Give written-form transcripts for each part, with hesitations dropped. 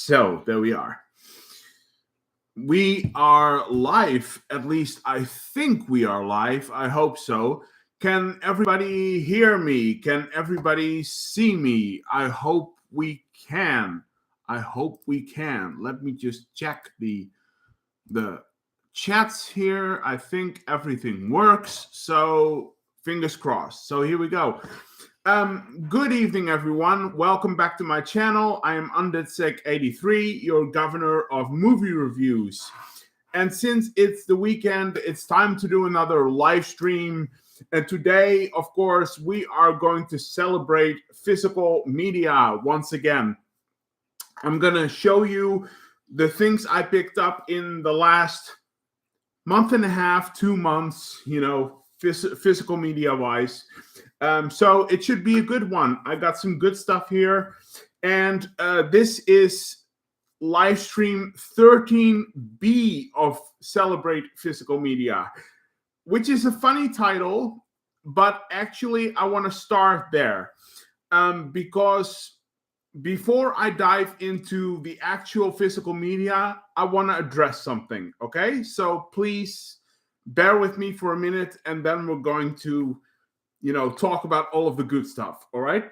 So there we are. We are live. At least I think we are live. I hope so. Can everybody hear me? Can everybody see me? I hope we can. I hope we can. Let me just check the chats here. I think everything works. So fingers crossed. So here we go. Good evening, everyone. Welcome back to my channel. I am Undeadsec83, your governor of movie reviews. And since it's the weekend, it's time to do another live stream. And today, of course, we are going to celebrate physical media once again. I'm going to show you the things I picked up in the last month and a half, 2 months, physical media wise. So it should be a good one. I got some good stuff here. And this is live stream 13B of Celebrate Physical Media, which is a funny title, but actually I want to start there because before I dive into the actual physical media, I want to address something, okay? So please bear with me for a minute, and then we're going to talk about all of the good stuff, all right?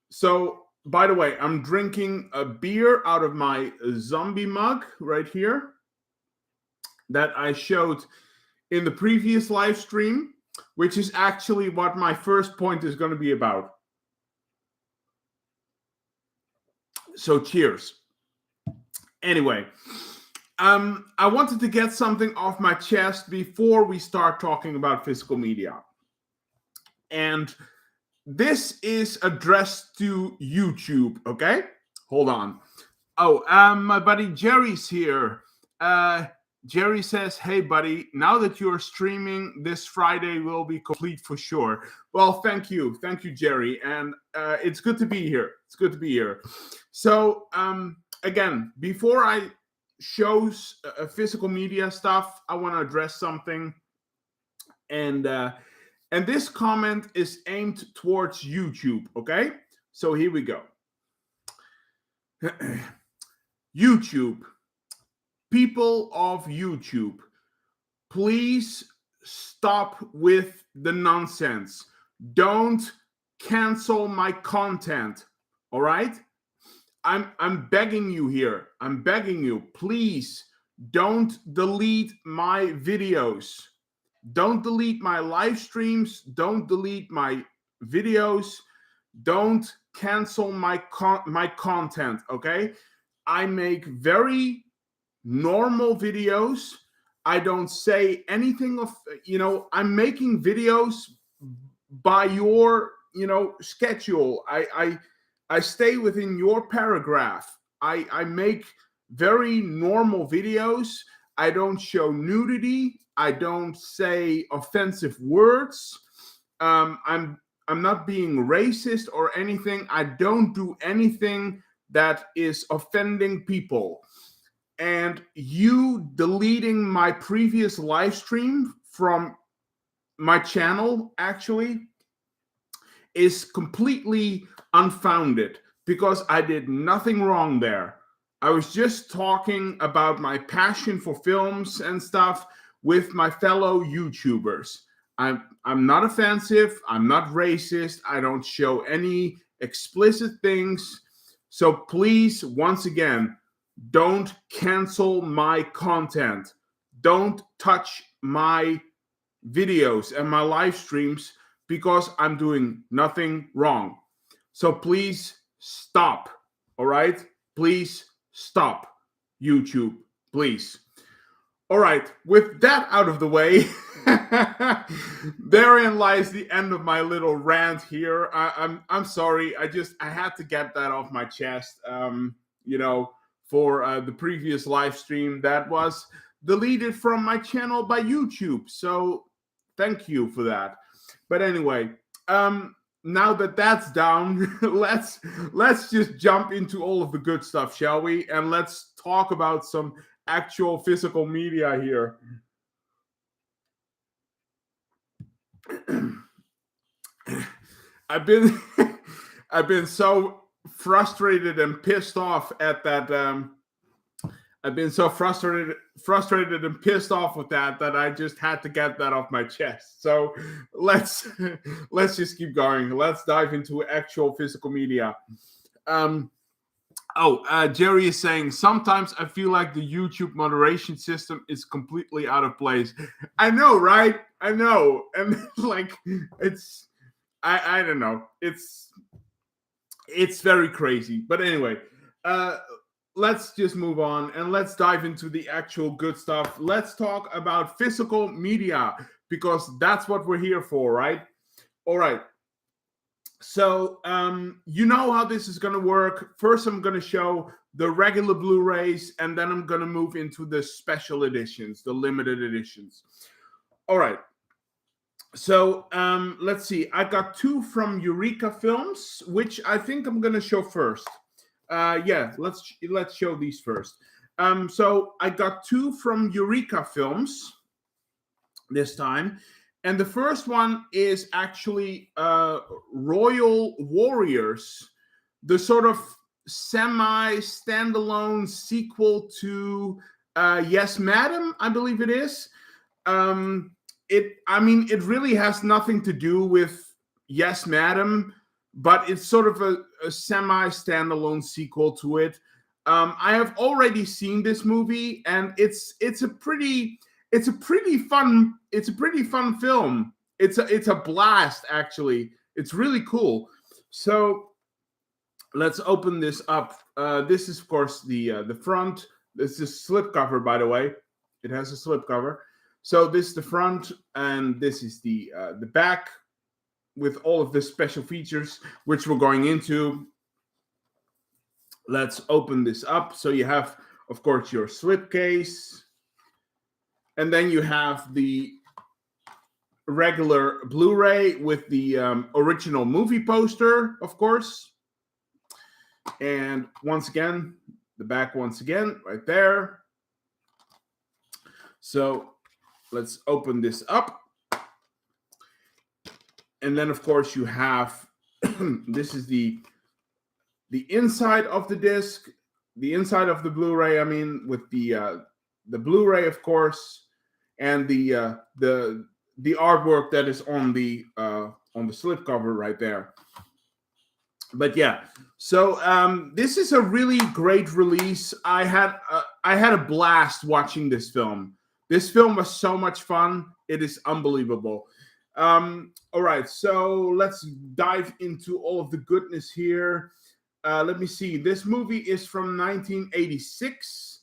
So, by the way, I'm drinking a beer out of my zombie mug right here that I showed in the previous live stream, which is actually what my first point is going to be about. So, cheers. Anyway, I wanted to get something off my chest before we start talking about physical media. And this is addressed to YouTube, okay? Hold on. Oh, my buddy Jerry's here. Jerry says, hey, buddy, now that you're streaming, this Friday will be complete for sure. Well, thank you. Thank you, Jerry. And it's good to be here. It's good to be here. So, again, before I show physical media stuff, I want to address something. And this comment is aimed towards YouTube, okay? So here we go. YouTube. People of YouTube, please stop with the nonsense. Don't cancel my content, all right? I'm begging you here. I'm begging you. Please don't delete my videos. Don't delete my live streams. Don't delete my videos. Don't cancel my content, okay? I make very normal videos. I don't say anything of, I'm making videos by your, schedule. I stay within your paragraph. I make very normal videos. I don't show nudity. I don't say offensive words. I'm not being racist or anything. I don't do anything that is offending people. And you deleting my previous live stream from my channel actually is completely unfounded because I did nothing wrong there. I was just talking about my passion for films and stuff with my fellow YouTubers. I'm not offensive. I'm not racist. I don't show any explicit things. So please, once again, don't cancel my content. Don't touch my videos and my live streams because I'm doing nothing wrong. So please stop, all right? Please stop, YouTube, please. All right, with that out of the way, therein lies the end of my little rant here. I'm sorry. I had to get that off my chest. For the previous live stream that was deleted from my channel by YouTube. So thank you for that. But anyway, now that that's down, let's just jump into all of the good stuff, shall we? And let's talk about some actual physical media here. I've been so frustrated and pissed off at that. I've been so frustrated and pissed off with that I just had to get that off my chest. So let's let's just keep going. Let's dive into actual physical media. Jerry is saying sometimes I feel like the YouTube moderation system is completely out of place. I know, right? I know, and like I don't know. It's very crazy. But anyway, let's just move on and let's dive into the actual good stuff. Let's talk about physical media because that's what we're here for, right? All right. So, you know how this is going to work. First, I'm going to show the regular Blu-rays, and then I'm going to move into the special editions, the limited editions. All right. So, let's see. I got 2 from Eureka Films, which I think I'm going to show first. Let's show these first. So I got 2 from Eureka Films this time. And the first one is actually Royal Warriors, the sort of semi-standalone sequel to Yes, Madam, I believe it is. It really has nothing to do with Yes, Madam, but it's sort of a semi-standalone sequel to it. I have already seen this movie, and it's a pretty fun film. It's a blast, actually. It's really cool. So let's open this up. This is, of course, the front. This is slipcover, by the way. It has a slipcover. So this is the front, and this is the back with all of the special features, which we're going into. Let's open this up. So you have, of course, your slipcase. And then you have the regular Blu-ray with the original movie poster, of course. And once again, the back once again, right there. So let's open this up. And then, of course, you have, this is the inside of the disc, the inside of the Blu-ray, with the Blu-ray, of course, and the artwork that is on the slipcover right there. But yeah, so this is a really great release. I had a blast watching this film. This film was so much fun. It is unbelievable. All right, so let's dive into all of the goodness here. Let me see. This movie is from 1986,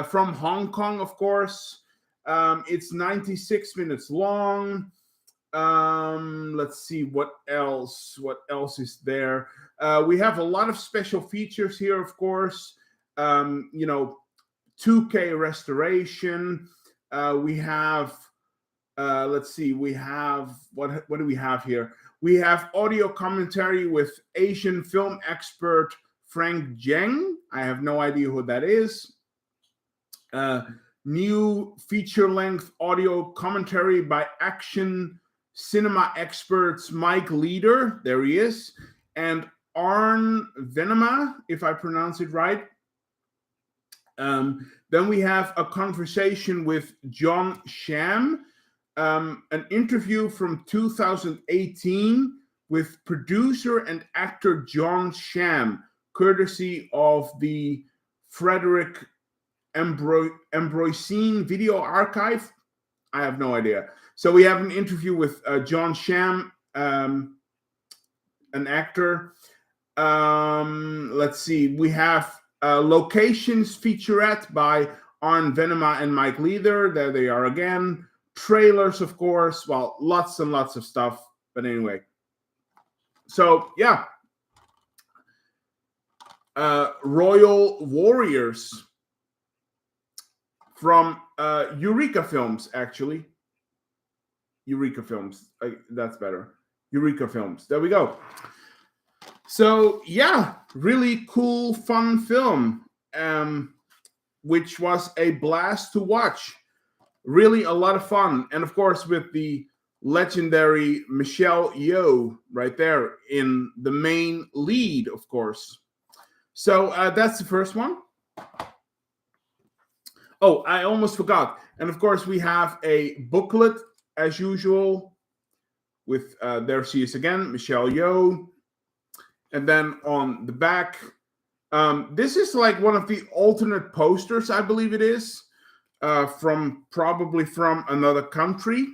from Hong Kong, of course. It's 96 minutes long. Let's see what else. What else is there? We have a lot of special features here, of course. 2K restoration. We have. Let's see. We have what do we have here? We have audio commentary with Asian film expert Frank Zheng. I have no idea who that is. New feature-length audio commentary by action cinema experts Mike Leader, there he is, and Arn Venema, if I pronounce it right. Then we have a conversation with John Sham, an interview from 2018 with producer and actor John Sham, courtesy of the Frederick Ambroisine Video Archive. I have no idea. So we have an interview with John Sham, an actor. Let's see. We have locations featurette by Arn Venema and Mike Leader. There they are again. Trailers, of course. Well, lots and lots of stuff. But anyway. So, yeah. Royal Warriors from Eureka Films, actually. Eureka Films. That's better. Eureka Films. There we go. So, yeah, really cool, fun film, which was a blast to watch. Really a lot of fun. And, of course, with the legendary Michelle Yeoh right there in the main lead, of course. So that's the first one. Oh, I almost forgot. And of course, we have a booklet as usual with there she is again, Michelle Yeoh. And then on the back, this is like one of the alternate posters, I believe it is, probably from another country.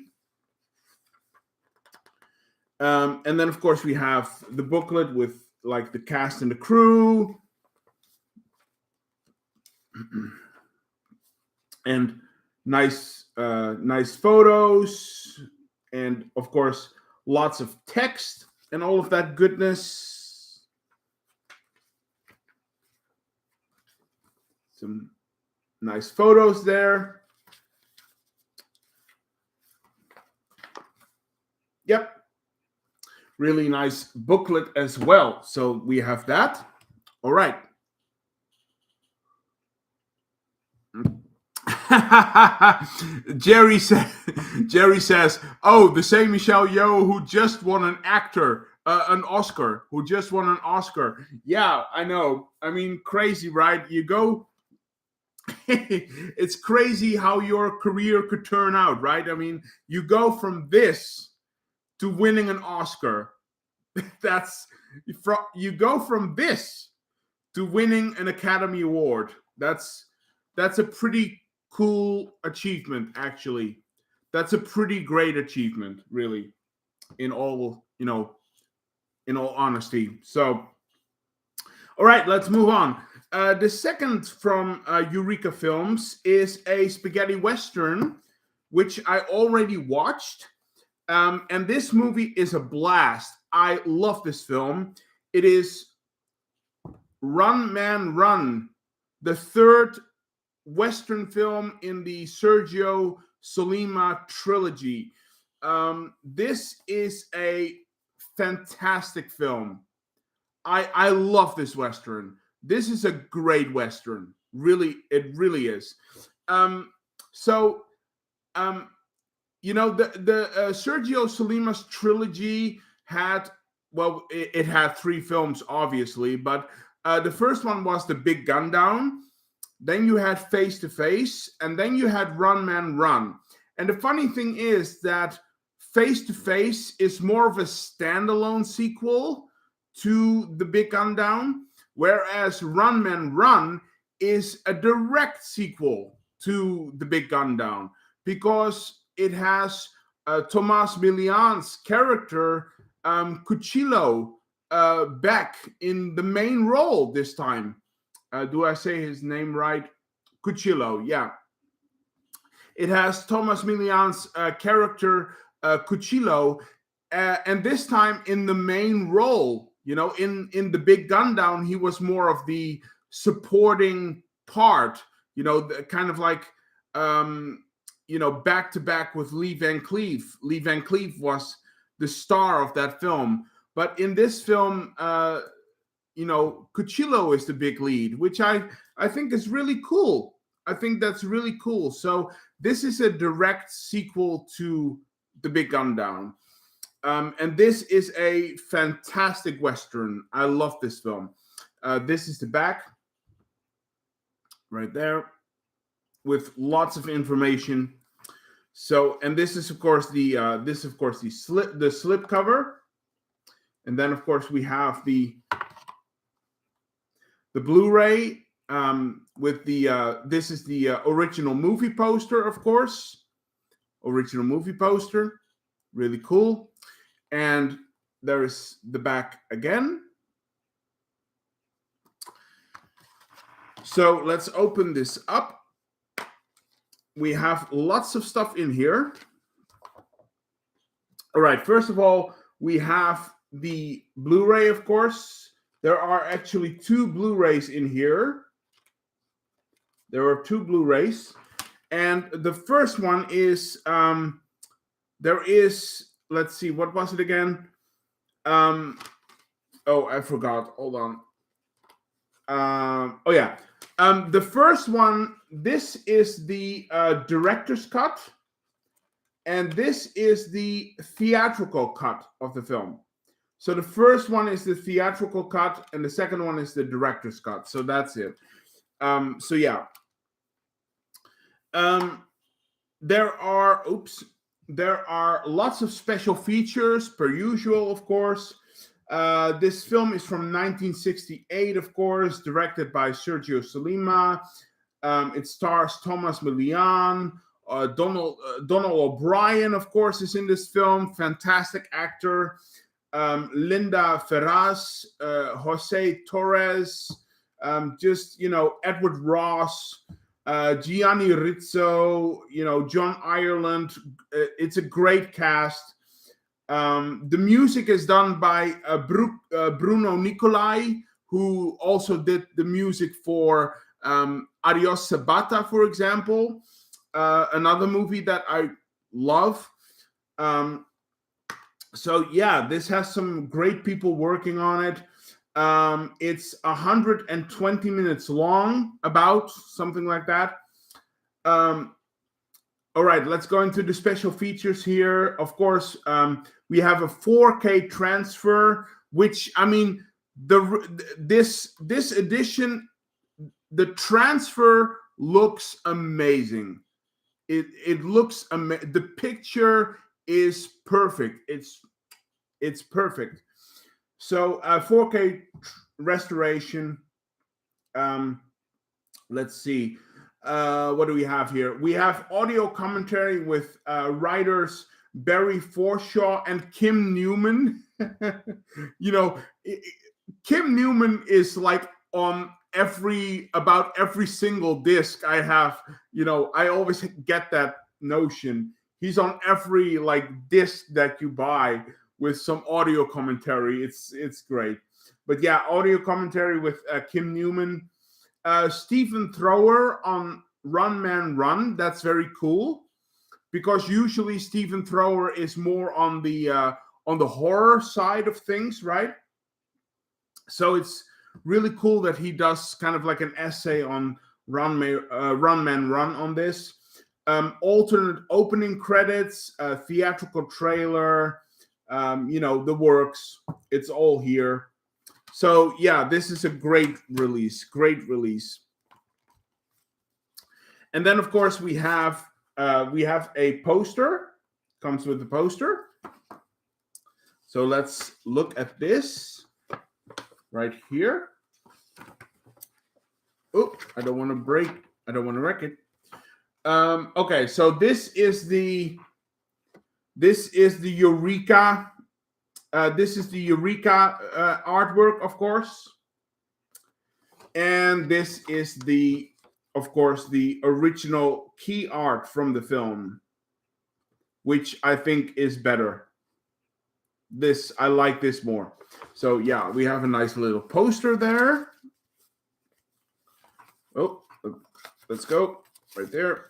And then, of course, we have the booklet with like the cast and the crew. And nice photos. And, of course, lots of text and all of that goodness. Some nice photos there. Yep. Really nice booklet as well. So we have that. All right. Jerry says, "Oh, the same Michelle Yeoh who just won an Oscar, who just won an Oscar." Yeah, I know. I mean, crazy, right? You go. It's crazy how your career could turn out, right? I mean, you go from this to winning an Oscar. You go from this to winning an Academy Award. That's a pretty cool achievement, actually. That's a pretty great achievement, really, in all honesty. So, all right, let's move on. The second from Eureka Films is a spaghetti western, which I already watched. And this movie is a blast. I love this film. It is Run Man Run, the third Western film in the Sergio Sollima trilogy. This is a fantastic film. I love this Western. This is a great Western. Really, it really is. The Sergio Sollima's trilogy had, well, it had three films, obviously, but the first one was The Big Gun Down. Then you had Face to Face, and then you had Run Man Run. And the funny thing is that Face to Face is more of a standalone sequel to The Big Gun Down, whereas Run Man Run is a direct sequel to The Big Gun Down, because it has Tomas Milian's character, Cuchillo, back in the main role this time. Do I say his name right? Cuchillo, yeah. It has Tomas Milian's character, Cuchillo, and this time in the main role. In The Big Gun Down, he was more of the supporting part, kind of like, back to back with Lee Van Cleef. Lee Van Cleef was the star of that film. But in this film, Cuchillo is the big lead, which I think is really cool. I think that's really cool. So this is a direct sequel to The Big Gun Down. And this is a fantastic Western. I love this film. This is the back right there with lots of information. So, and this is of course the slip cover. And then of course we have the Blu-ray with this is the original movie poster, of course. Original movie poster. Really cool. And there is the back again. So let's open this up. We have lots of stuff in here. All right, first of all, we have the Blu-ray, of course. There are actually two Blu-rays in here. There are two Blu-rays. And the first one is, there is, let's see, what was it again? Oh, I forgot. Hold on. Oh, yeah. The first one, this is the director's cut. And this is the theatrical cut of the film. So the first one is the theatrical cut, and the second one is the director's cut. So that's it. So yeah. There are lots of special features per usual, of course. This film is from 1968, of course, directed by Sergio Solima. It stars Thomas Milian. Donald O'Brien, of course, is in this film. Fantastic actor. Linda Ferraz, Jose Torres, Edward Ross, Gianni Rizzo, John Ireland. It's a great cast. The music is done by Bruno Nicolai, who also did the music for Adios Sabata, for example, another movie that I love. So yeah, this has some great people working on it. It's 120 minutes long, about something like that. All right, let's go into the special features here. Of course, we have a 4K transfer, which, I mean, this edition, the transfer looks amazing. It looks amazing. The picture is perfect. It's perfect. So 4K restoration. Let's see. What do we have here? We have audio commentary with writers Barry Forshaw and Kim Newman. Kim Newman is like on about every single disc I have. I always get that notion. He's on every disc that you buy with some audio commentary. It's great. But yeah, audio commentary with Kim Newman. Stephen Thrower on Run Man Run. That's very cool, because usually Stephen Thrower is more on the horror side of things, right? So it's really cool that he does kind of like an essay on Run Man Run on this. Alternate opening credits, theatrical trailer, the works. It's all here. So yeah, this is a great release. And then of course we have a poster. Comes with the poster. So let's look at this right here. Oh, I don't want to wreck it. Okay, so this is the Eureka. This is the Eureka artwork, of course. And this is of course, the original key art from the film, which I think is better. I like this more. So yeah, we have a nice little poster there. Oh, let's go right there.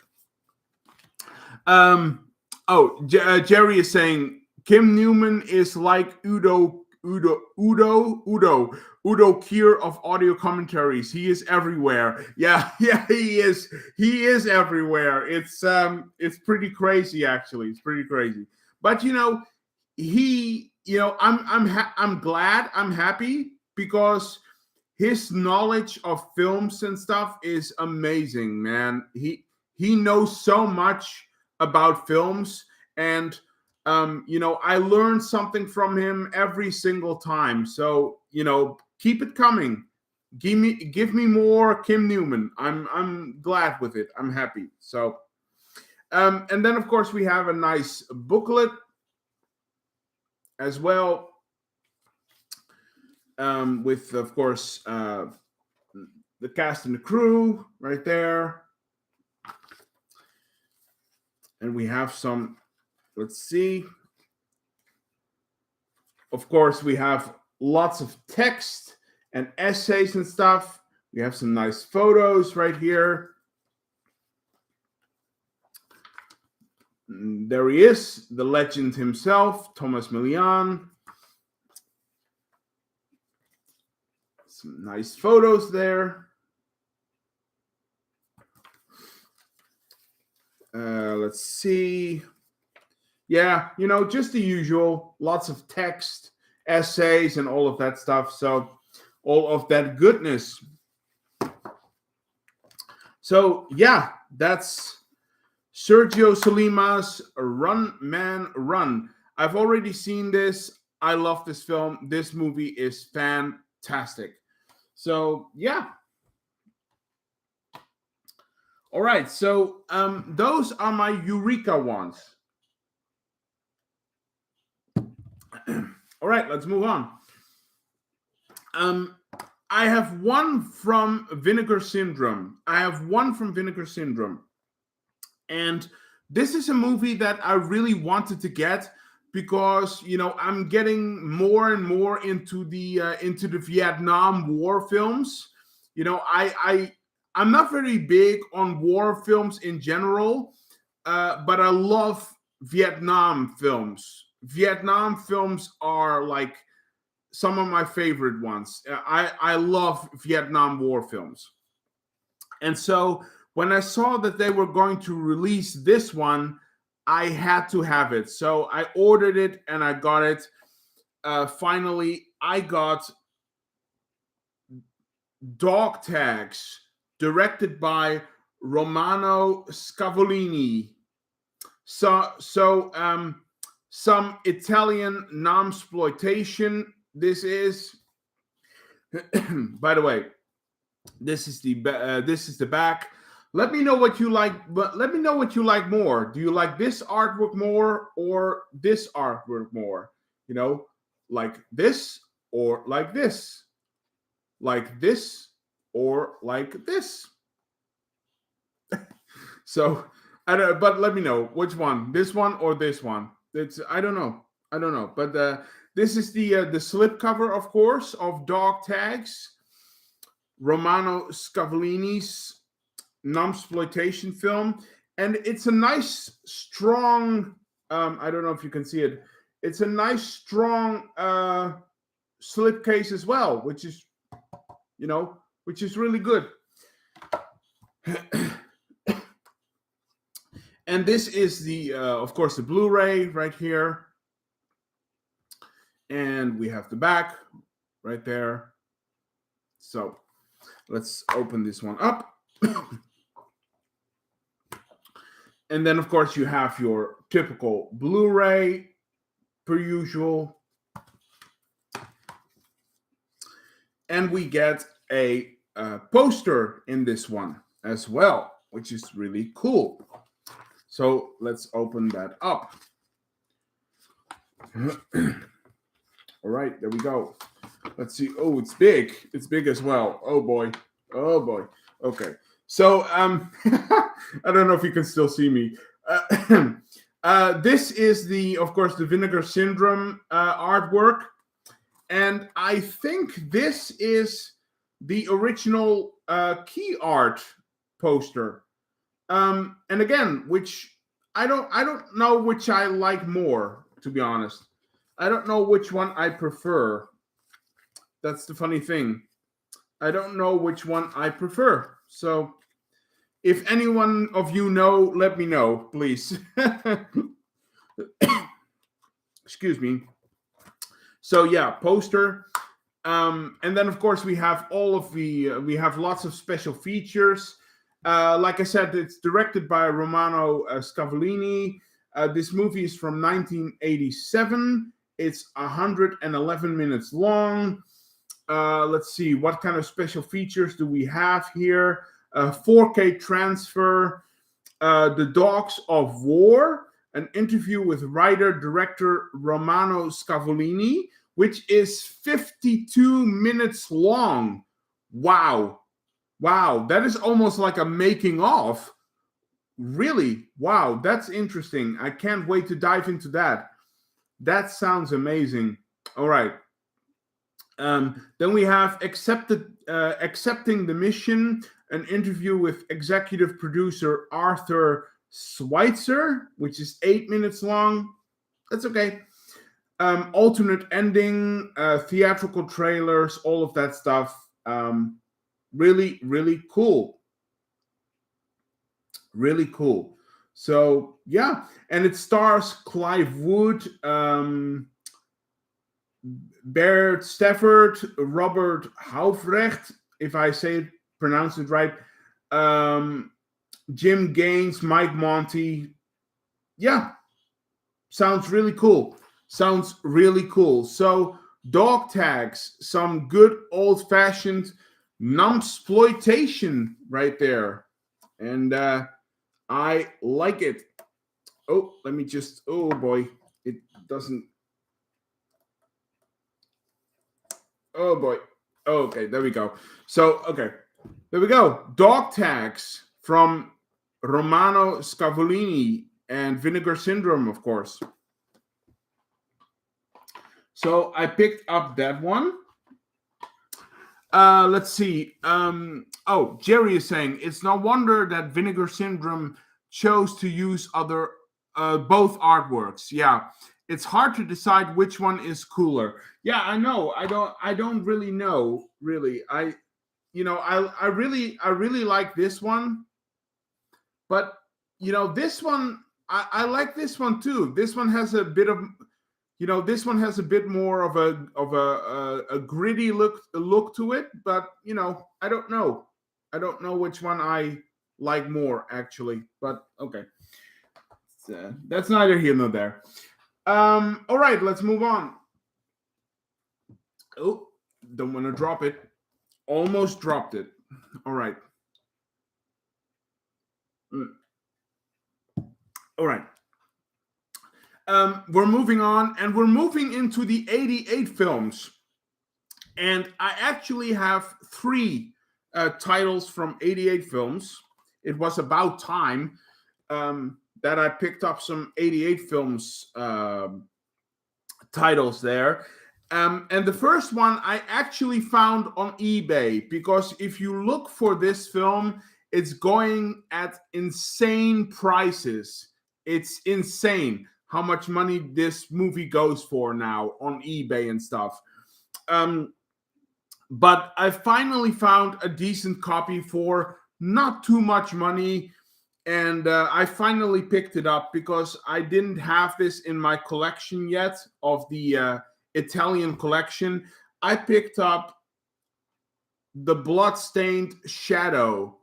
Jerry is saying Kim Newman is like Udo Kier of audio commentaries. He is everywhere. Yeah, he is. He is everywhere. It's pretty crazy, actually. It's pretty crazy. But I'm glad. I'm happy because his knowledge of films and stuff is amazing, man. He knows so much about films, and I learn something from him every single time. So keep it coming. Give me more Kim Newman. I'm glad with it. I'm happy. So and then of course we have a nice booklet as well, with of course the cast and the crew right there. And we have some, let's see. Of course, we have lots of text and essays and stuff. We have some nice photos right here. There he is, the legend himself, Thomas Milian. Some nice photos there. Let's see. Yeah, just the usual, lots of text, essays, and all of that stuff. So, all of that goodness. So, yeah, that's Sergio Solima's Run Man Run. I've already seen this. I love this film. This movie is fantastic. So, yeah. All right. So, those are my Eureka ones. All right, let's move on. I have one from Vinegar Syndrome. And this is a movie that I really wanted to get because I'm getting more and more into the Vietnam War films. I'm not very big on war films in general, but I love Vietnam films. Vietnam films are like some of my favorite ones. I love Vietnam War films. And so when I saw that they were going to release this one, I had to have it. So I ordered it and I got it. Finally, I got Dog Tags, directed by Romano Scavolini. So some Italian non-exploitation. This is, by the way, this is the back. Let me know what you like, but let me know what you like more. Do you like this artwork more or this artwork more? Like this or like this? Like this or like this? So, I don't. But let me know which one, this one or this one. I don't know. But this is the slipcover, of course, of Dog Tags, Romano Scavolini's non-exploitation film, and it's a nice, strong. I don't know if you can see it. It's a nice, strong slipcase as well, which is really good. And this is the, of course, the Blu-ray right here. And we have the back right there. So let's open this one up. And then, of course, you have your typical Blu-ray, per usual. And we get a poster in this one as well, which is really cool. So let's open that up. All right, there we go. Let's see. Oh, it's big. It's big as well. Oh boy. Okay. So I don't know if you can still see me. This is of course, the Vinegar Syndrome artwork, and I think this is the original key art poster. And again, which I don't know which I like more, to be honest. I don't know which one I prefer. That's the funny thing. I don't know which one I prefer. So if anyone of you know, let me know, please. Excuse me. So yeah, poster. And then of course we have we have lots of special features. Like I said, it's directed by Romano Scavolini. This movie is from 1987. It's 111 minutes long. Let's see, what kind of special features do we have here? 4K transfer, The Dogs of War, an interview with writer-director Romano Scavolini, which is 52 minutes long. Wow, that is almost like a making of. Really? Wow, that's interesting. I can't wait to dive into that. That sounds amazing. All right. Then we have Accepting the Mission, an interview with executive producer Arthur Schweitzer, which is 8 minutes long. That's okay. Alternate ending, theatrical trailers, all of that stuff. Really, really cool. Really cool. So yeah, and it stars Clive Wood, Bert Stafford, Robert Haufrecht, if I say it, pronounce it right, um, Jim Gaines, Mike Monty. Yeah, sounds really cool. Sounds really cool. So dog tags, some good old fashioned numbsploitation right there, and I like it. Oh, let me just. Oh boy, it doesn't. Oh boy. Okay, there we go. So okay, there we go. Dog tags from Romano Scavolini and Vinegar Syndrome, of course. So I picked up that one. Let's see. Oh, Jerry is saying it's no wonder that Vinegar Syndrome chose to use other both artworks. Yeah, it's hard to decide which one is cooler. Yeah, I know. I don't really know. Really, I really like this one, but this one I like this one too. This one has a bit of this one has a bit more of a gritty look to it, but I don't know which one I like more actually, but okay, that's neither here nor there. All right, let's move on. Oh, don't want to drop it. Almost dropped it. All right. All right. We're moving on, and we're moving into the 88 films. And I actually have three titles from 88 films. It was about time that I picked up some 88 films titles there. And the first one I actually found on eBay, because if you look for this film, it's going at insane prices. It's insane how much money this movie goes for now on eBay and stuff. But I finally found a decent copy for not too much money. And I finally picked it up because I didn't have this in my collection yet of the Italian collection. I picked up The Bloodstained Shadow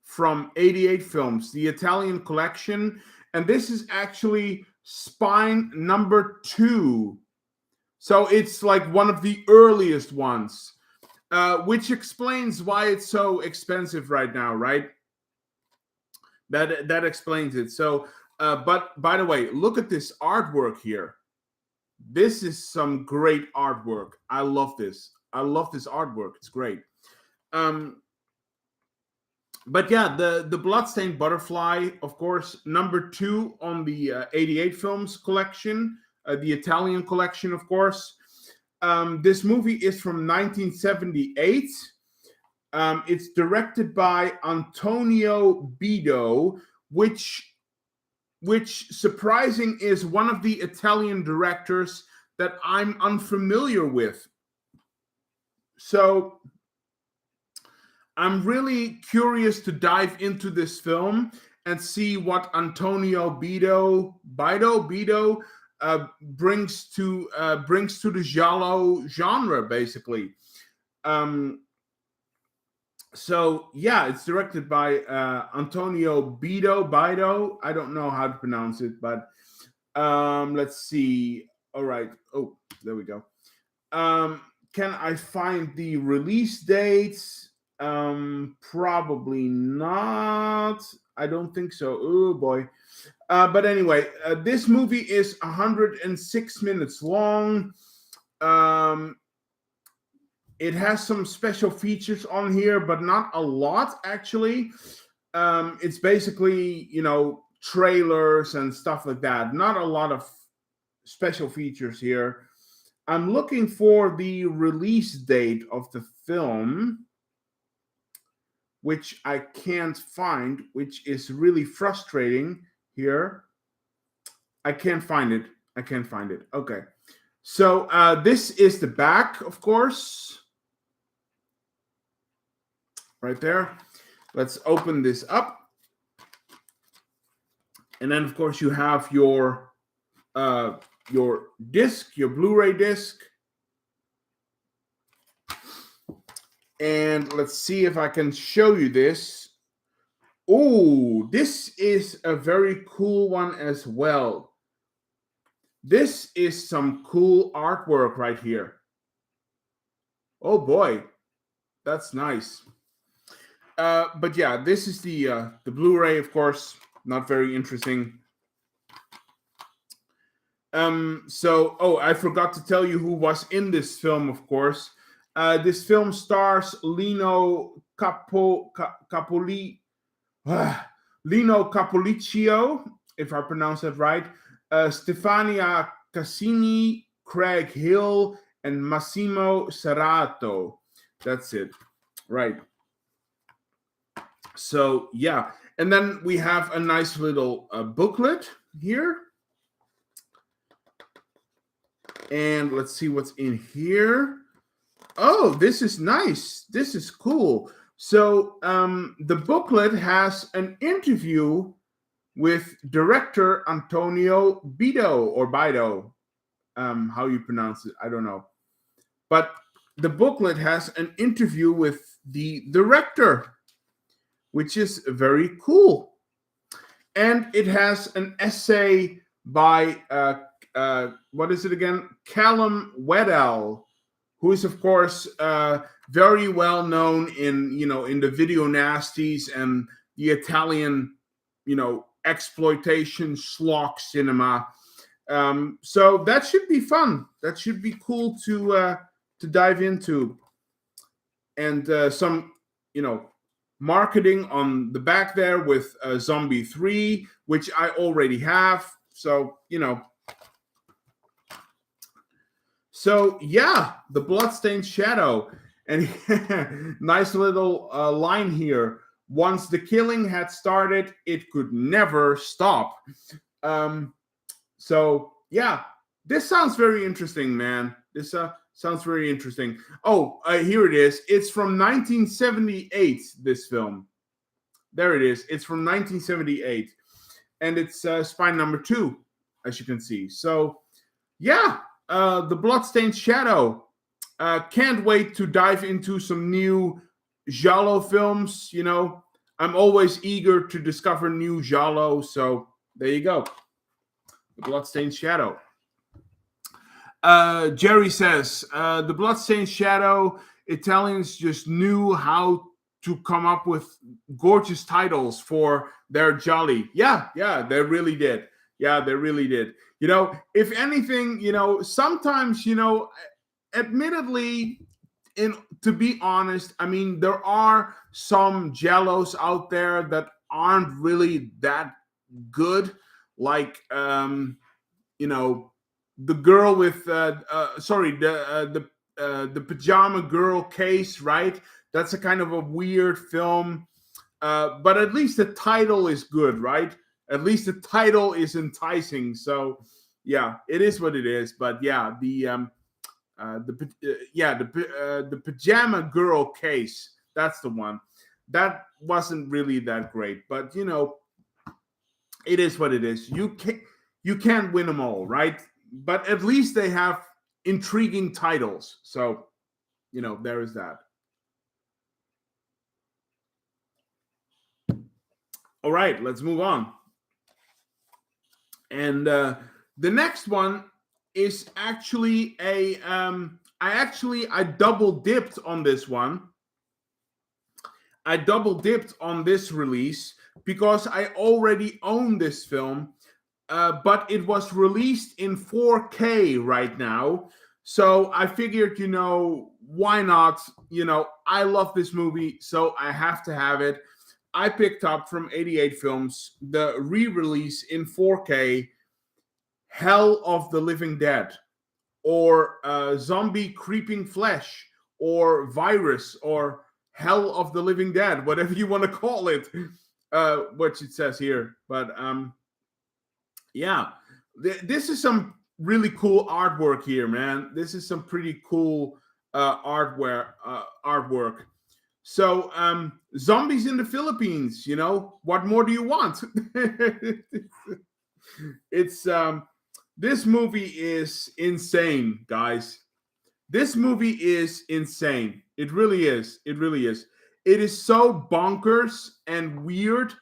from 88 Films, the Italian collection. And this is actually spine number 2. So it's like one of the earliest ones, which explains why it's so expensive right now, right? That explains it. So, but by the way, look at this artwork here. This is some great artwork. I love this. I love this artwork. It's great. But yeah, the Bloodstained Butterfly, of course, number 2 on the 88 Films collection, the Italian collection, of course. This movie is from 1978. It's directed by Antonio Bido, which surprising is one of the Italian directors that I'm unfamiliar with. So I'm really curious to dive into this film and see what Antonio Bido brings to the giallo genre, basically. So yeah, it's directed by Antonio Bido. I don't know how to pronounce it, but let's see. All right. Oh, there we go. Can I find the release dates? Probably not. I don't think so. Oh boy. But anyway, this movie is 106 minutes long. It has some special features on here, but not a lot, actually. It's basically, trailers and stuff like that. Not a lot of special features here. I'm looking for the release date of the film, which I can't find, which is really frustrating here. I can't find it. Okay. So this is the back, of course. Right there. Let's open this up. And then of course you have your disc, your Blu-ray disc. And let's see if I can show you this. Oh, this is a very cool one as well. This is some cool artwork right here. Oh boy, that's nice. But yeah, this is the Blu-ray, of course. Not very interesting. I forgot to tell you who was in this film, of course. This film stars Lino Capoliccio, if I pronounce that right, Stefania Cassini, Craig Hill, and Massimo Serrato. That's it. Right. So, yeah. And then we have a nice little booklet here. And let's see what's in here. Oh, this is nice. This is cool. So the booklet has an interview with director Antonio Bido, how you pronounce it, I don't know. But the booklet has an interview with the director, which is very cool. And it has an essay by, what is it again? Callum Weddell, who is, of course, very well known in the video nasties and the Italian, exploitation schlock cinema. So that should be fun. That should be cool to dive into. And some, marketing on the back there with Zombie 3, which I already have. So, So, yeah, the Bloodstained Shadow. And nice little line here. Once the killing had started, it could never stop. So, yeah, this sounds very interesting, man. This sounds very interesting. Oh, here it is. It's from 1978, this film. There it is. It's from 1978. And it's spine number 2, as you can see. So, yeah. The Bloodstained Shadow. Can't wait to dive into some new Giallo films. I'm always eager to discover new Giallo. So there you go. The Bloodstained Shadow. Jerry says, the Bloodstained Shadow, Italians just knew how to come up with gorgeous titles for their Gialli. Yeah, they really did. Yeah, they really did. If anything, sometimes, admittedly, to be honest, I mean, there are some Giallos out there that aren't really that good. Like, the girl with, the Pajama Girl case, right? That's a kind of a weird film. But at least the title is good, right? At least the title is enticing. So, yeah, it is what it is. But yeah, the Pajama Girl case, that's the one. That wasn't really that great, but it is what it is. You can't win them all, right? But at least they have intriguing titles. So, there is that. All right, let's move on. And the next one is actually I double dipped on this one. I double dipped on this release because I already own this film, but it was released in 4K right now. So I figured, why not? I love this movie, so I have to have it. I picked up from 88 Films the re-release in 4K, Hell of the Living Dead, or Zombie Creeping Flesh, or Virus, or Hell of the Living Dead, whatever you want to call it, which it says here. But yeah, this is some really cool artwork here, man. This is some pretty cool artwork. So, zombies in the Philippines, what more do you want? It's This movie is insane, guys. This movie is insane. It really is. It really is. It is so bonkers and weird,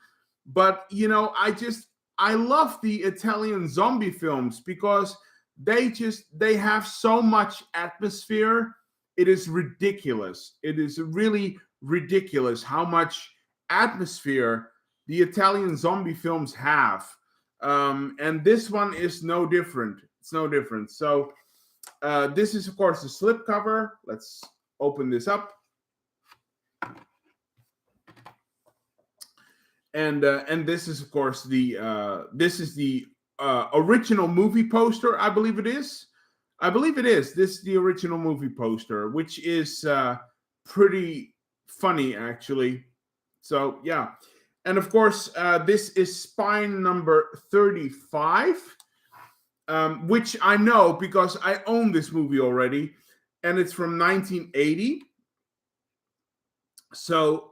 but I love the Italian zombie films because they have so much atmosphere. It is ridiculous. It is really ridiculous how much atmosphere the Italian zombie films have. And this one is no different. It's no different. So this is, of course, the slipcover. Let's open this up. And this is, of course, the original movie poster. I believe it is. This is the original movie poster, which is pretty funny, actually. So yeah, and of course, this is spine number 35. Which I know because I own this movie already, and it's from 1980. So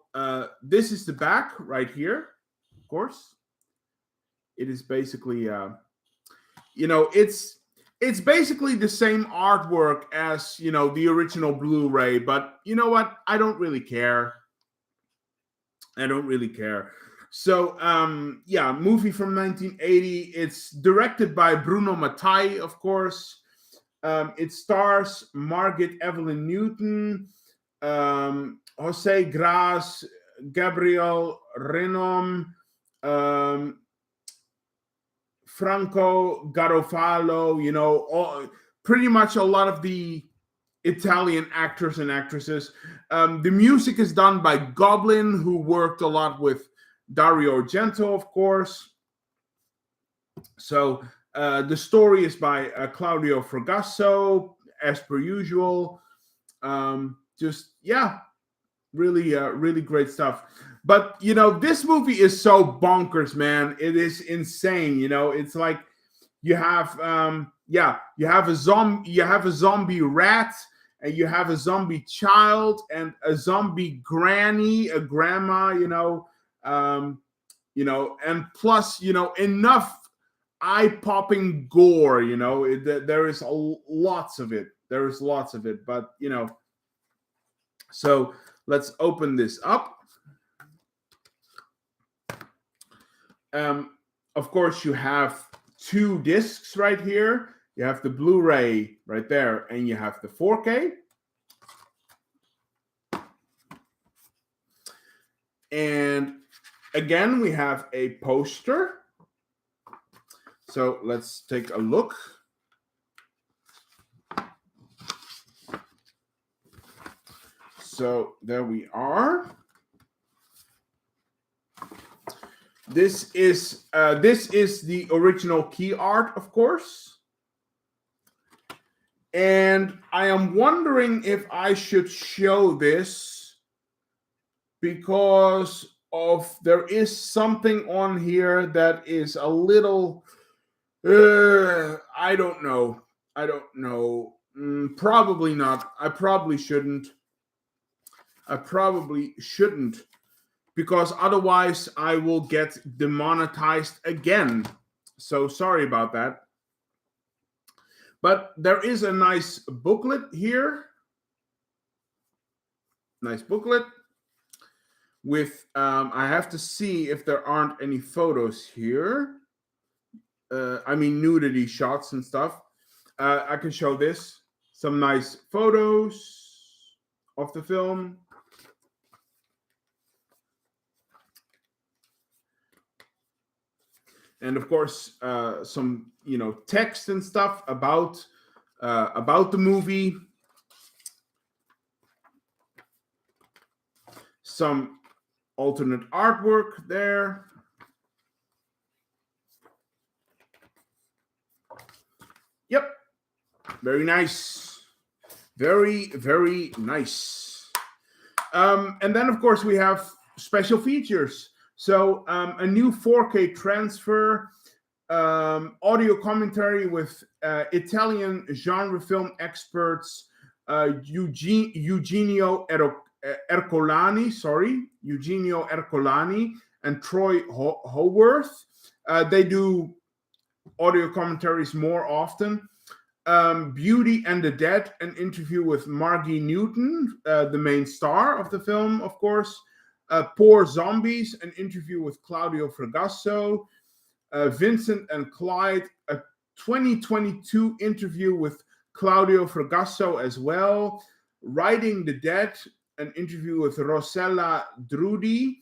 this is the back right here, of course. It is basically, it's basically the same artwork as the original Blu-ray, but you know what? I don't really care. So, movie from 1980. It's directed by Bruno Mattei, of course. It stars Margaret Evelyn Newton, Jose Gras, Gabriel Renom, Franco Garofalo, pretty much a lot of the Italian actors and actresses. The music is done by Goblin, who worked a lot with Dario Argento, of course. So the story is by Claudio Fragasso, as per usual. Really great stuff. But this movie is so bonkers, man. It is insane. It's like you have a zombie rat, and you have a zombie child, and a zombie granny, a grandma, and plus, enough eye-popping gore. There is lots of it. But so let's open this up. Of course, you have two discs right here. You have the Blu-ray right there, and you have the 4K. And again, we have a poster. So let's take a look. So there we are. This is the original key art, of course. And I am wondering if I should show this because there is something on here that is a little I don't know. Probably not. I probably shouldn't. Because otherwise I will get demonetized again. So sorry about that. But there is a nice booklet here. Nice booklet with, I have to see if there aren't any photos here. Nudity shots and stuff. I can show this. Some nice photos of the film. And of course, some text and stuff about the movie. Some alternate artwork there. Yep, very nice, very nice. And then of course we have special features. So a new 4K transfer, audio commentary with Italian genre film experts Eugenio Ercolani, Eugenio Ercolani and Troy Howarth. They do audio commentaries more often. Beauty and the Dead, an interview with Margie Newton, the main star of the film, of course. Poor Zombies, an interview with Claudio Fragasso. Vincent and Clyde, a 2022 interview with Claudio Fragasso as well. Writing the Dead, an interview with Rossella Drudi.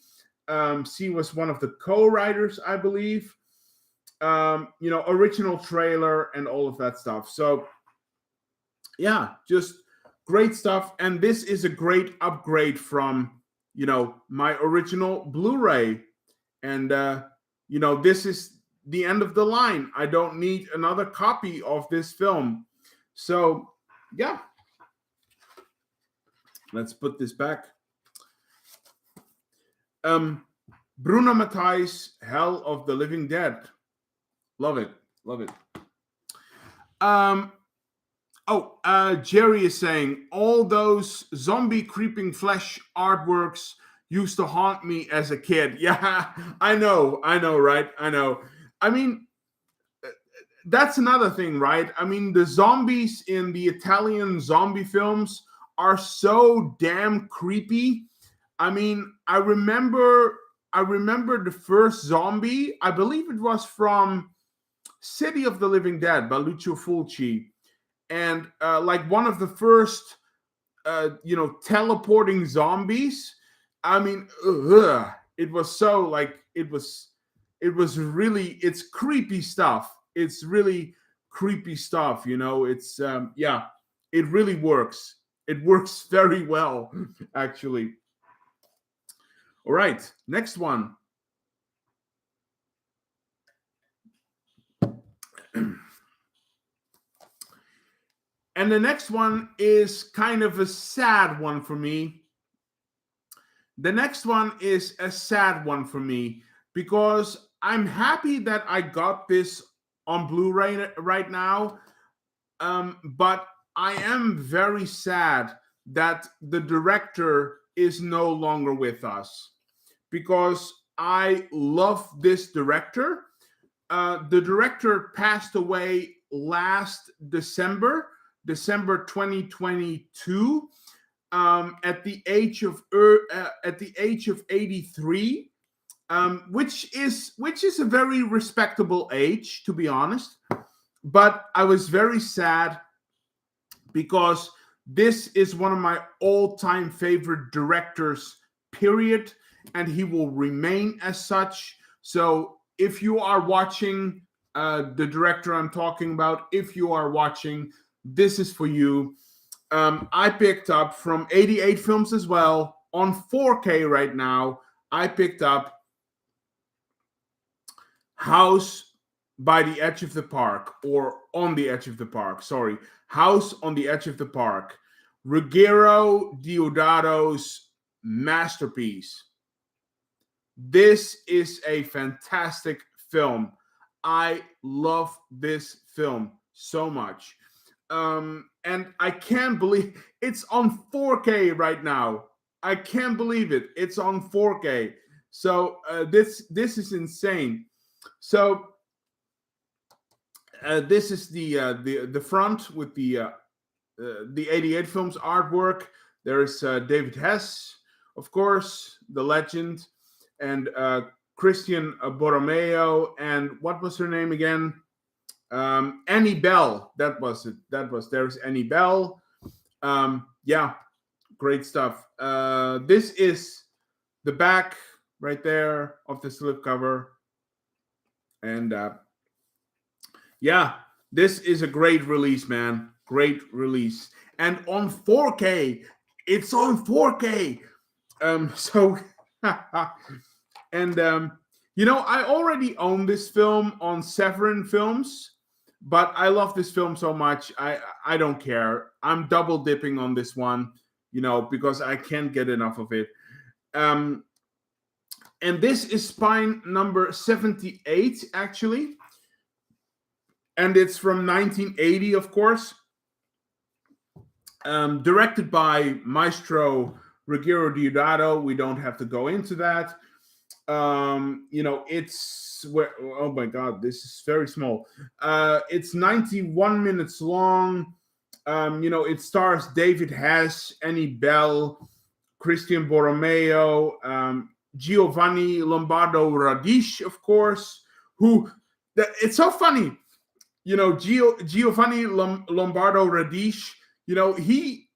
She was one of the co-writers, I believe. Original trailer and all of that stuff. So, yeah, just great stuff. And this is a great upgrade from, my original Blu-ray. And, this is the end of the line. I don't need another copy of this film. So, yeah. Let's put this back. Bruno Mattei's Hell of the Living Dead. Love it. Jerry is saying, all those zombie creeping flesh artworks used to haunt me as a kid. Yeah, I know, right? I know. I mean, that's another thing, right? I mean, the zombies in the Italian zombie films are so damn creepy. I mean, I remember the first zombie. I believe it was from City of the Living Dead by Lucio Fulci. And like one of the first, teleporting zombies. I mean, it was so like, it was really, it's creepy stuff. It's really creepy stuff, it's, it really works. It works very well, actually. All right, next one. And the next one is kind of a sad one for me. The next one is a sad one for me because I'm happy that I got this on Blu-ray right now. But I am very sad that the director is no longer with us because I love this director. The director passed away last December 2022, at the age of 83, which is a very respectable age, to be honest. But I was very sad because this is one of my all-time favorite directors, period, and he will remain as such. So if you are watching the director I'm talking about, if you are watching, this is for you. I picked up from 88 Films as well on 4K right now. I picked up House by the Edge of the Park, or On the Edge of the Park. Sorry, House on the Edge of the Park. Ruggero Deodato's masterpiece. This is a fantastic film. I love this film so much. And I can't believe it's on 4K right now. I can't believe it. It's on 4K. So this is insane. So this is the front with the 88 Films artwork. There's David Hess, of course, the legend, and Christian Borromeo, and what was her name again? Annie Bell. That was it. There's Annie Bell. Yeah, great stuff. This is the back right there of the slipcover. And yeah, this is a great release, man. Great release. And on 4K. It's on 4K. So and I already own this film on Severin Films, but I love this film so much. I don't care. I'm double dipping on this one, because I can't get enough of it. And this is Spine number 78, actually. And it's from 1980, of course. Directed by Maestro Ruggiero Deodato, we don't have to go into that. It's where, oh my god, this is very small. It's 91 minutes long. It stars David Hess, Annie Bell, Christian Borromeo, Giovanni Lombardo Radish, of course, who it's so funny. Giovanni Lombardo Radish,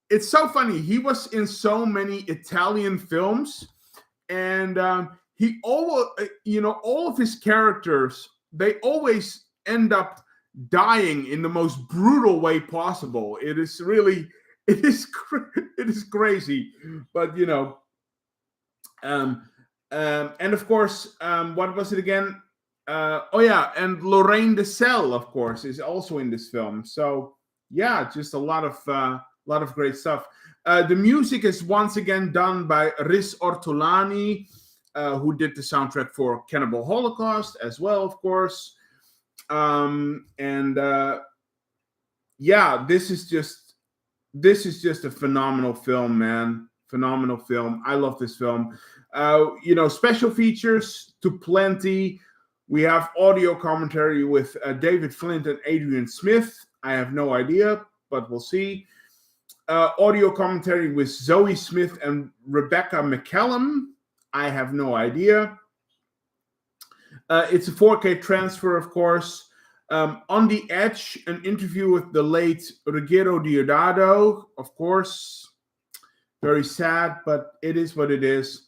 it's so funny. He was in so many Italian films, and he all of his characters, they always end up dying in the most brutal way possible. It is crazy, but and of course, what was it again? And Lorraine Dessel, of course, is also in this film. So yeah, just a lot of great stuff. The music is once again done by Riz Ortolani, who did the soundtrack for Cannibal Holocaust as well, of course. This is just a phenomenal film, man. Phenomenal film. I love this film. Special features to plenty. We have audio commentary with David Flint and Adrian Smith. I have no idea, but we'll see. Audio commentary with Zoe Smith and Rebecca McCallum. I have no idea. It's a 4K transfer, of course. On the Edge, an interview with the late Ruggiero Deodato, of course. Very sad, but it is what it is.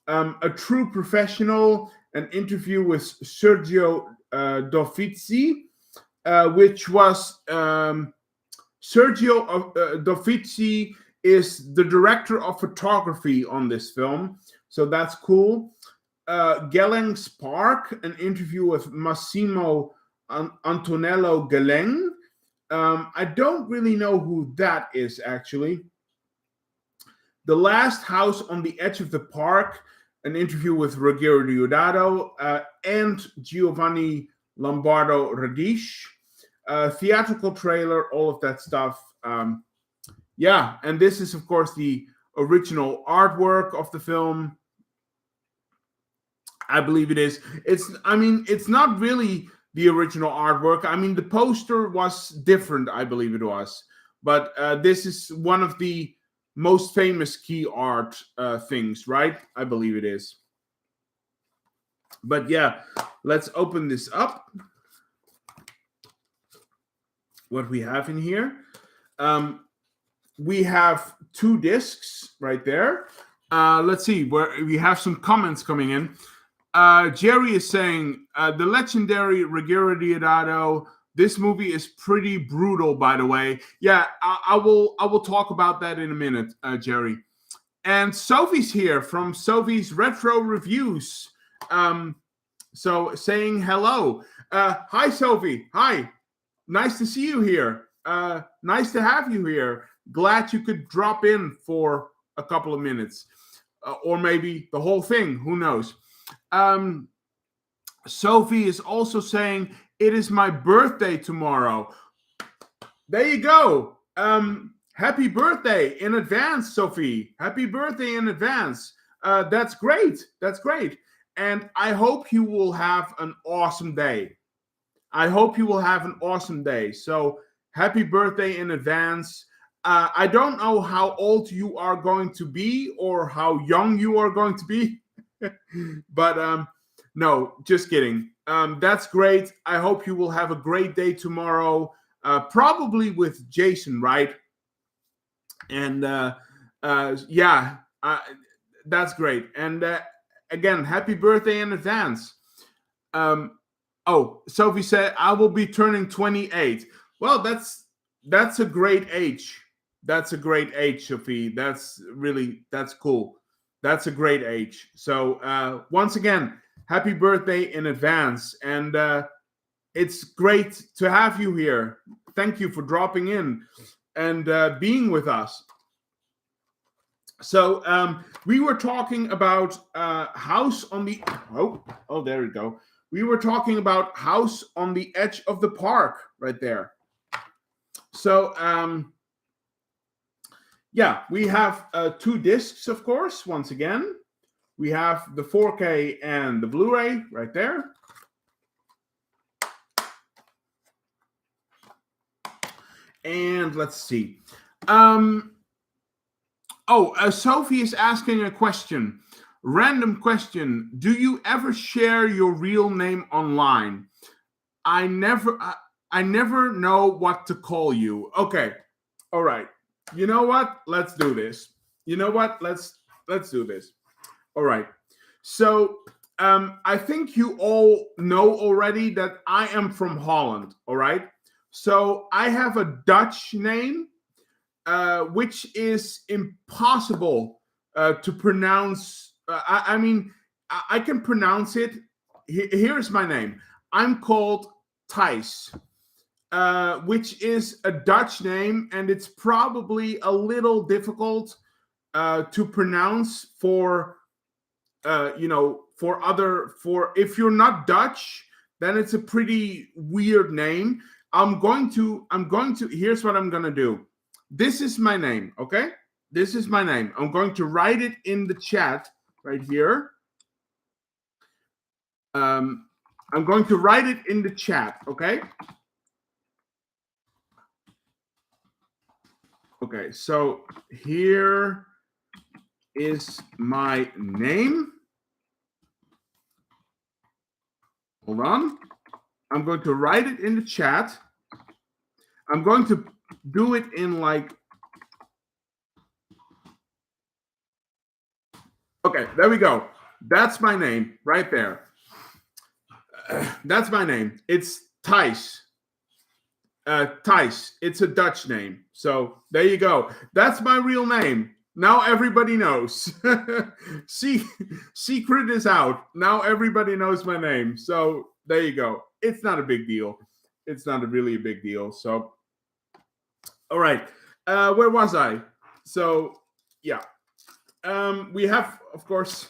A True Professional, an interview with Sergio Dofizzi, which was Sergio Dofizzi is the director of photography on this film, so that's cool. Gelleng's Park, an interview with Massimo Antonello Gelleng. I don't really know who that is, actually. The Last House on the Edge of the Park, an interview with Ruggiero Deodato and Giovanni Lombardo Radish. Theatrical trailer, all of that stuff. And this is, of course, the original artwork of the film. I believe it is. It's not really the original artwork. I mean, the poster was different, I believe it was. But this is one of the most famous key art things, right? I believe it is. But yeah, let's open this up. What we have in here. We have 2 discs right there. Let's see, where we have some comments coming in. Jerry is saying, the legendary Ruggiero Deodato, this movie is pretty brutal, by the way. Yeah, I will talk about that in a minute, Jerry. And Sophie's here from Sophie's Retro Reviews. So saying hello. Hi, Sophie. Hi. Nice to see you here. Nice to have you here. Glad you could drop in for a couple of minutes. Or maybe the whole thing. Who knows? Sophie is also saying, it is my birthday tomorrow. There you go. Happy birthday in advance, Sophie. Happy birthday in advance. That's great. That's great. And I hope you will have an awesome day. I hope you will have an awesome day. So happy birthday in advance. I don't know how old you are going to be or how young you are going to be. But no, just kidding. That's great. I hope you will have a great day tomorrow. Probably with Jason, right? And that's great. And again, happy birthday in advance. Sophie said, I will be turning 28. Well, that's a great age. That's a great age, Sophie. That's cool. That's a great age. So once again, happy birthday in advance. And it's great to have you here. Thank you for dropping in and being with us. So we were talking about House on the... Oh, there we go. We were talking about House on the Edge of the Park right there. So, yeah, we have 2 discs, of course. Once again, we have the 4K and the Blu-ray right there. And let's see. Sophie is asking a question. Random question. Do you ever share your real name online? I never know what to call you. Okay. All right. You know what? Let's do this. You know what? Let's do this. All right. So I think you all know already that I am from Holland. All right. So I have a Dutch name, which is impossible to pronounce. I mean, I can pronounce it. Here's my name. I'm called Thijs, which is a Dutch name, and it's probably a little difficult to pronounce for for if you're not Dutch, then it's a pretty weird name. I'm going to here's what I'm going to do. This is my name, okay? This is my name. I'm going to write it in the chat right here. I'm going to write it in the chat, okay? Okay, so here is my name. Hold on. I'm going to write it in the chat. I'm going to do it in like... Okay, there we go. That's my name right there. That's my name. It's Thijs. Thijs. It's a Dutch name. So there you go. That's my real name. Now everybody knows. Secret is out. Now everybody knows my name. So there you go. It's not a big deal. It's not really a big deal. So, all right. Where was I? So, yeah. We have, of course,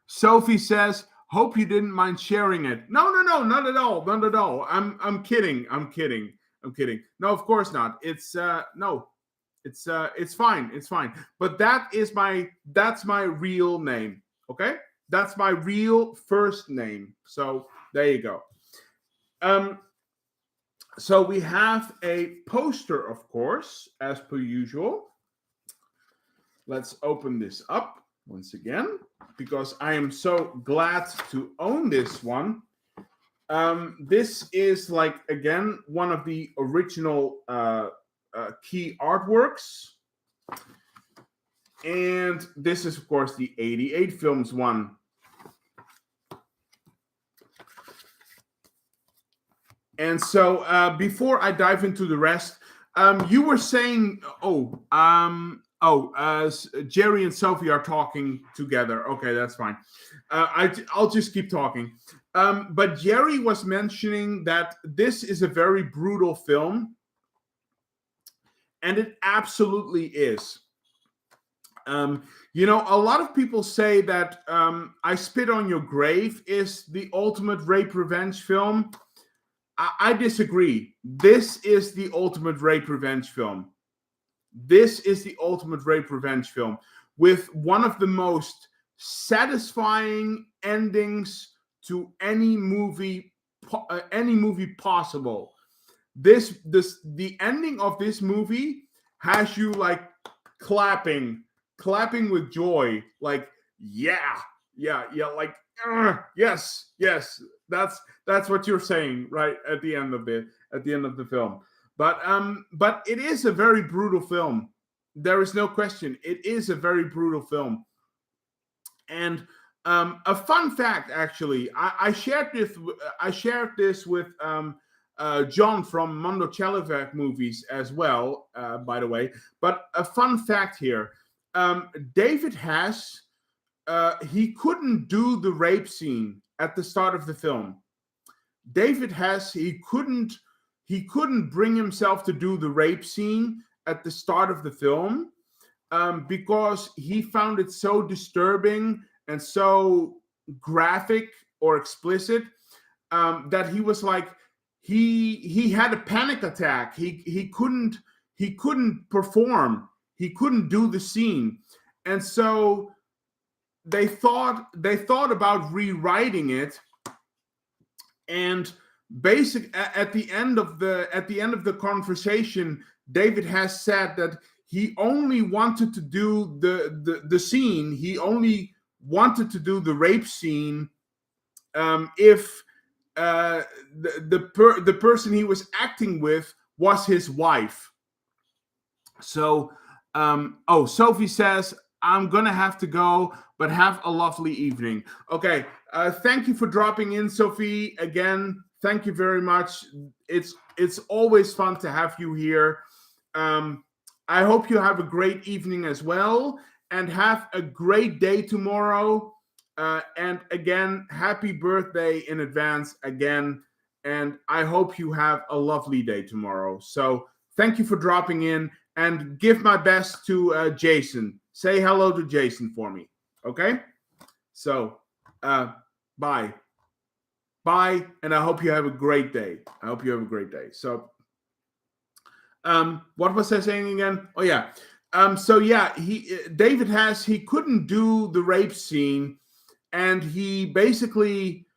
Sophie says, hope you didn't mind sharing it. No, not at all. Not at all. I'm kidding. I'm kidding. No, of course not. It's no. It's fine. It's fine. But that's my real name. Okay? That's my real first name. So there you go. So we have a poster, of course, as per usual. Let's open this up once again, because I am so glad to own this one. This is like, again, one of the original key artworks. And this is, of course, the 88 Films one. And so before I dive into the rest, you were saying, Jerry and Sophie are talking together. Okay, that's fine. I'll just keep talking. But Jerry was mentioning that this is a very brutal film. And it absolutely is. A lot of people say that I Spit on Your Grave is the ultimate rape revenge film. I disagree. This is the ultimate rape revenge film. This is the ultimate rape revenge film with one of the most satisfying endings to any movie possible. The ending of this movie has you like clapping with joy, like yeah, like yes, that's what you're saying right at the end of the film. But it is a very brutal film. There is no question. It is a very brutal film. And a fun fact, actually, I shared this with John from Mondo Celovac movies as well, by the way. But a fun fact here: David Hess, he couldn't do the rape scene at the start of the film. David Hess, he couldn't bring himself to do the rape scene at the start of the film because he found it so disturbing and so graphic or explicit that he was like, he had a panic attack. He couldn't he couldn't perform, he couldn't do the scene, and so they thought about rewriting it. And at the end of the conversation, David Hess said that he only wanted to do the scene. He only wanted to do the rape scene if the person he was acting with was his wife. So, Sophie says, I'm gonna have to go, but have a lovely evening. Okay, thank you for dropping in, Sophie. Again, thank you very much. It's always fun to have you here. I hope you have a great evening as well, and have a great day tomorrow. And again, happy birthday in advance again. And I hope you have a lovely day tomorrow. So thank you for dropping in, and give my best to Jason. Say hello to Jason for me. Okay? So, bye. Bye. And I hope you have a great day. So, what was I saying again? Oh, yeah. David Hess, he couldn't do the rape scene, and he basically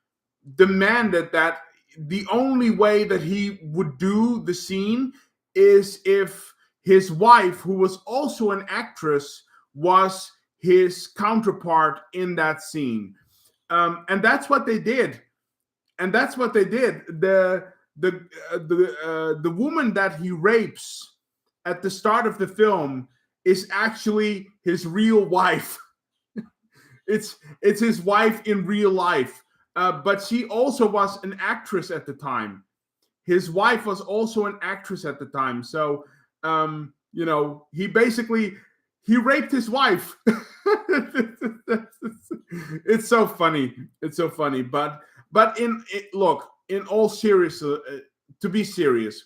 demanded that the only way that he would do the scene is if his wife, who was also an actress, was his counterpart in that scene. And that's what they did. The woman that he rapes at the start of the film is actually his real wife. It's his wife in real life. But she also was an actress at the time. His wife was also an actress at the time. So, he raped his wife. It's so funny. But in all seriousness, to be serious,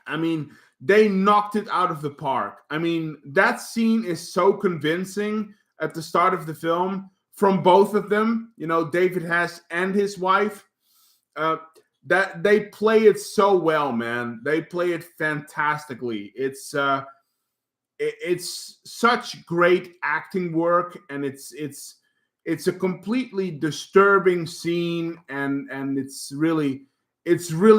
I mean, they knocked it out of the park. I mean, that scene is so convincing at the start of the film from both of them, David Hess and his wife, that they play it so well, man. They play it fantastically. It's such great acting work, and it's a completely disturbing scene, and it's really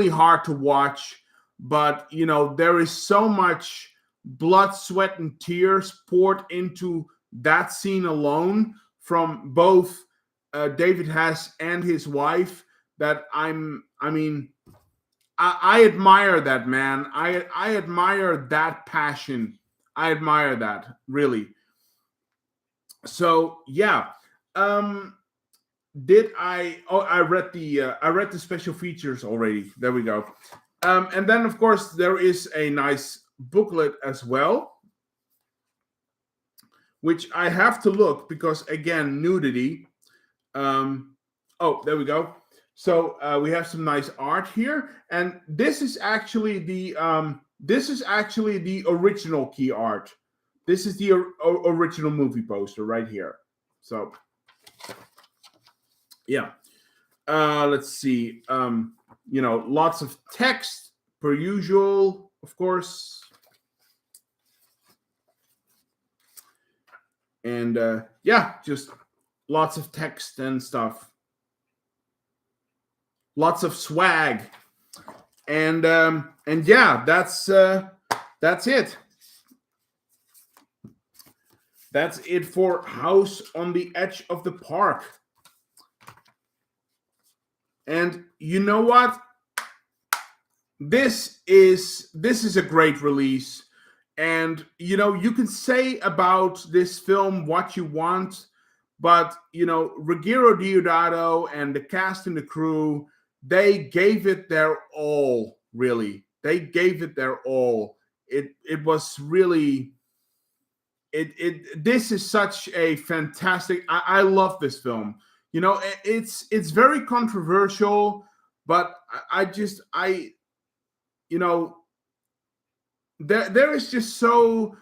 hard to watch. But there is so much blood, sweat, and tears poured into that scene alone from both David Hess and his wife, that I admire that, man. I admire that passion. I admire that, really. So yeah. I read the special features already. There we go. And then of course there is a nice booklet as well, which I have to look, because again, nudity. There we go. So we have some nice art here, and this is actually the original key art. This is the original movie poster right here. So yeah, let's see. Lots of text per usual, of course. And just lots of text and stuff. Lots of swag. And yeah, that's it. That's it for House on the Edge of the Park. And you know what? This is a great release. And you can say about this film what you want, but Ruggero Deodato and the cast and the crew, they gave it their all. Really, they gave it their all. It was really this is such a fantastic. I love this film. It's very controversial, but there is just so,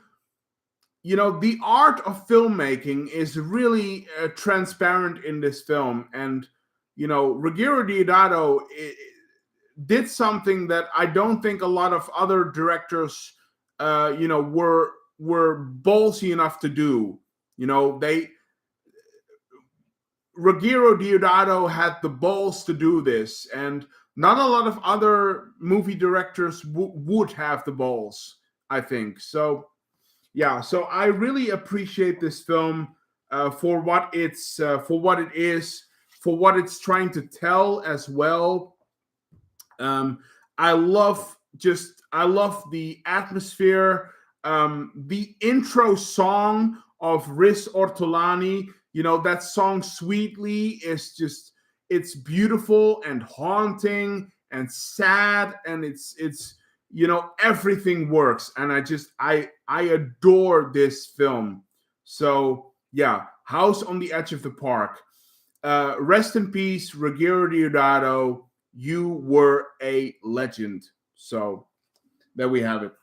the art of filmmaking is really transparent in this film. And Ruggero Deodato did something that I don't think a lot of other directors were ballsy enough to do. Ruggero Deodato had the balls to do this, and not a lot of other movie directors would have the balls, I think. So, yeah. So I really appreciate this film for what it is, for what it's trying to tell as well. I love the atmosphere. The intro song of Riz Ortolani, that song "Sweetly" is it's beautiful and haunting and sad, and it's everything works, and I adore this film. So yeah, House on the Edge of the Park. Rest in peace, Ruggero Deodato. You were a legend. So there we have it.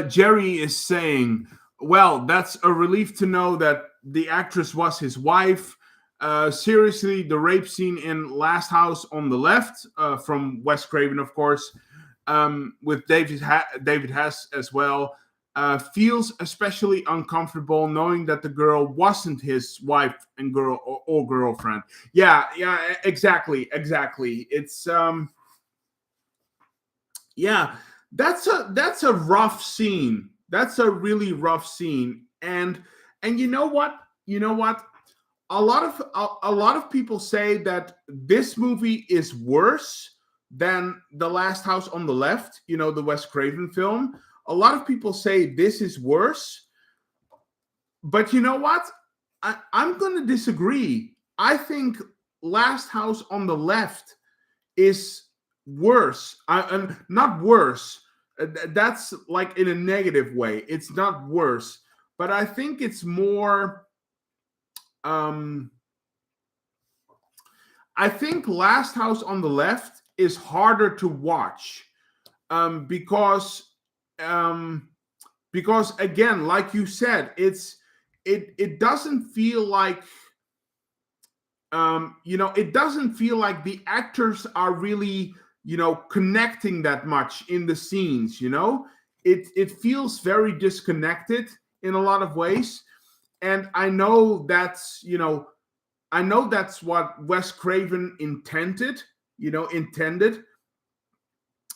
Jerry is saying, well, that's a relief to know that the actress was his wife. Seriously, the rape scene in Last House on the Left, from Wes Craven, of course, with David Hess as well, feels especially uncomfortable knowing that the girl wasn't his wife and or girlfriend. Yeah, exactly. It's yeah, that's a rough scene. That's a really rough scene. And you know what? A lot of people say that this movie is worse than The Last House on the Left, the Wes Craven film. A lot of people say this is worse. But you know what? I'm going to disagree. I think Last House on the Left is worse. Not worse. That's like in a negative way. It's not worse. But I think it's more... I think Last House on the Left is harder to watch because again, like you said, it doesn't feel like it doesn't feel like the actors are really connecting that much in the scenes. It feels very disconnected in a lot of ways, and I know that's what Wes Craven intended.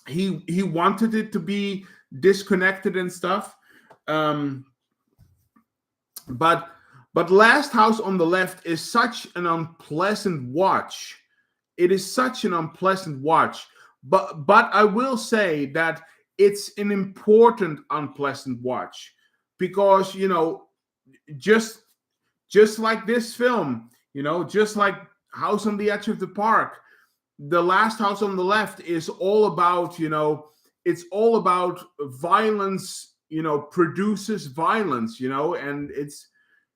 He wanted it to be disconnected and stuff. But Last House on the Left is such an unpleasant watch. It is such an unpleasant watch. But I will say that it's an important unpleasant watch because just like this film, just like House on the Edge of the Park, The Last House on the Left is all about, it's all about violence, produces violence, and it's,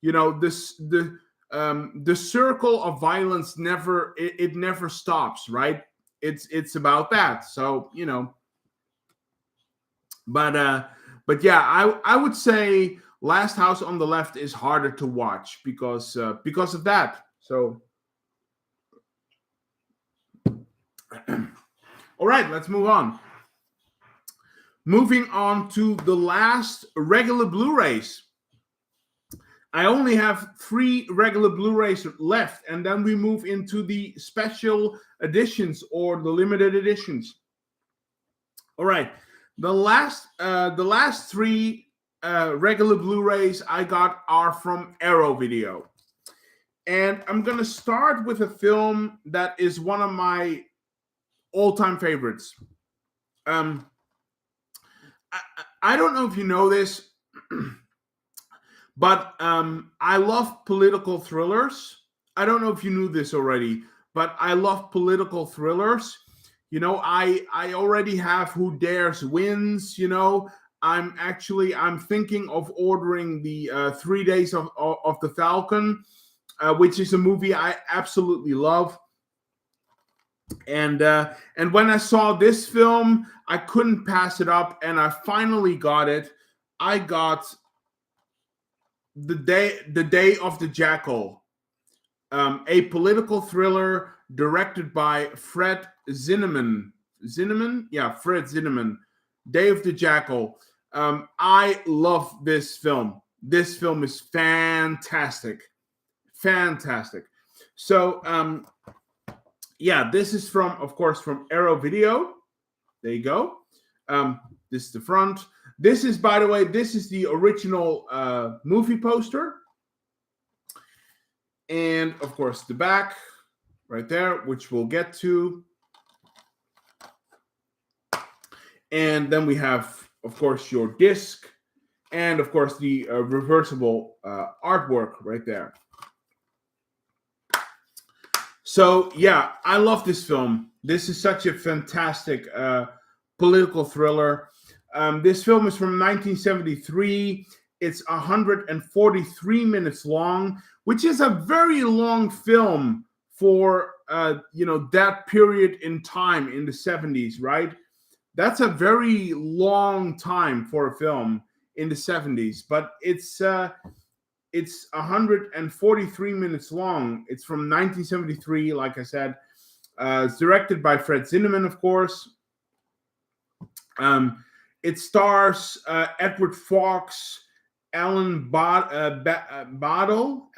the circle of violence never stops, right? It's about that. So, but yeah, I would say Last House on the Left is harder to watch because of that. So, all right, let's move on. Moving on to the last regular Blu-rays. I only have 3 regular Blu-rays left, and then we move into the special editions or the limited editions. All right, the last 3 regular Blu-rays I got are from Arrow Video, and I'm gonna start with a film that is one of my all-time favorites. I don't know if you know this, but I love political thrillers. I don't know if you knew this already, but I love political thrillers. I already have Who Dares Wins. I'm thinking of ordering the 3 Days of the Falcon, which is a movie I absolutely love. And when I saw this film, I couldn't pass it up, and I finally got it. I got the Day of the Jackal, a political thriller directed by Fred Zinnemann. Fred Zinnemann. Day of the Jackal. I love this film. This film is fantastic. Fantastic. So, yeah, this is from, of course, from Arrow Video. There you go. This is the front. This is, by the way, this is the original movie poster. And, of course, the back right there, which we'll get to. And then we have, of course, your disc. And, of course, the reversible artwork right there. So, yeah, I love this film. This is such a fantastic political thriller. This film is from 1973. It's 143 minutes long, which is a very long film for, that period in time in the 70s, right? That's a very long time for a film in the 70s, but it's 143 minutes long. It's from 1973, like I said. It's directed by Fred Zinnemann, of course. It stars Edward Fox, Ellen Bottle,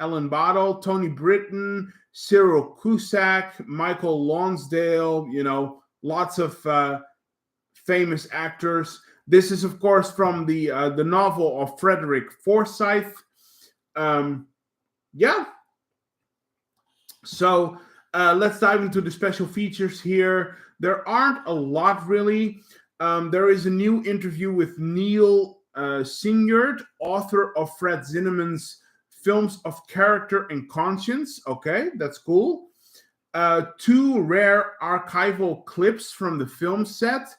Tony Britton, Cyril Cusack, Michael Lonsdale, lots of famous actors. This is, of course, from the novel of Frederick Forsyth. Yeah. So let's dive into the special features here. There aren't a lot, really. There is a new interview with Neil Signyard, author of Fred Zinnemann's Films of Character and Conscience. Okay, that's cool. 2 rare archival clips from the film set,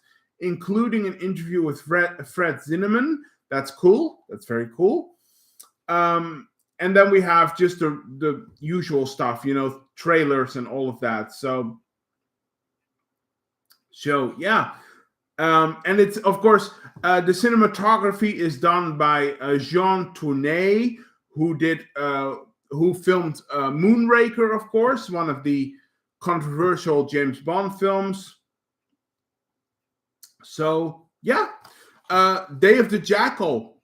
including an interview with Fred Zinnemann. That's cool. That's very cool. And then we have just the usual stuff, trailers and all of that. So yeah. And it's, of course, the cinematography is done by Jean Tournay, who filmed Moonraker, of course, one of the controversial James Bond films. So, yeah. Day of the Jackal.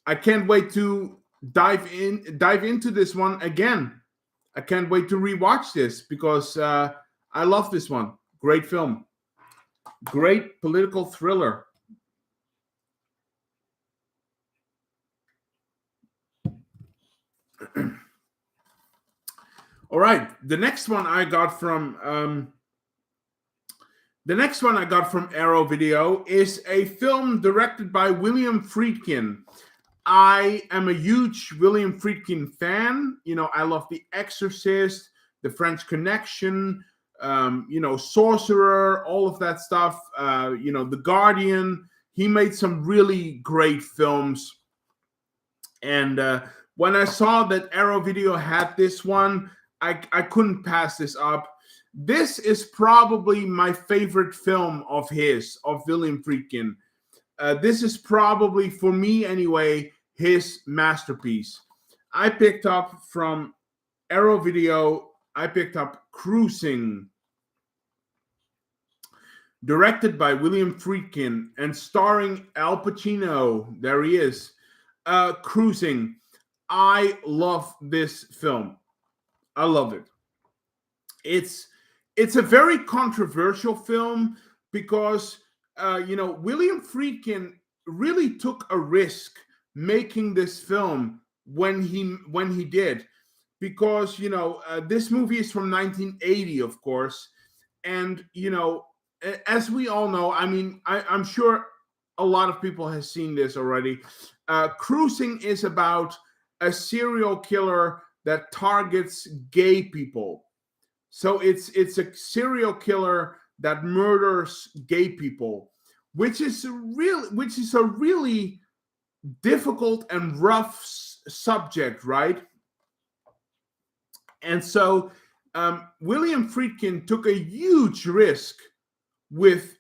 I can't wait to dive into this one again. I can't wait to rewatch this because I love this one. Great film. Great political thriller. All right, the next one I got from Arrow Video is a film directed by William Friedkin. I am a huge William Friedkin fan. I love The Exorcist, The French Connection, Sorcerer, all of that stuff. The Guardian. He made some really great films. And when I saw that Arrow Video had this one, I couldn't pass this up. This is probably my favorite film of William Friedkin. This is probably, for me anyway, his masterpiece. I picked up from Arrow Video, I picked up Cruising, directed by William Friedkin and starring Al Pacino. There he is. Cruising. I love this film. I love it. It's a very controversial film because William Friedkin really took a risk making this film when he did, because this movie is from 1980, of course, and as we all know, I mean, I'm sure a lot of people have seen this already. Cruising is about a serial killer that targets gay people. So it's a serial killer that murders gay people, which is a really difficult and rough subject, right? And so William Friedkin took a huge risk with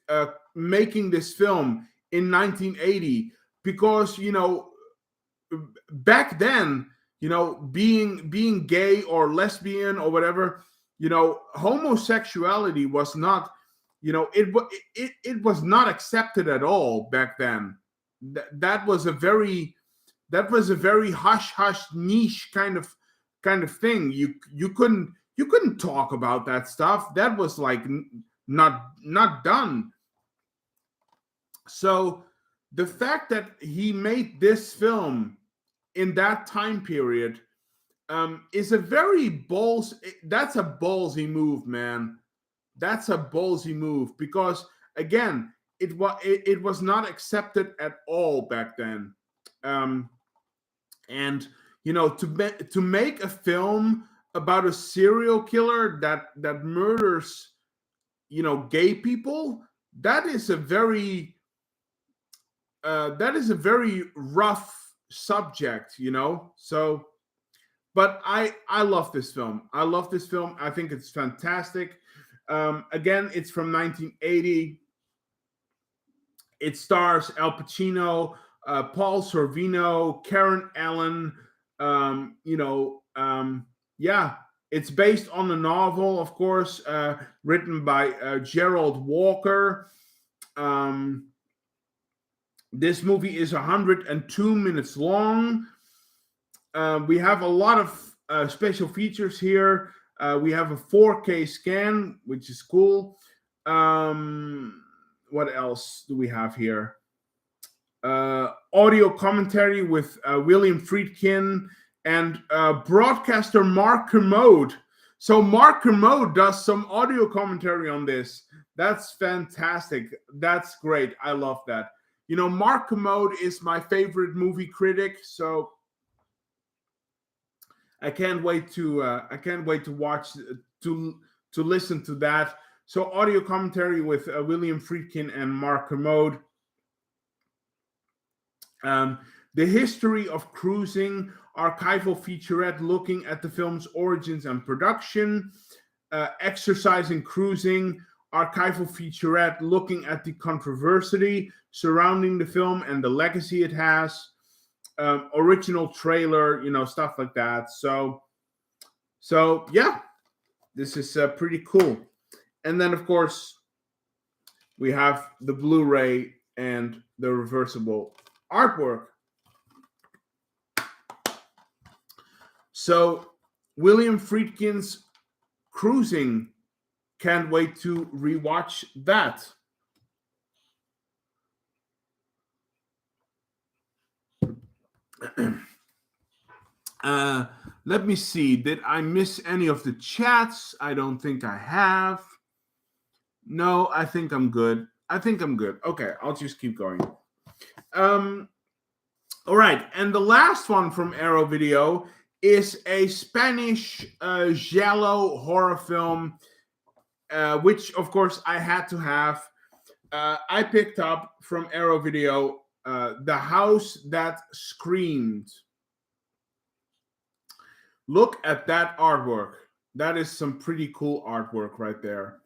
making this film in 1980 because back then, being gay or lesbian or whatever, homosexuality was not it was not accepted at all back then. That was a very hush hush niche kind of thing. You couldn't talk about that stuff. That was like not done. So the fact that he made this film in that time period is a very that's a ballsy move, man. That's a ballsy move, because again, it was not accepted at all back then. And to make a film about a serial killer that murders gay people, that is a very rough subject, so. But I love this film. I think it's fantastic. Again, it's from 1980. It stars Al Pacino, Paul Sorvino, Karen Allen. Yeah, it's based on a novel, of course, written by Gerald Walker. This movie is 102 minutes long. We have a lot of special features here. We have a 4K scan, which is cool. What else do we have here? Audio commentary with William Friedkin and broadcaster Mark Kermode. So Mark Kermode does some audio commentary on this. That's fantastic. That's great. I love that. Mark Kermode is my favorite movie critic, so I can't wait to watch to listen to that. So audio commentary with William Friedkin and Mark Kermode. The history of cruising, archival featurette looking at the film's origins and production. Exercising cruising, archival featurette looking at the controversy surrounding the film and the legacy it has. Original trailer, stuff like that. So yeah, this is pretty cool. And then, of course, we have the Blu-ray and the reversible artwork. So William Friedkin's Cruising, can't wait to rewatch that. Let me see. Did I miss any of the chats? I don't think I have. No, I think I'm good. Okay, I'll just keep going. All right, and the last one from Arrow Video is a Spanish giallo horror film, which of course I had to have. I picked up from Arrow Video The House That Screamed. Look at that artwork. That is some pretty cool artwork right there.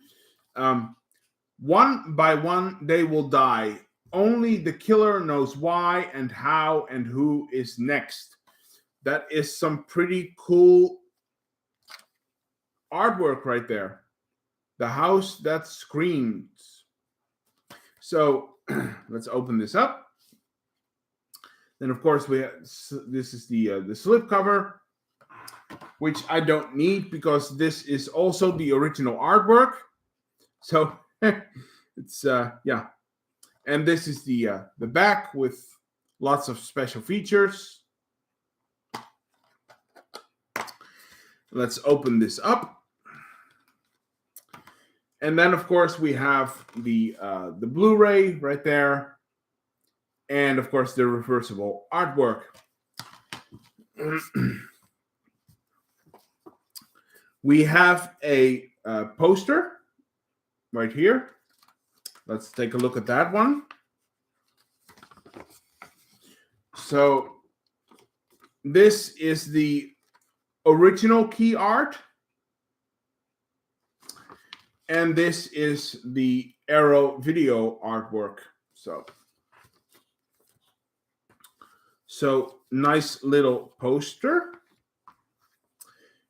One by one, they will die. Only the killer knows why and how and who is next. That is some pretty cool artwork right there. The House That Screamed. So let's open this up. Then, of course, this is the slipcover, which I don't need because this is also the original artwork. So it's yeah, and this is the back with lots of special features. Let's open this up, and then of course we have the Blu-ray right there, and of course the reversible artwork. We have a poster right here. Let's take a look at that one. So this is the original key art, and this is the Arrow Video artwork. So nice little poster.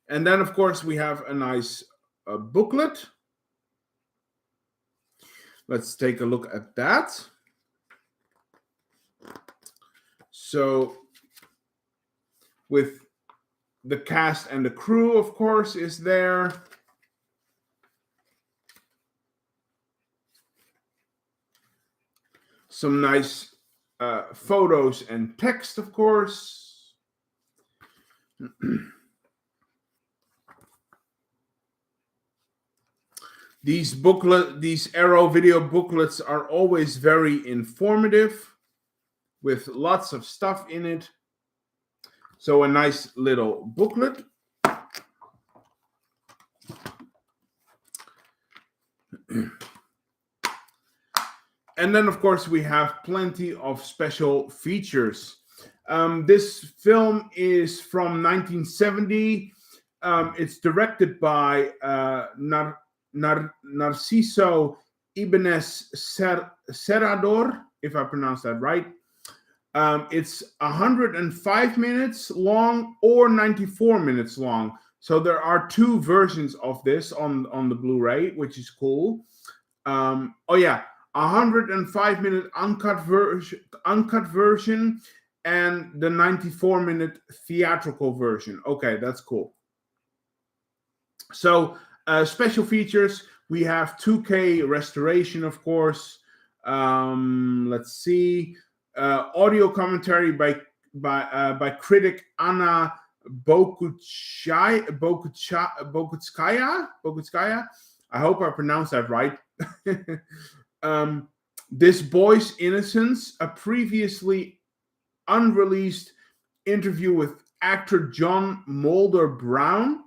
And then, of course, we have a nice booklet. Let's take a look at that. So with the cast and the crew, of course, is there. Some nice photos and text, of course. These Arrow video booklets are always very informative with lots of stuff in it. So a nice little booklet. And then, of course, we have plenty of special features. This film is from 1970. It's directed by Narciso Ibanez Serrador, if I pronounce that right. It's 105 minutes long or 94 minutes long. So there are two versions of this on the Blu-ray, which is cool. 105-minute uncut version and the 94-minute theatrical version. Okay, that's cool. So special features, we have 2K restoration, of course. Let's see, audio commentary by critic Anna Bogutskaya. I hope I pronounced that right. This Boy's Innocence, a previously unreleased interview with actor John Mulder Brown,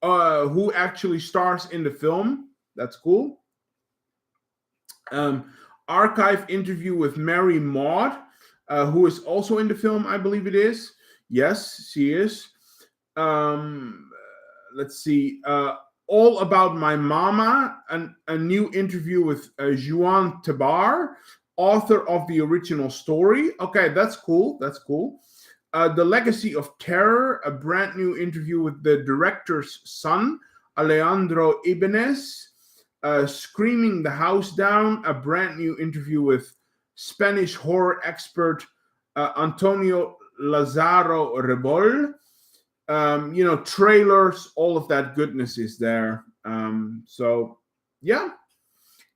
who actually stars in the film. That's cool. Archive interview with Mary Maude, who is also in the film, I believe it is. Yes, she is. Let's see. All About My Mama, a new interview with Juan Tabar, author of the original story. Okay, that's cool. That's cool. The Legacy of Terror, a brand new interview with the director's son, Alejandro Ibanez. Screaming the House Down, a brand new interview with Spanish horror expert Antonio Lazaro Rebol. Trailers, all of that goodness is there. So, yeah.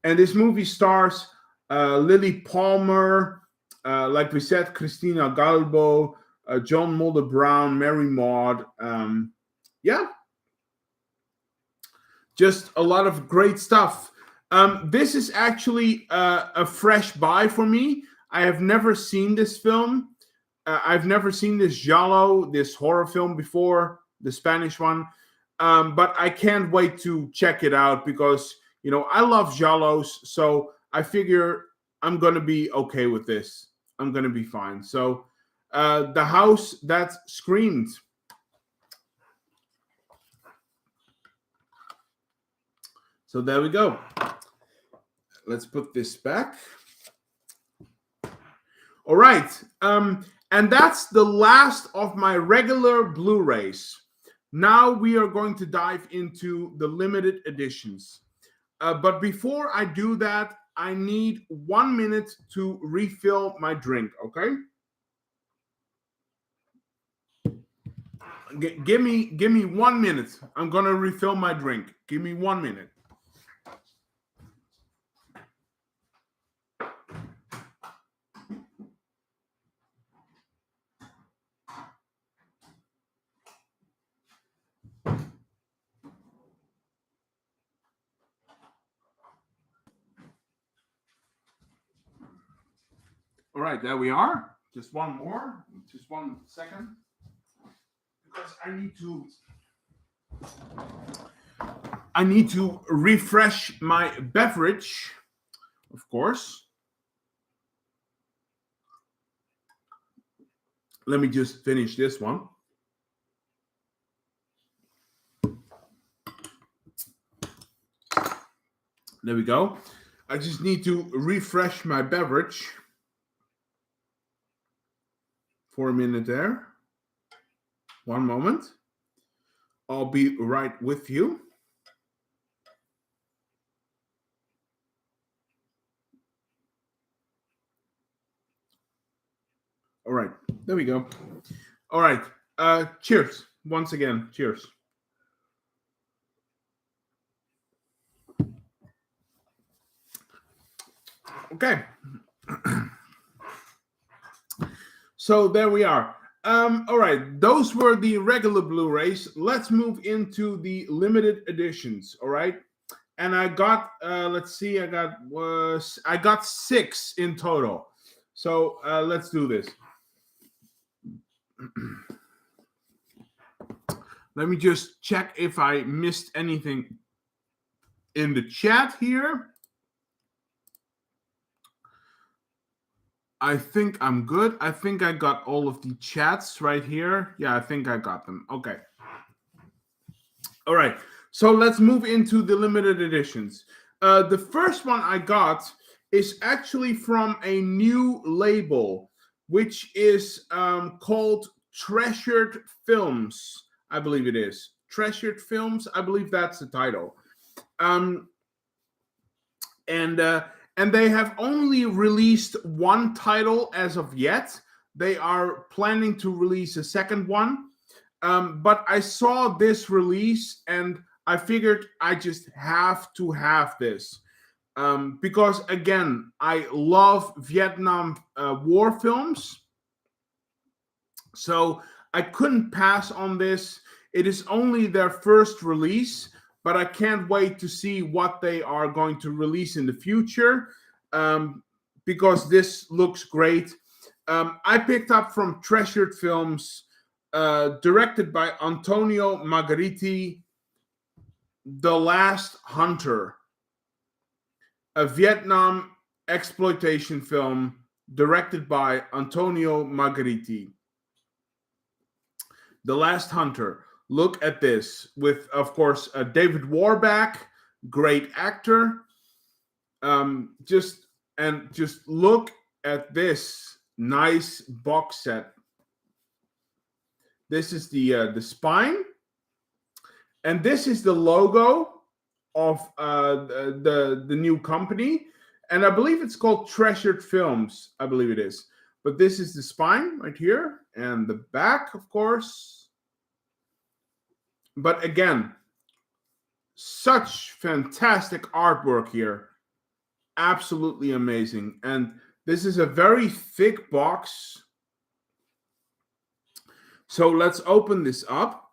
And this movie stars Lily Palmer, like we said, Christina Galbo, John Mulder Brown, Mary Maude. Yeah. Just a lot of great stuff. This is actually a fresh buy for me. I have never seen this film. I've never seen this Giallo, this horror film before, the Spanish one. But I can't wait to check it out because, I love Giallos. So I figure I'm going to be okay with this. I'm going to be fine. So The House That Screamed. So there we go. Let's put this back. All right. And that's the last of my regular Blu-rays. Now we are going to dive into the limited editions. But before I do that, I need 1 minute to refill my drink, okay? Give me 1 minute. I'm going to refill my drink. Give me 1 minute. All right, there we are. Just one more. Just 1 second. Because I need to refresh my beverage, of course. Let me just finish this one. There we go. I just need to refresh my beverage for a minute there. 1 moment. I'll be right with you. There we go. All right. Cheers. Once again, cheers. Okay. So there we are. All right. Those were the regular Blu-rays. Let's move into the limited editions. All right. And I got let's see, I got 6 in total. So let's do this. Let me just check if I missed anything in the chat here. I think I'm good. I think I got all of the chats right here. Yeah, I think I got them. Okay. All right. So let's move into the limited editions. The first one I got is actually from a new label, which is called Treasured Films. I believe it is. Treasured Films. I believe that's the title. And they have only released one title as of yet. They are planning to release a second one. But I saw this release and I figured I just have to have this. Because, again, I love Vietnam war films. So I couldn't pass on this. It is only their first release, but I can't wait to see what they are going to release in the future, because this looks great. I picked up from Treasured Films, directed by Antonio Margheriti, The Last Hunter, a Vietnam exploitation film directed by Antonio Margheriti. The Last Hunter. Look at this with, of course, David Warbeck, great actor. Just look at this nice box set. This is the spine, and this is the logo of the new company, and I believe it's called Treasured Films. I believe it is. But this is the spine right here, and the back, of course. But again, such fantastic artwork here. Absolutely amazing. And this is a very thick box. So let's open this up,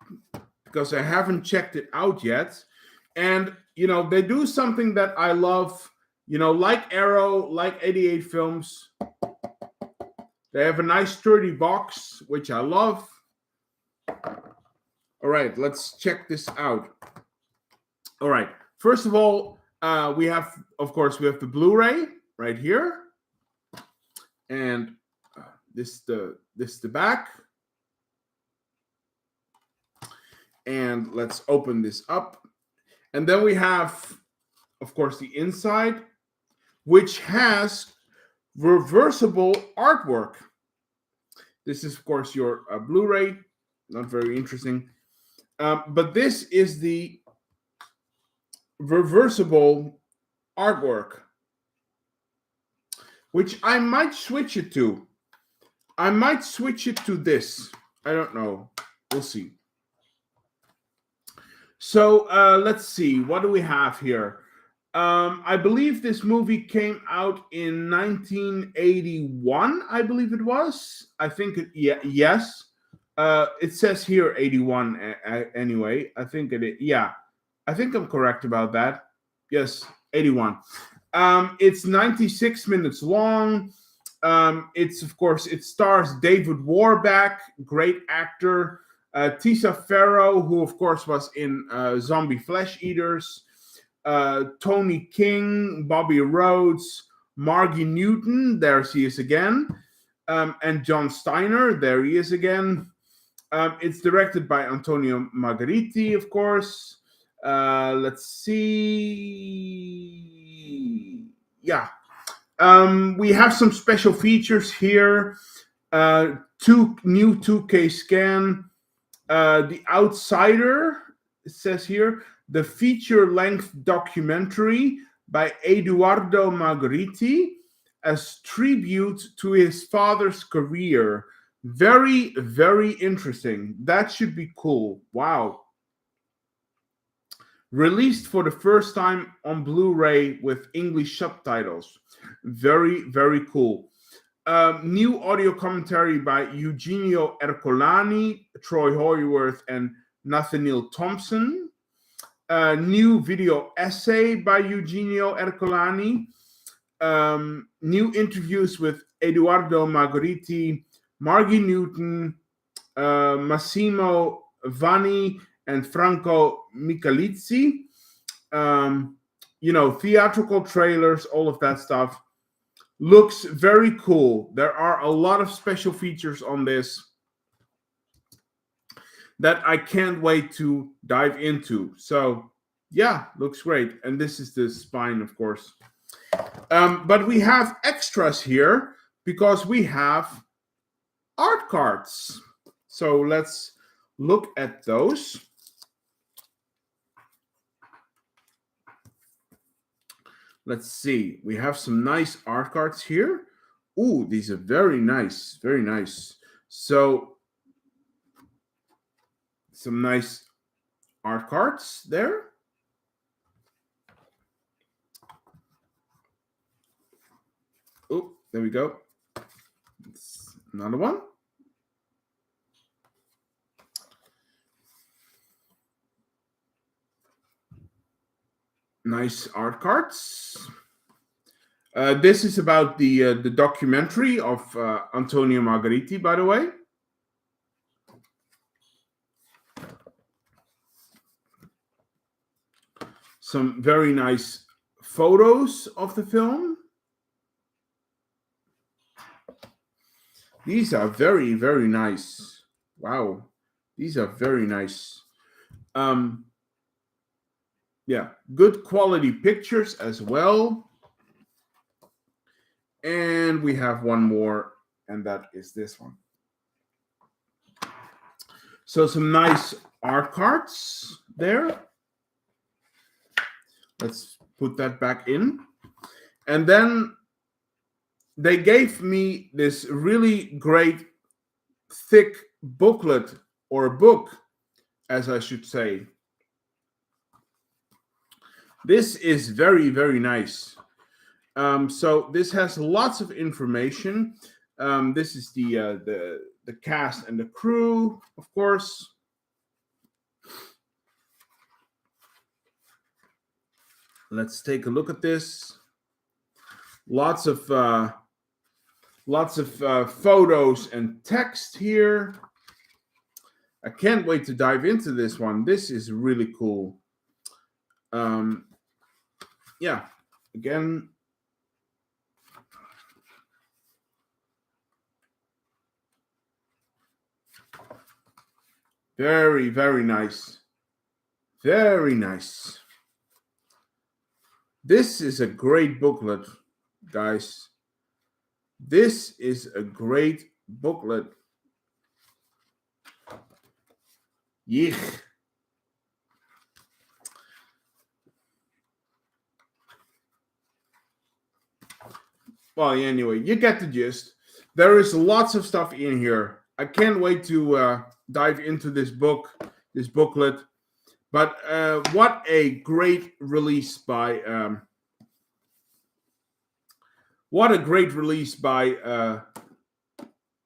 because I haven't checked it out yet. And, they do something that I love, like Arrow, like 88 Films. They have a nice sturdy box, which I love. All right, let's check this out. All right, first of all, we have the Blu-ray right here, and this the back. And let's open this up, and then we have, of course, the inside, which has reversible artwork. This is, of course, your Blu-ray. Not very interesting. But this is the reversible artwork, which I might switch it to. I might switch it to this. I don't know. We'll see. So let's see. What do we have here? I believe this movie came out in 1981. I believe it was. I think yes. It says here 81 anyway. I think it is. Yeah, I think I'm correct about that. Yes, 81. It's 96 minutes long. It's, of course, it stars David Warbeck, great actor. Tisa Farrow, who, of course, was in Zombie Flesh Eaters. Tony King, Bobby Rhodes, Margie Newton, there she is again. And John Steiner, there he is again. It's directed by Antonio Margheriti, of course. Let's see. Yeah. We have some special features here. 2K scan. The Outsider, it says here. The feature-length documentary by Eduardo Margheriti as tribute to his father's career, Very, very interesting. That should be cool. Wow. Released for the first time on Blu-ray with English subtitles. Very, very cool. New audio commentary by Eugenio Ercolani, Troy Hoyworth, and Nathaniel Thompson. New video essay by Eugenio Ercolani. New interviews with Eduardo Margheriti, Margie Newton, Massimo Vanni, and Franco Michalizzi. Theatrical trailers, all of that stuff. Looks very cool. There are a lot of special features on this that I can't wait to dive into. So, yeah, looks great. And this is the spine, of course. But we have extras here because we have art cards. So let's look at those. Let's see. We have some nice art cards here. Ooh, these are very nice. Very nice. So some nice art cards there. Oh, there we go. It's another one. Nice art cards. This is about the documentary of Antonio Margheriti, by the way. Some very nice photos of the film. These are very, very nice. Wow. These are very nice. Yeah, good quality pictures as well. And we have one more, and that is this one. So some nice art cards there. Let's put that back in. And then they gave me this really great thick booklet, or a book, as I should say. This is very, very nice. So this has lots of information. This is the cast and the crew, of course. Let's take a look at this. Lots of photos and text here. I can't wait to dive into this one. This is really cool. Yeah, again, very, very nice. Very nice. This is a great booklet, guys. This is a great booklet. Yeah. Well, anyway, you get the gist. There is lots of stuff in here. I can't wait to dive into this booklet. But what a great release by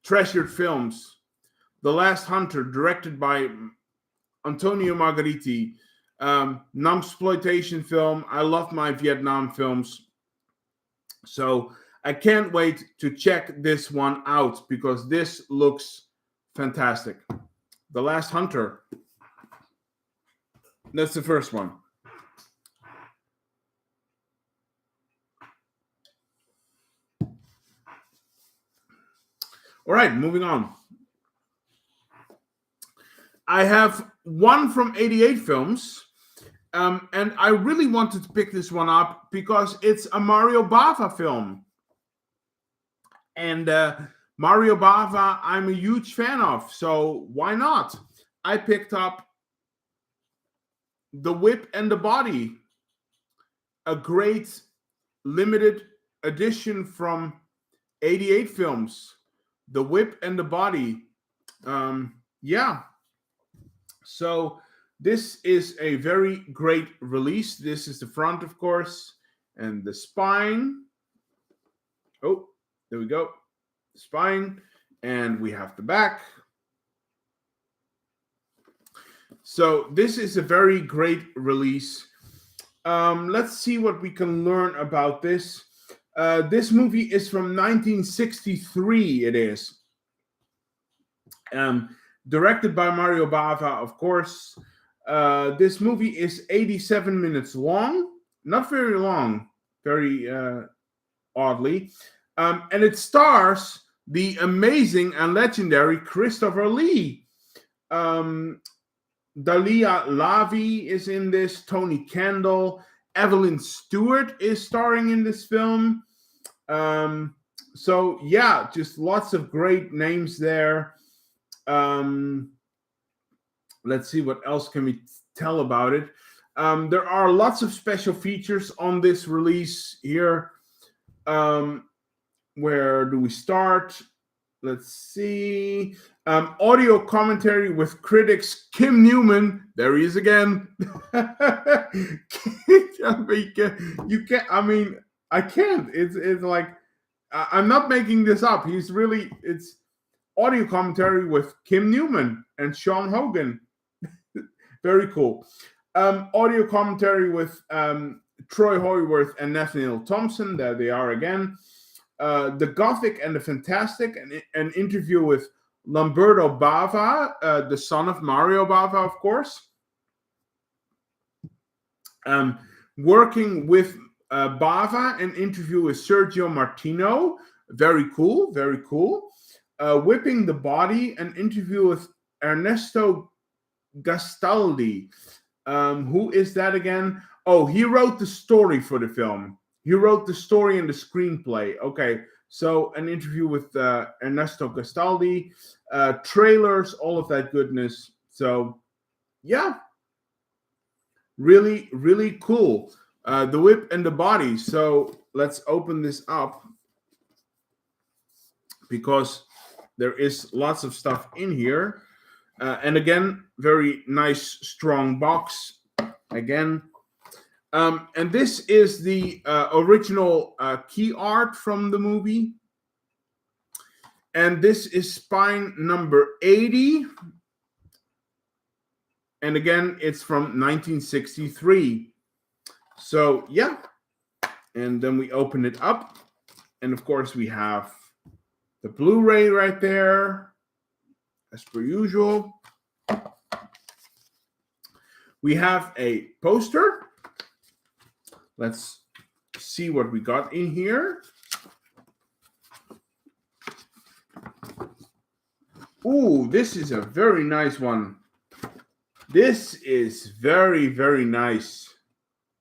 Treasured Films. The Last Hunter, directed by Antonio Margheriti. Numbsploitation film. I love my Vietnam films. So I can't wait to check this one out because this looks fantastic. The Last Hunter. That's the first one. All right, moving on. I have one from 88 Films, and I really wanted to pick this one up because it's a Mario Bava film. And Mario Bava, I'm a huge fan of, so why not? I picked up The Whip and the Body, a great limited edition from 88 Films. The Whip and the Body. Yeah. So this is a very great release. This is the front, of course, and the spine. Oh, there we go. Spine. And we have the back. So this is a very great release. Let's see what we can learn about this. This movie is from 1963. It is directed by Mario Bava, of course. This movie is 87 minutes long, not very long, very oddly, and it stars the amazing and legendary Christopher Lee. Dalia Lavi is in this. Tony Kendall, Evelyn Stewart is starring in this film. So yeah, just lots of great names there. Let's see what else can we tell about it. There are lots of special features on this release here. Where do we start? Let's see. Audio commentary with critics Kim Newman. There he is again. You can't. I mean, I can't. It's like I'm not making this up. It's audio commentary with Kim Newman and Sean Hogan. Very cool. Audio commentary with Troy Hoyworth and Nathaniel Thompson. There they are again. The Gothic and the Fantastic, an interview with Lamberto Bava, the son of Mario Bava, of course. Working with Bava, an interview with Sergio Martino. Very cool, very cool. Whipping the Body, an interview with Ernesto Gastaldi. Who is that again? Oh, he wrote the story for the film. He wrote the story and the screenplay. Okay, so an interview with Ernesto Gastaldi, trailers, all of that goodness. So, yeah, really, really cool. The Whip and the Body. So let's open this up because there is lots of stuff in here. And again, very nice, strong box. Again. And this is the original key art from the movie. And this is spine number 80. And again, it's from 1963. So, yeah. And then we open it up. And of course, we have the Blu-ray right there, as per usual. We have a poster. Let's see what we got in here. Ooh, this is a very nice one. This is very, very nice.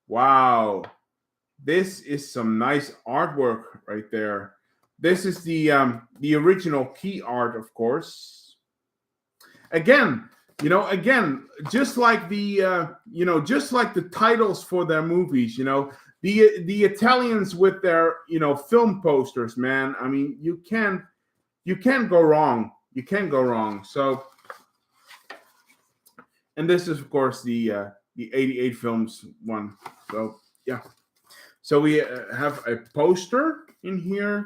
Wow. This is some nice artwork right there. This is the original key art, of course. Again, just like just like the titles for their movies, the Italians with their, film posters, man. I mean, you can't go wrong. You can't go wrong. So, and this is, of course, the 88 films one. So, yeah. So we have a poster in here.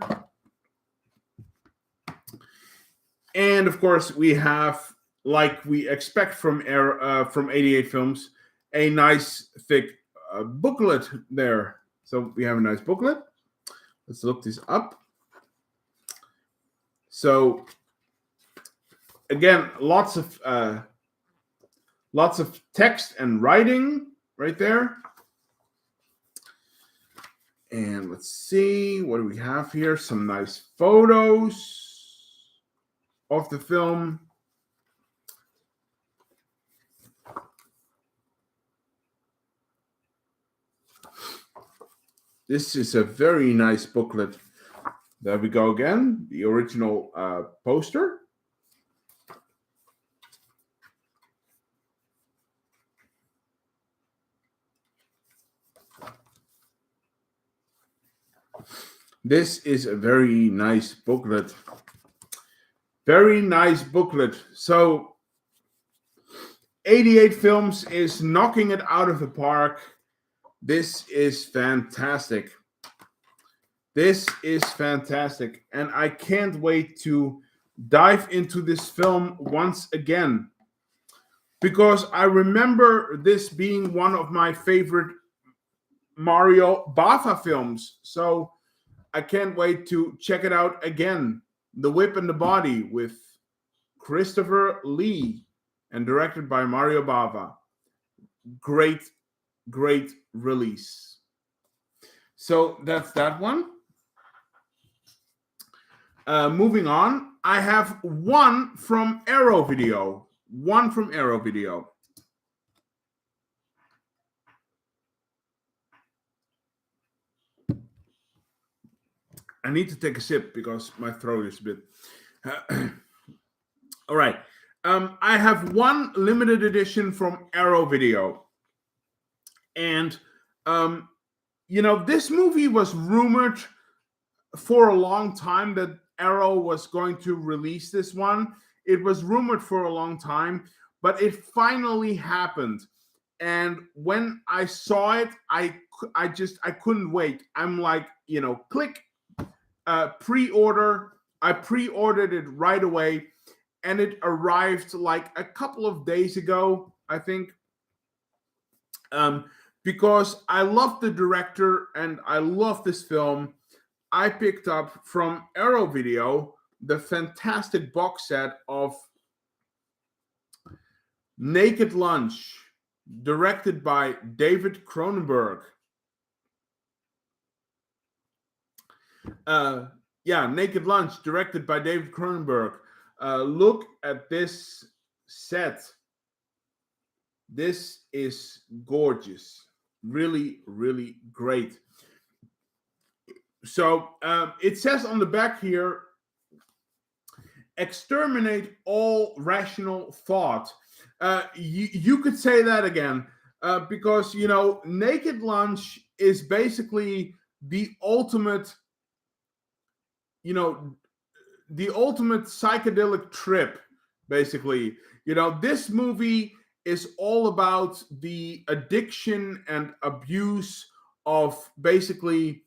And, of course, we have, like we expect from 88 films, a nice thick booklet there. So we have a nice booklet. Let's look this up. So again, lots of text and writing right there. And let's see, what do we have here? Some nice photos of the film. This is a very nice booklet. There we go again, the original poster. This is a very nice booklet. Very nice booklet. So 88 Films is knocking it out of the park. This is fantastic. This is fantastic. And I can't wait to dive into this film once again, because I remember this being one of my favorite Mario Bava films. So I can't wait to check it out again. The Whip and the Body with Christopher Lee and directed by Mario Bava. Great, great release. So that's that one. Moving on, I have one from Arrow Video. One from Arrow Video. I need to take a sip because my throat is a bit. All right. I have one limited edition from Arrow Video. And, this movie was rumored for a long time that Arrow was going to release this one. It was rumored for a long time, but it finally happened. And when I saw it, I couldn't wait. I'm like, click, pre-order. I pre-ordered it right away, and it arrived like a couple of days ago, I think. Because I love the director and I love this film, I picked up from Arrow Video the fantastic box set of Naked Lunch, directed by David Cronenberg. Naked Lunch, directed by David Cronenberg. Look at this set. This is gorgeous. Really, really great. So it says on the back here, exterminate all rational thought. You could say that again, because, Naked Lunch is basically the ultimate, the ultimate psychedelic trip, basically. This movie is all about the addiction and abuse of basically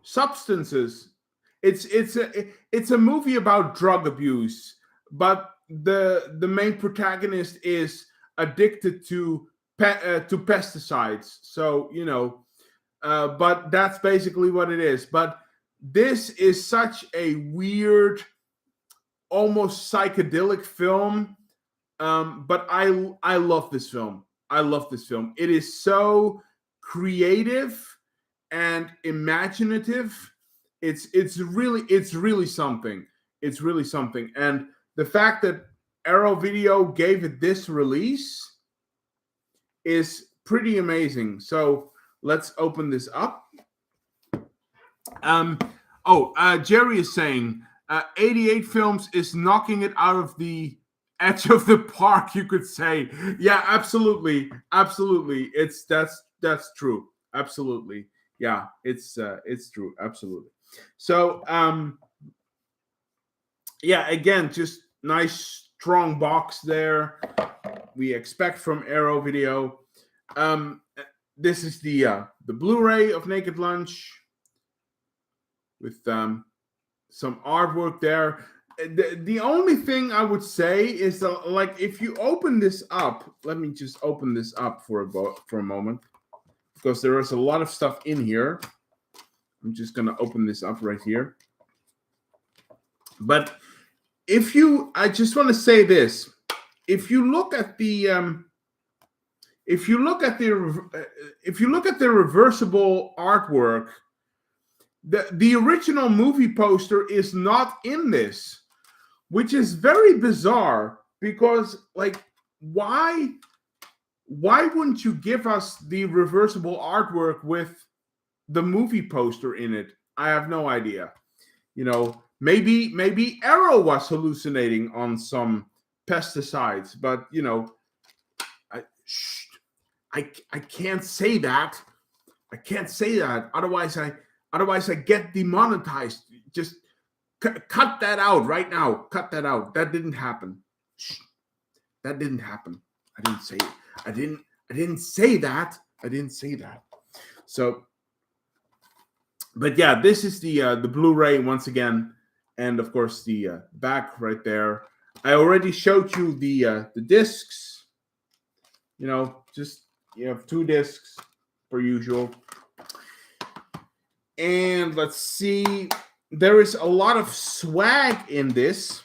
substances. It's a movie about drug abuse, but the main protagonist is addicted to pesticides. So but that's basically what it is. But this is such a weird, almost psychedelic film. But I love this film. I love this film. It is so creative and imaginative. It's really something. It's really something. And the fact that Arrow Video gave it this release is pretty amazing. So let's open this up. Jerry is saying 88 Films is knocking it out of the edge of the park, you could say. Yeah, absolutely. That's true. Absolutely. Yeah, it's true. Absolutely. So again, just nice strong box there. We expect from Arrow Video. This is the Blu-ray of Naked Lunch with some artwork there. The only thing I would say is that, like, if you open this up, let me just open this up for a moment, because there is a lot of stuff in here. I'm just gonna open this up right here. But I just want to say this: if you look at the reversible artwork, the original movie poster is not in this, which is very bizarre, because, like, why wouldn't you give us the reversible artwork with the movie poster in it? I have no idea. Maybe Arrow was hallucinating on some pesticides, but I can't say that. I can't say that. Otherwise I get demonetized. Just cut that out right now. Cut that out. That didn't happen. Shh. That didn't happen. I didn't say it. I didn't say that. I didn't say that. So, but yeah, this is the Blu-ray once again, and of course the back right there. I already showed you the discs. You know, just you have 2 discs per usual. And let's see, there is a lot of swag in this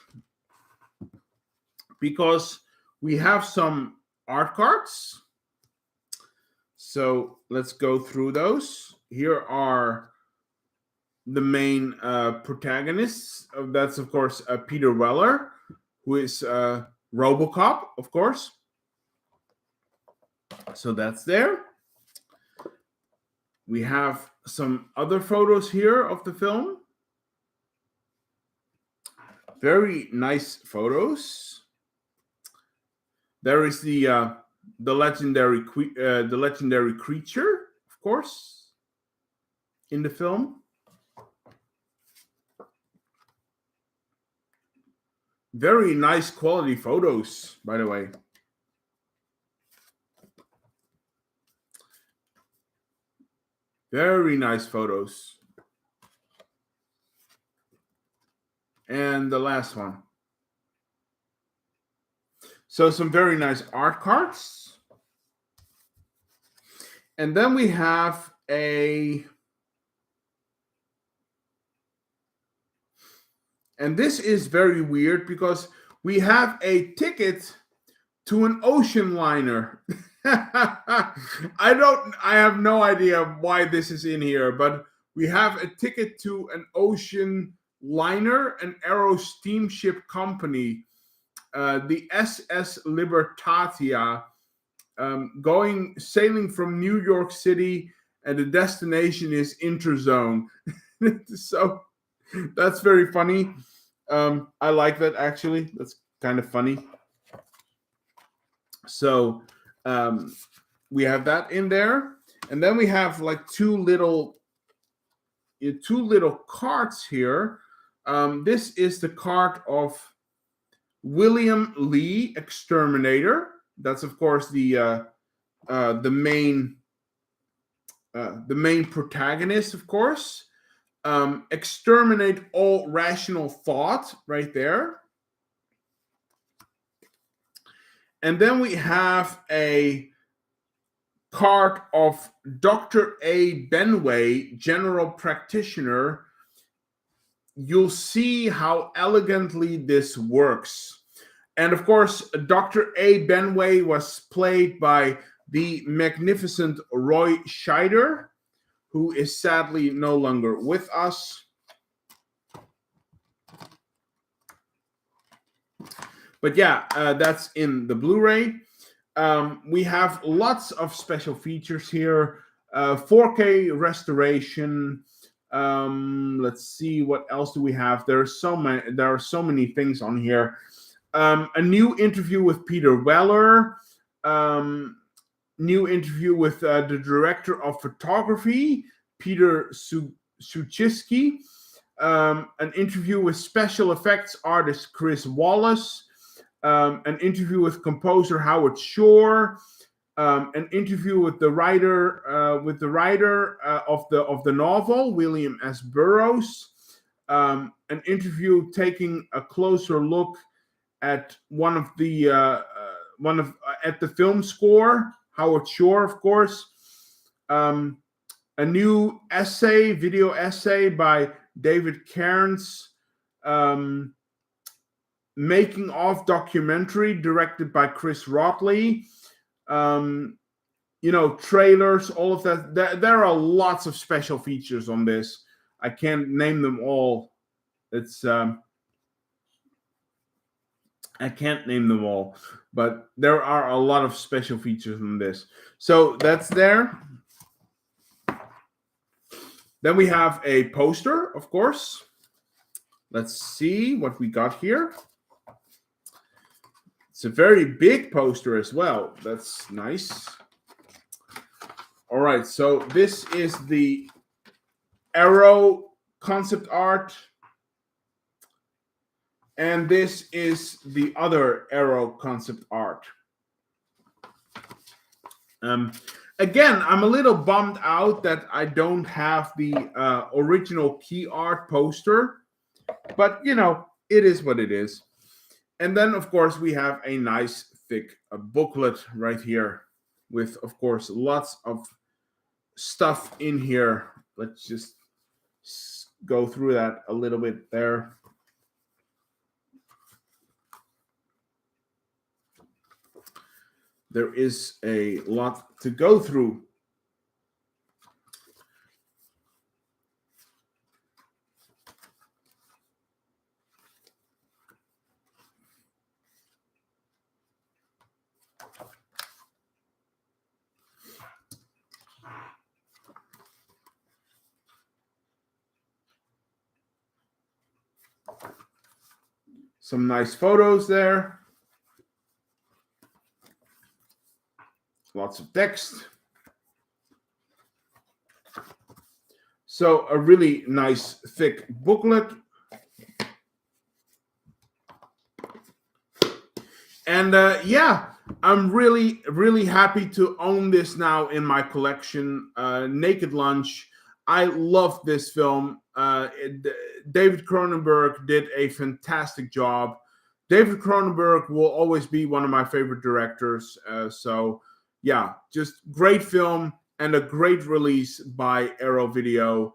because we have some art cards. So let's go through those. Here are the main protagonists. That's, of course, Peter Weller, who is RoboCop, of course. So that's there. We have some other photos here of the film. Very nice photos. There is the legendary creature, of course, in the film. Very nice quality photos, by the way. Very nice photos. And the last one. So some very nice art cards. And then we have and this is very weird because we have a ticket to an ocean liner. I have no idea why this is in here, but we have a ticket to an ocean liner, an Aero steamship company, the SS Libertatia, sailing from New York City, and the destination is Interzone. So that's very funny. I like that, actually. That's kind of funny. So we have that in there, and then we have like two little cards here. This is the card of William Lee, Exterminator. That's, of course, the main protagonist, of course. Exterminate all rational thought, right there. And then we have a card of Dr. A. Benway, general practitioner. You'll see how elegantly this works. And of course, Dr. A. Benway was played by the magnificent Roy Scheider, who is sadly no longer with us. But yeah, that's in the Blu-ray. We have lots of special features here. 4K restoration. Let's see, what else do we have? There are so many things on here. A new interview with Peter Weller. New interview with the director of photography, Peter Suchitsky. An interview with special effects artist Chris Wallace. An interview with composer Howard Shore. An interview with the writer of the novel, William S. Burroughs. An interview taking a closer look at at the film score, Howard Shore, of course. A new video essay by David Cairns. Making of documentary directed by Chris Rotley. Trailers, all of that. There are lots of special features on this. I can't name them all. I can't name them all, but there are a lot of special features on this. So that's there. Then we have a poster, of course. Let's see what we got here. It's a very big poster as well. That's nice. All right, so this is the Aero concept art. And this is the other Arrow concept art. Again, I'm a little bummed out that I don't have the original key art poster, but you know, it is what it is. And then, of course, we have a nice thick booklet right here with, of course, lots of stuff in here. Let's just go through that a little bit there. There is a lot to go through. Some nice photos there. Lots of text. So a really nice thick booklet. And yeah, I'm really, really happy to own this now in my collection. Naked Lunch. I love this film. David Cronenberg did a fantastic job. David Cronenberg will always be one of my favorite directors. So yeah, just great film and a great release by Arrow Video.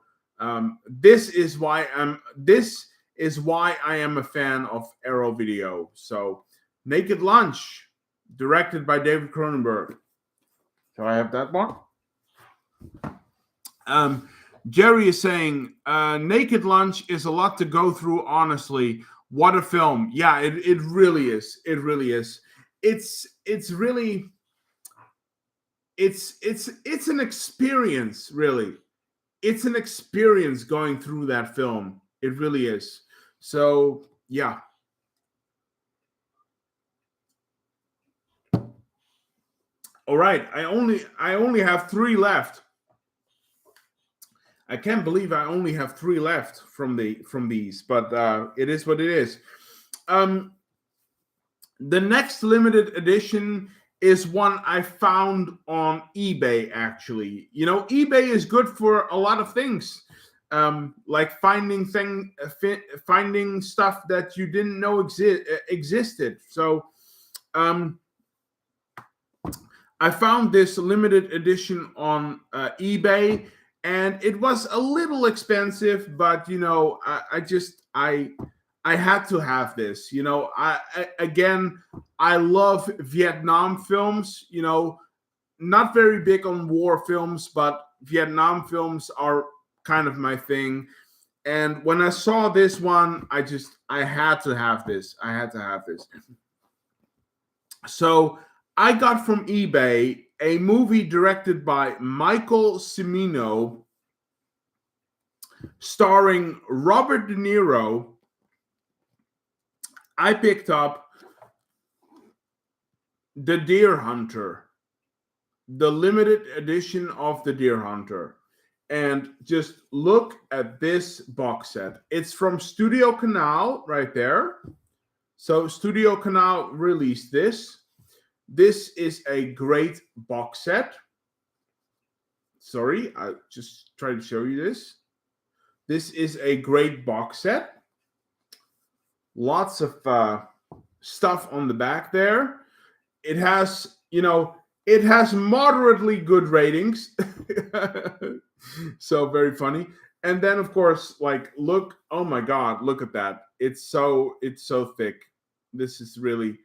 This is why I am a fan of Arrow Video. So Naked Lunch, directed by David Cronenberg. So I have that one. Jerry is saying, Naked Lunch is a lot to go through, honestly. What a film. Yeah, it really is. It really is. It's really it's an experience, really. It's an experience going through that film. It really is. So yeah. All right. I only have 3 left. I can't believe I only have 3 left from these, but it is what it is. The next limited edition is one I found on eBay. Actually, you know, eBay is good for a lot of things, like finding stuff that you didn't know existed. So, I found this limited edition on eBay. And it was a little expensive, but you know, I had to have this. You know, I love Vietnam films. You know, not very big on war films, but Vietnam films are kind of my thing. And when I saw this one, I had to have this. I had to have this. So I got from eBay a movie directed by Michael Cimino, starring Robert De Niro. I picked up The Deer Hunter, the limited edition of The Deer Hunter. And just look at this box set. It's from Studio Canal right there. So Studio Canal released this. This is a great box set. Sorry, I just tried to show you this. This is a great box set. Lots of stuff on the back there. It has, you know, it has moderately good ratings. So very funny. And then of course, like, look, oh my God, look at that. It's so thick. This is really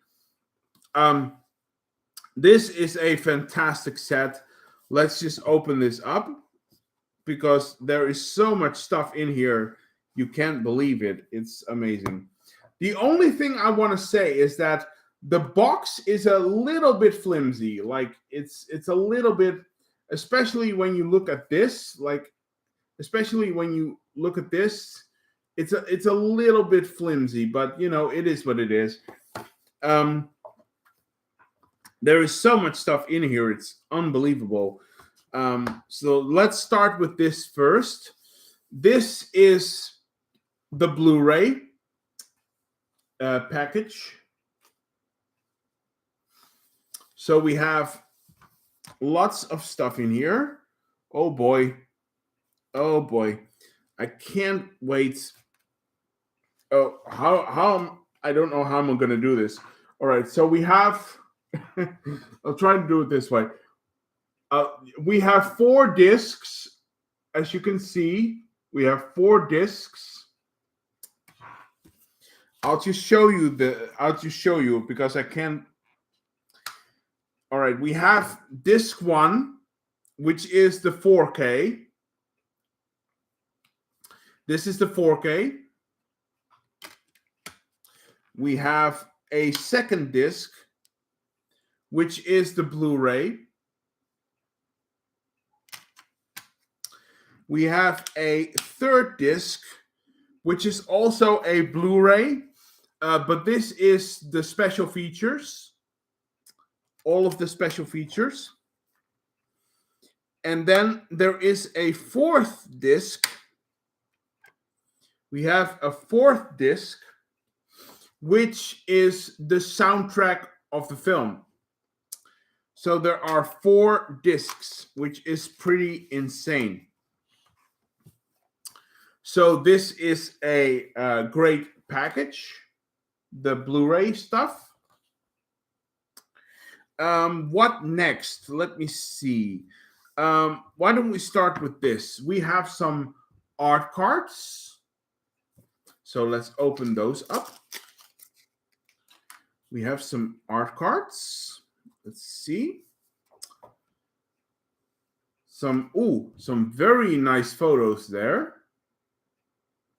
this is a fantastic set. Let's just open this up because there is so much stuff in here. You can't believe it. It's amazing. The only thing I want to say is that the box is a little bit flimsy. Like it's a little bit, especially when you look at this, it's a little bit flimsy, but you know, it is what it is. There is so much stuff in here. It's unbelievable. So let's start with this first. This is the Blu-ray. package. So we have lots of stuff in here. Oh boy. Oh boy. I can't wait. Oh, how I don't know how I'm going to do this. All right. So we have I'll try to do it this way. We have 4 discs. As you can see, we have 4 discs. I'll just show you because I can't. All right, we have disc 1, which is the 4K. This is the 4K. We have a second disc, which is the Blu-ray. We have a third disc, which is also a Blu-ray, but this is the special features, all of the special features. And then there is a fourth disc. We have a fourth disc, which is the soundtrack of the film. So there are 4 discs, which is pretty insane. So this is a great package, the Blu-ray stuff. What next? Let me see. Why don't we start with this? We have some art cards. So let's open those up. We have some art cards. Let's see. Some very nice photos there.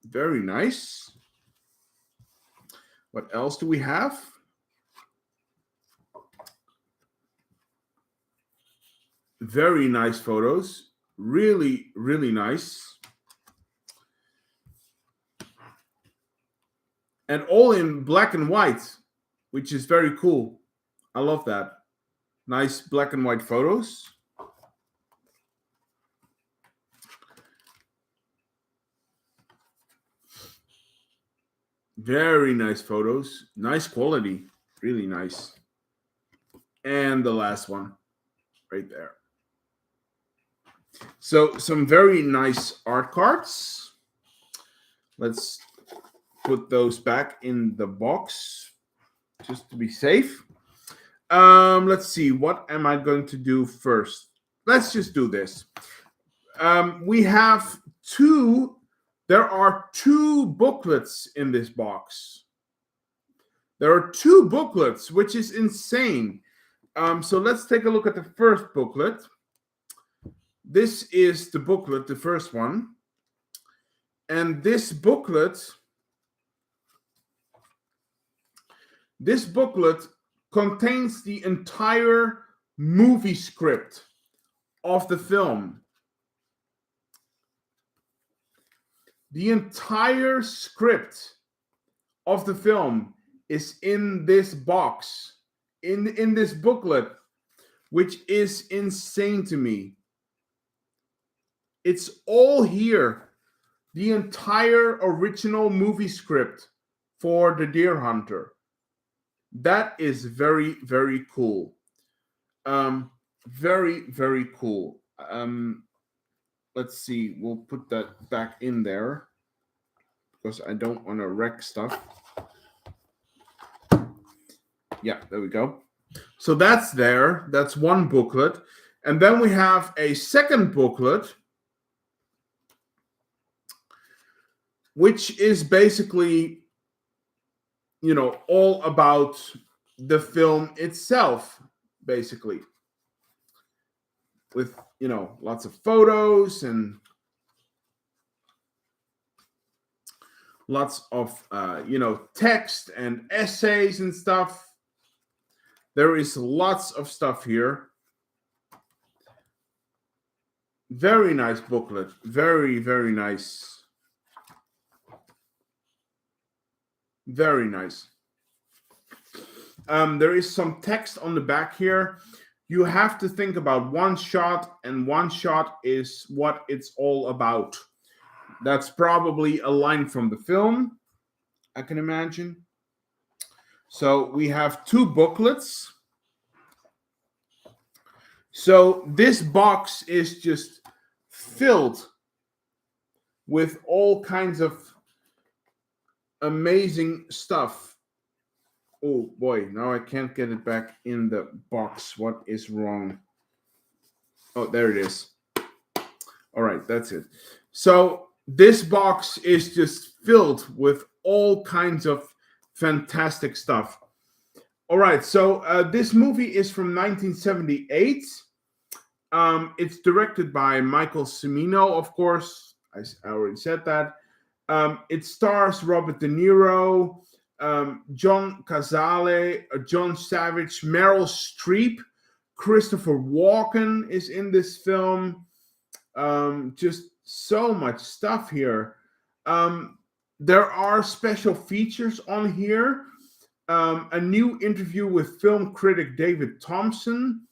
Very nice. What else do we have? Very nice photos. Really, really nice. And all in black and white, which is very cool. I love that. Nice black and white photos. Very nice photos. Nice quality. Really nice. And the last one right there. So some very nice art cards. Let's put those back in the box just to be safe. Let's see. What am I going to do first? Let's just do this. We have there are 2 booklets in this box. There are 2 booklets, which is insane. So let's take a look at the first booklet. This is the booklet, the first one. And this booklet contains the entire movie script of the film. The entire script of the film is in this box, in this booklet, which is insane to me. It's all here. The entire original movie script for The Deer Hunter. That is very, very cool. Very, very cool. Let's see. We'll put that back in there because I don't want to wreck stuff. Yeah, there we go. So that's there. That's one booklet. And then we have a second booklet, which is basically, all about the film itself, basically. With, lots of photos and lots of, text and essays and stuff. There is lots of stuff here. Very nice booklet. Very, very nice. Very nice. There is some text on the back here. You have to think about one shot, and one shot is what it's all about. That's probably a line from the film, I can imagine. So we have two booklets. So this box is just filled with all kinds of amazing stuff. Oh boy, now I can't get it back in the box. What is wrong? Oh, there it is. All right, that's it. So this box is just filled with all kinds of fantastic stuff. All right, so this movie is from 1978. It's directed by Michael Cimino, of course. I already said that. It stars Robert De Niro, John Cazale, John Savage, Meryl Streep, Christopher Walken is in this film. Just so much stuff here. There are special features on here. A new interview with film critic David Thompson.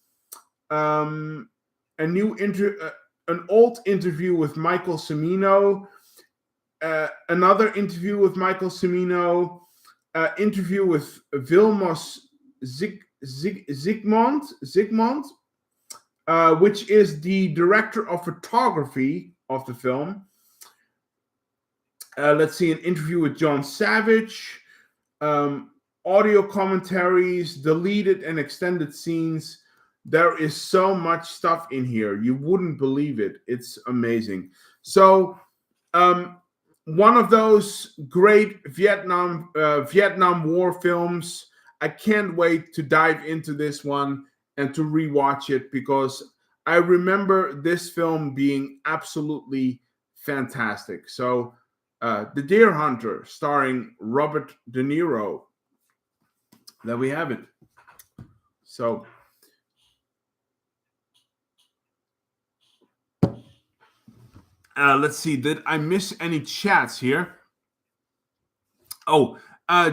An old interview with Michael Cimino. Another interview with Michael Cimino. Interview with Vilmos Zsigmond, which is the director of photography of the film. Let's see, an interview with John Savage, audio commentaries, deleted and extended scenes. There is so much stuff in here. You wouldn't believe it. It's amazing. So, one of those great Vietnam War films. I can't wait to dive into this one and to rewatch it because I remember this film being absolutely fantastic. So, The Deer Hunter, starring Robert De Niro. There we have it. So, let's see. Did I miss any chats here? Oh,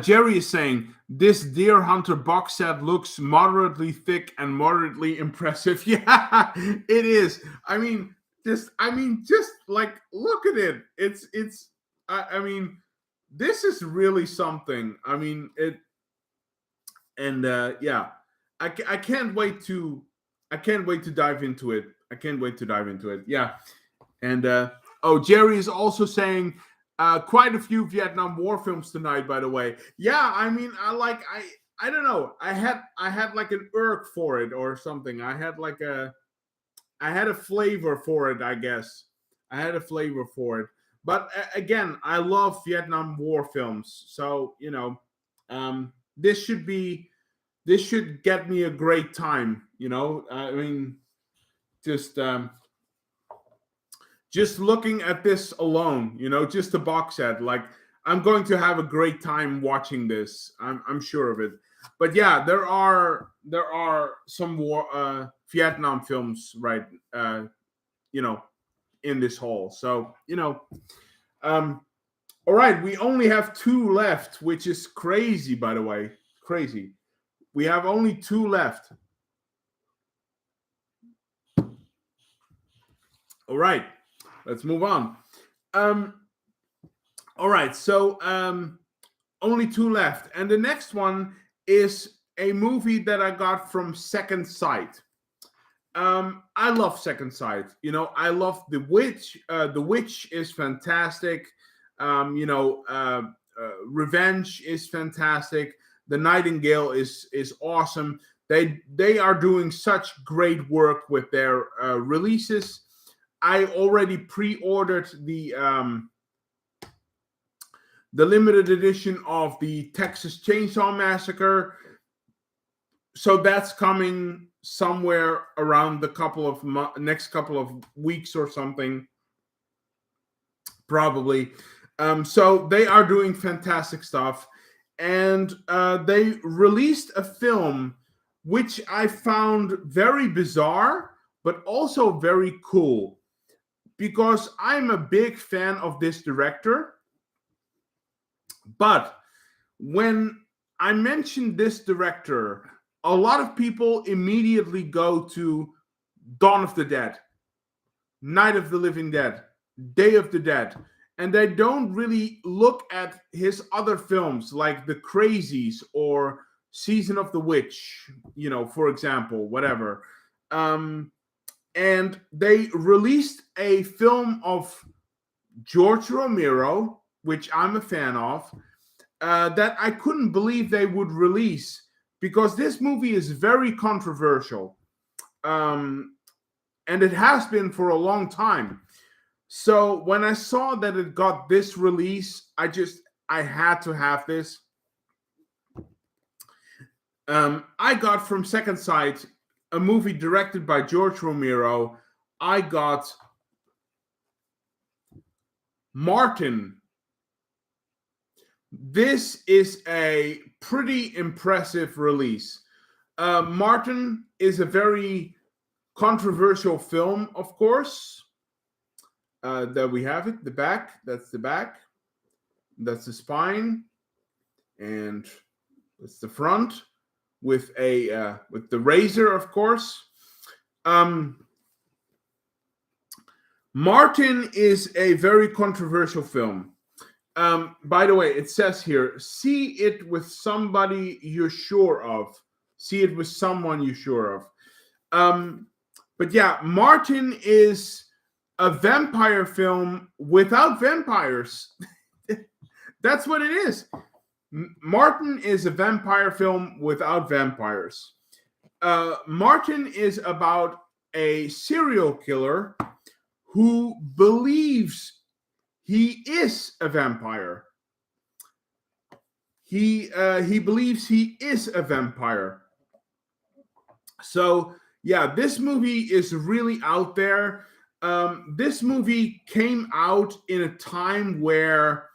Jerry is saying this Deer Hunter box set looks moderately thick and moderately impressive. Yeah, it is. I mean, just like look at it. It's. I mean, this is really something. I mean, it. And yeah, I can't wait to dive into it. I can't wait to dive into it. Yeah. And Jerry is also saying quite a few Vietnam War films tonight, by the way. Yeah, I mean, I don't know. I had like an irk for it or something. I had a flavor for it, I guess. I had a flavor for it. But again, I love Vietnam War films. So, this should get me a great time, I mean, just looking at this alone, just the box set, like I'm going to have a great time watching this. I'm sure of it. But yeah, there are some war Vietnam films, right? In this hall. So all right, we only have two left, which is crazy, by the way. Crazy. We have only two left. All right. Let's move on. All right, so only two left, and the next one is a movie that I got from Second Sight. I love Second Sight. I love The Witch. The Witch is fantastic. Revenge is fantastic. The Nightingale is awesome. They are doing such great work with their releases. I already pre-ordered the limited edition of the Texas Chainsaw Massacre, so that's coming somewhere around the next couple of weeks or something, probably. So they are doing fantastic stuff, and they released a film which I found very bizarre, but also very cool. Because I'm a big fan of this director. But when I mention this director, a lot of people immediately go to Dawn of the Dead, Night of the Living Dead, Day of the Dead. and they don't really look at his other films like The Crazies or Season of the Witch, for example, whatever. And they released a film of George Romero, which I'm a fan of, that I couldn't believe they would release, because this movie is very controversial. And it has been for a long time. So when I saw that it got this release, I had to have this. I got from Second Sight a movie directed by George Romero. I got Martin. This is a pretty impressive release. Martin is a very controversial film, of course. There we have it. The back. That's the back. That's the spine, and it's the front with the razor, of course. Martin is a very controversial film. By the way, it says here, see it with somebody you're sure of. See it with someone you're sure of. But yeah, Martin is a vampire film without vampires. That's what it is. Martin is a vampire film without vampires. Martin is about a serial killer who believes he is a vampire. He believes he is a vampire. So yeah, this movie is really out there. This movie came out in a time where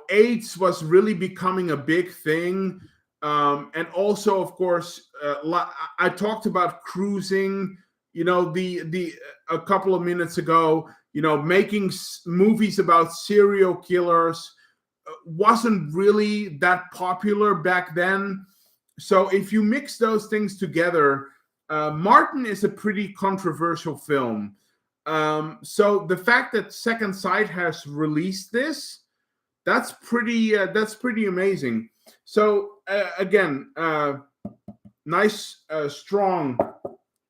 AIDS was really becoming a big thing. And also, of course, I talked about cruising, a couple of minutes ago. Making movies about serial killers wasn't really that popular back then. So if you mix those things together, Martin is a pretty controversial film. So the fact that Second Sight has released this, that's pretty amazing. So again, nice strong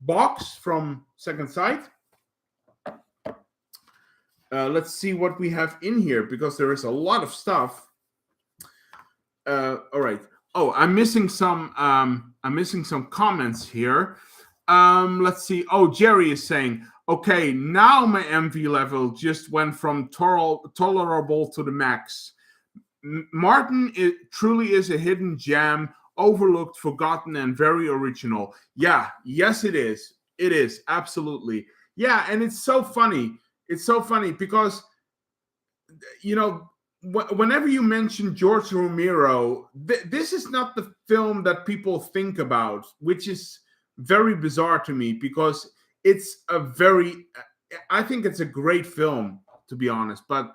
box from Second Sight. Let's see what we have in here, because there is a lot of stuff. All right. Oh, I'm missing some comments here. Let's see. Oh, Jerry is saying, okay, now my envy level just went from tolerable to the max. Martin truly is a hidden gem, overlooked, forgotten, and very original. Yeah, yes, it is. It is, absolutely. Yeah, and it's so funny. It's so funny because, whenever you mention George Romero, this is not the film that people think about, which is very bizarre to me, because I think it's a great film, to be honest. But,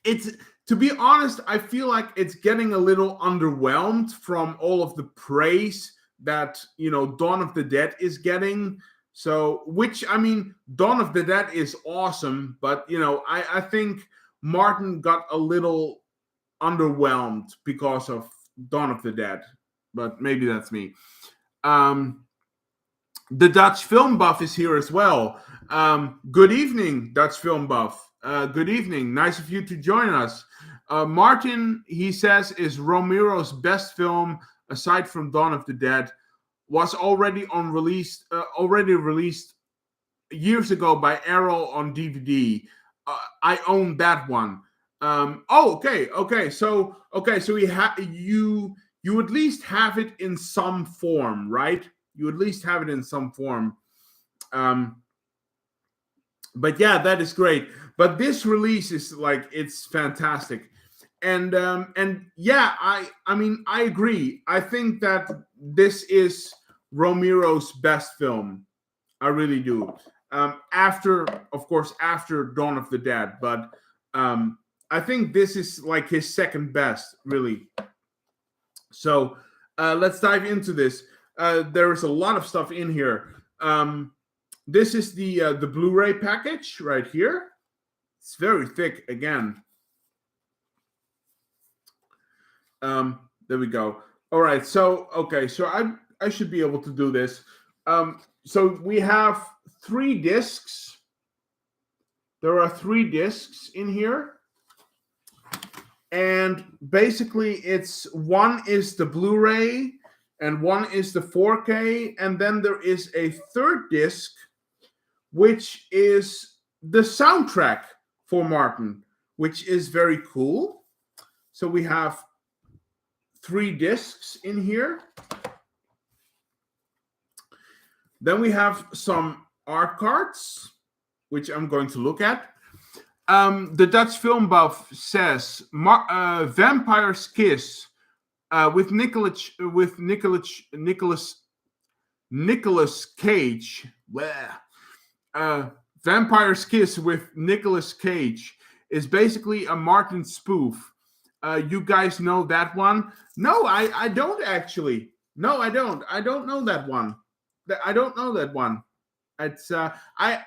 it's to be honest, I feel like it's getting a little underwhelmed from all of the praise that, Dawn of the Dead is getting. So, Dawn of the Dead is awesome, but, I think Martin got a little underwhelmed because of Dawn of the Dead, but maybe that's me. The Dutch Film Buff is here as well. Good evening, Dutch Film Buff. Good evening. Nice of you to join us. Martin, he says, is Romero's best film aside from Dawn of the Dead. Was already released years ago by Arrow on DVD. I own that one. Okay. So you at least have it in some form, right? You at least have it in some form. But yeah, that is great. But this release is it's fantastic. And yeah, I agree. I think that this is Romero's best film. I really do. After Dawn of the Dead, but I think this is his second best, really. So let's dive into this. There is a lot of stuff in here. This is the Blu-ray package right here. It's very thick again. There we go. All right. So okay. So I should be able to do this. So we have 3 discs. There are 3 discs in here. And basically it's one is the Blu-ray and one is the 4K, and then there is a third disc which is the soundtrack for Martin, which is very cool. So we have 3 discs in here. Then we have some art cards, which I'm going to look at. The Dutch film buff says Vampire's Kiss with Nicolas Cage. Vampire's Kiss with Nicolas Cage is basically a Martin spoof. You guys know that one? No, I don't actually. No, I don't. I don't know that one. I don't know that one. It's I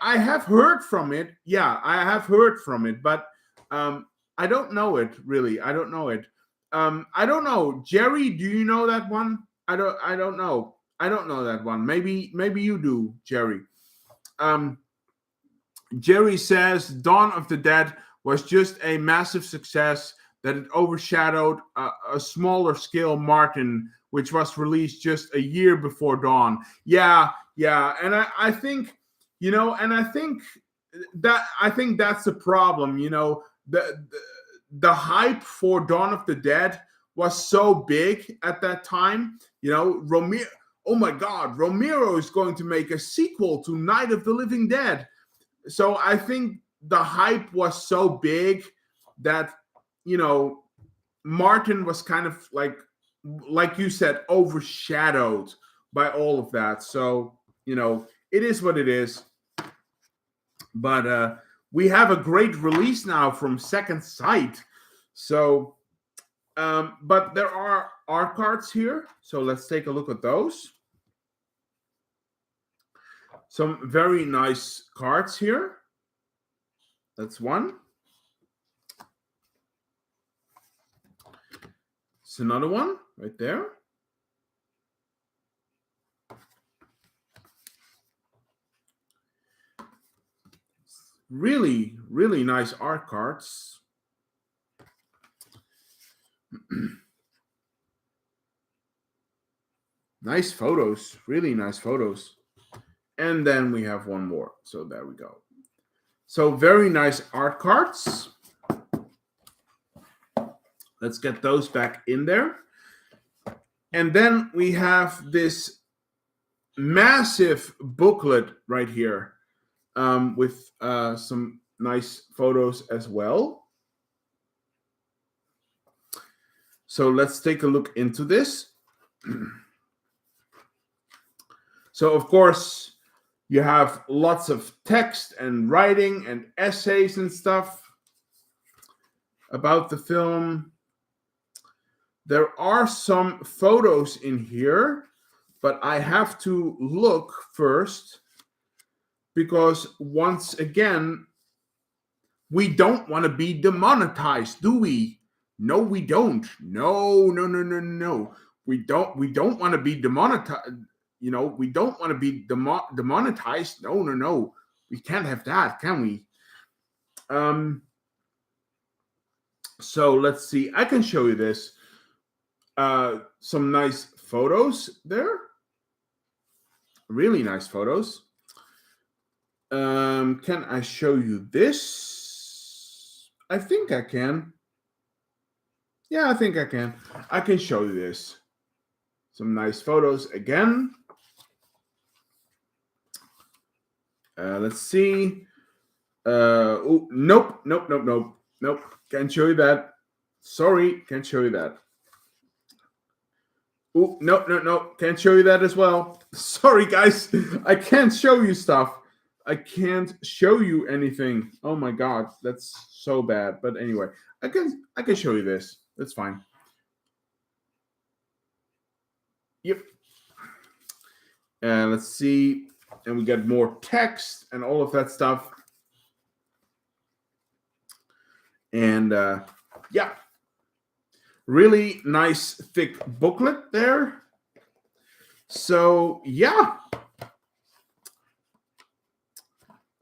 have heard from it. Yeah, I have heard from it, but I don't know it really. I don't know it. I don't know. Jerry, do you know that one? I don't know. I don't know that one. Maybe you do, Jerry. Jerry says Dawn of the Dead was just a massive success that it overshadowed a smaller scale Martin, which was released just a year before Dawn. Yeah, and I think, and I think that's the problem. The hype for Dawn of the Dead was so big at that time. Romero. Oh my God, Romero is going to make a sequel to Night of the Living Dead. So I think the hype was so big that, Martin was kind of like you said, overshadowed by all of that. So, it is what it is. But we have a great release now from Second Sight. So, but there are art cards here. So let's take a look at those. Some very nice cards here. That's one. It's another one right there. Really, really nice art cards. Nice photos, really nice photos. And then we have one more. So there we go. So very nice art cards. Let's get those back in there. And then we have this massive booklet right here with some nice photos as well. So let's take a look into this. So, of course, you have lots of text and writing and essays and stuff about the film. There are some photos in here, but I have to look first because, once again, we don't want to be demonetized, do we? No, we don't. No. We don't want to be demonetized. We don't want to be demonetized. No. We can't have that, can we? So let's see. I can show you this. Some nice photos there. Really nice photos. Can I show you this? I think I can. Yeah, I think I can. I can show you this. Some nice photos again. Let's see. Nope. Can't show you that. Sorry, can't show you that. Oh, no. Can't show you that as well. Sorry, guys. I can't show you stuff. I can't show you anything. Oh my God, that's so bad. But anyway, I can show you this. That's fine. Yep. And let's see. And we get more text and all of that stuff. And yeah, really nice thick booklet there. So yeah,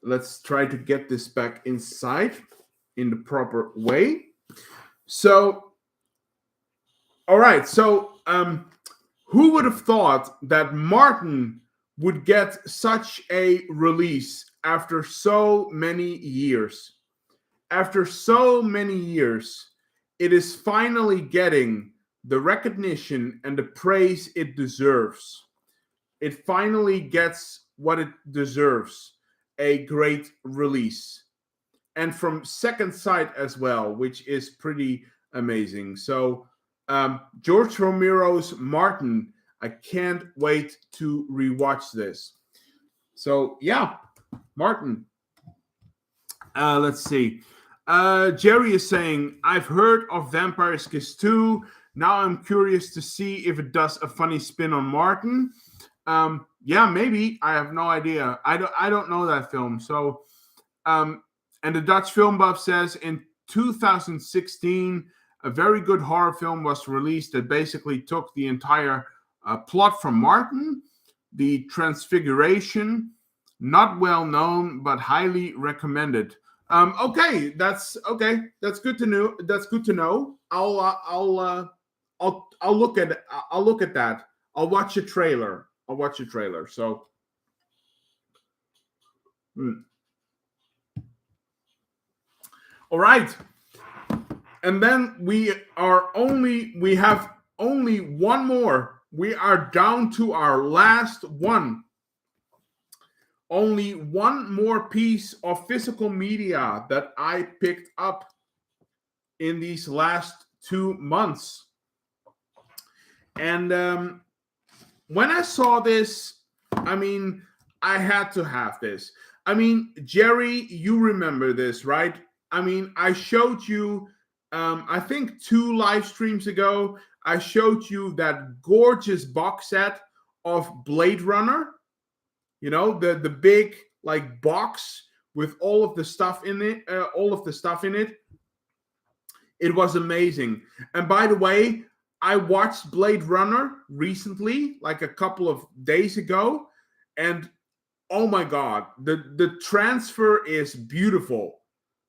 let's try to get this back inside in the proper way. So, all right. So, who would have thought that Martin would get such a release after so many years? After so many years, it is finally getting the recognition and the praise it deserves. It finally gets what it deserves, a great release. And from Second Sight as well, which is pretty amazing. So, George Romero's Martin, I can't wait to rewatch this. So, yeah, Martin. Let's see. Jerry is saying, I've heard of Vampire's Kiss 2. Now I'm curious to see if it does a funny spin on Martin. Yeah, maybe. I have no idea. I don't know that film. So, and the Dutch Film Buff says in 2016, a very good horror film was released that basically took the entire plot from Martin, The Transfiguration. Not well known, but highly recommended. Okay, that's good to know. That's good to know. I'll look at it. I'll look at that. I'll watch a trailer. So, all right. And then we have only one more. We are down to our last one. Only one more piece of physical media that I picked up in these last 2 months. And when I saw this, I mean, I had to have this. I mean, Jerry, you remember this, right? I mean, I showed you, I think 2 live streams ago, I showed you that gorgeous box set of Blade Runner. You know, the big like box with all of the stuff in it, It was amazing. And by the way, I watched Blade Runner recently, like a couple of days ago, and oh my god, the transfer is beautiful.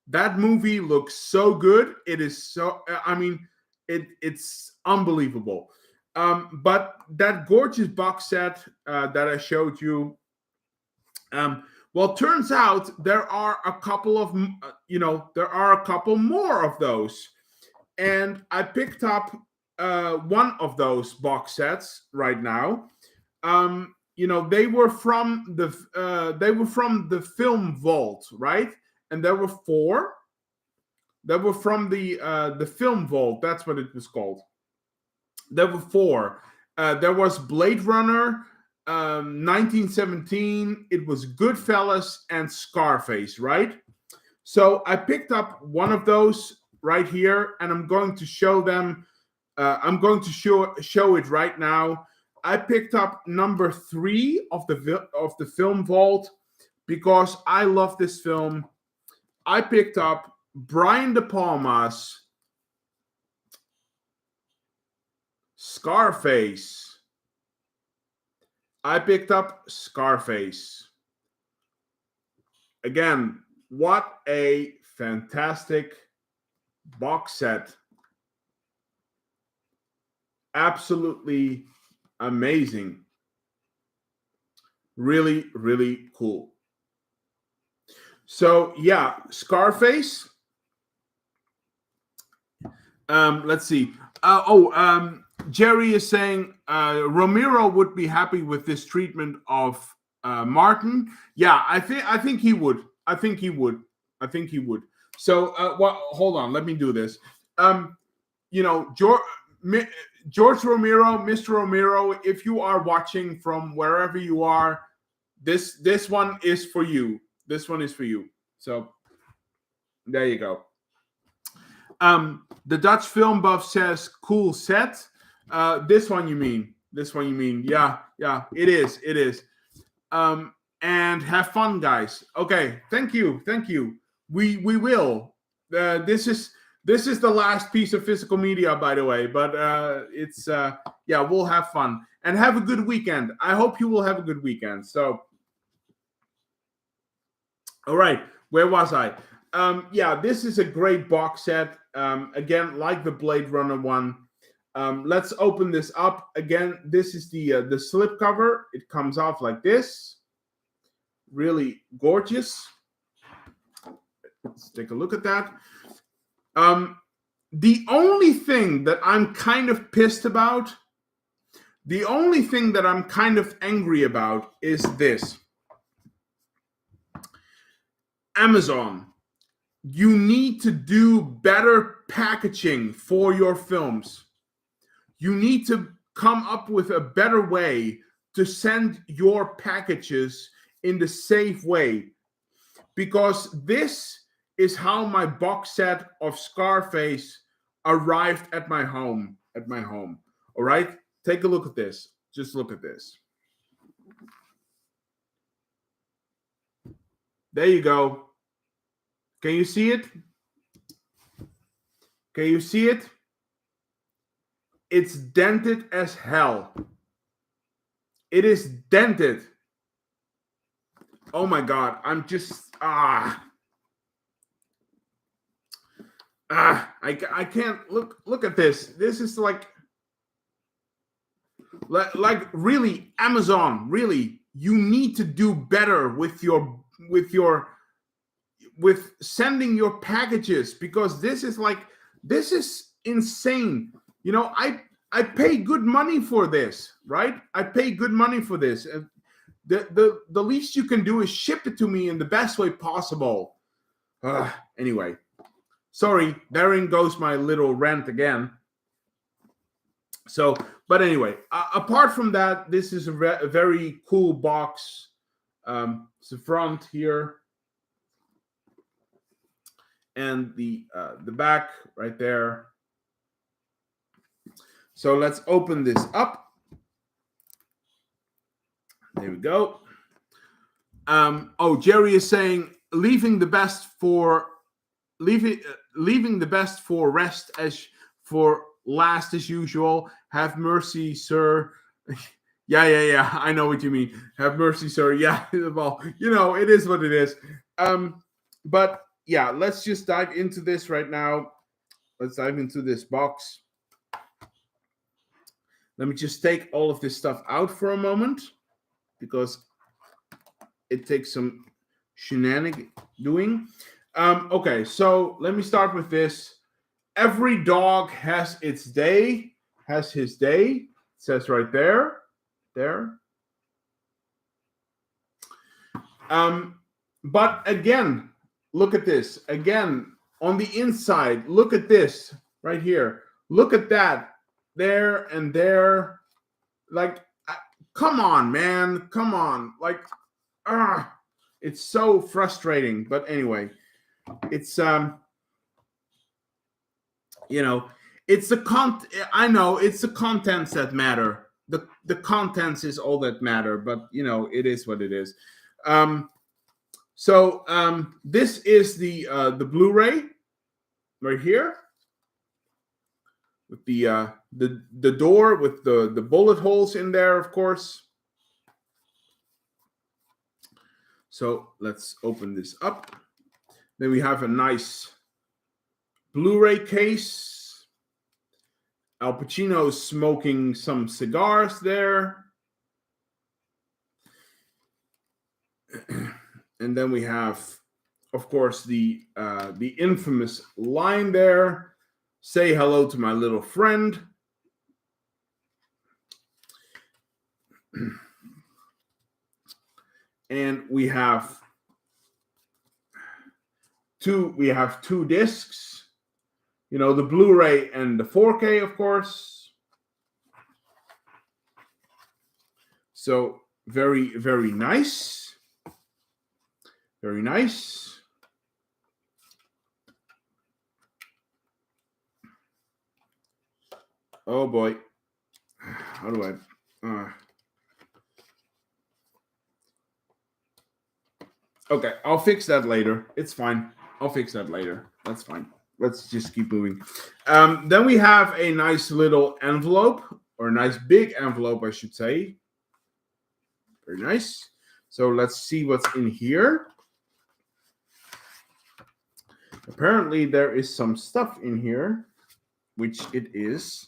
That movie looks so good. It is so, I mean, it's unbelievable. But that gorgeous box set that I showed you, well, turns out there are a couple of, there are a couple more of those. And I picked up one of those box sets right now. They were from the Film Vault, right? And there were 4. They were from the Film Vault. That's what it was called. There were 4. There was Blade Runner, 1917. It was Goodfellas and Scarface, right? So I picked up one of those right here, and I'm going to show them. I'm going to show it right now. I picked up number 3 of the Film Vault because I love this film. I picked up Brian De Palma's Scarface. I picked up Scarface. Again, what a fantastic box set. Absolutely amazing. Really, really cool. So, yeah, Scarface. Let's see. Jerry is saying Romero would be happy with this treatment of Martin. Yeah, I think he would. So, hold on. Let me do this. George Romero, Mr. Romero, if you are watching from wherever you are, this one is for you. This one is for you. So, there you go. The Dutch Film Buff says, cool set. This one you mean. This one you mean? Yeah, it is. It is. And have fun, guys. Okay, thank you. We will. This is the last piece of physical media, by the way. But it's yeah, we'll have fun and have a good weekend. I hope you will have a good weekend. So, all right, where was I? Yeah, this is a great box set. Again, like the Blade Runner one. Let's open this up again. This is the slipcover. It comes off like this. Really gorgeous. Let's take a look at that. The only thing that I'm kind of pissed about, the only thing that I'm kind of angry about is this. Amazon, you need to do better packaging for your films. You need to come up with a better way to send your packages in the safe way, because this is how my box set of Scarface arrived at my home. All right, take a look at this. Just look at this. There you go. Can you see it? Can you see it? It's dented as hell. It is dented. Oh my God, I'm just I can't look at this. This is like really, Amazon, really, you need to do better with sending your packages, because this is insane. You know, I pay good money for this, right? I pay good money for this. The least you can do is ship it to me in the best way possible. Anyway, sorry, therein goes my little rant again. So, but anyway, apart from that, this is a very cool box. It's the front here, and the back right there. So let's open this up. There we go. Jerry is saying leaving the best for rest as for last as usual. Have mercy, sir. Yeah. I know what you mean. Have mercy, sir. Yeah. Well, it is what it is. But yeah, let's just dive into this right now. Let's dive into this box. Let me just take all of this stuff out for a moment, because it takes some shenanigans doing. Okay, so let me start with this. Every dog has its day, has his day. It says right there. But again, look at this. Again, on the inside, look at this right here. Look at that. There and there. Like, come on, man. Come on. Like, it's so frustrating. But anyway, it's it's the I know it's the contents that matter. The contents is all that matter, but it is what it is. So this is the Blu-ray right here, with the door with the bullet holes in there, of course. So let's open this up. Then we have a nice Blu-ray case. Al Pacino smoking some cigars there. And then we have, of course, the infamous line there. Say hello to my little friend. And we have two discs, the Blu-ray and the 4K, of course. So very, very nice. Very nice. Oh boy. How do I Okay, I'll fix that later. It's fine. I'll fix that later. That's fine. Let's just keep moving. Then we have a nice little envelope, or a nice big envelope, I should say. Very nice. So let's see what's in here. Apparently there is some stuff in here, which it is.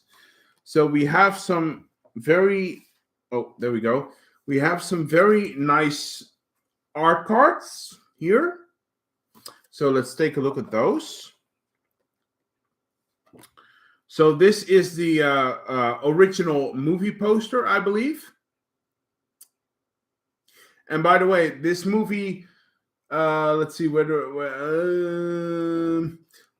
So we have some very, oh, there we go. We have some very nice art cards here. So let's take a look at those. So this is the original movie poster, I believe. And by the way, this movie, let's see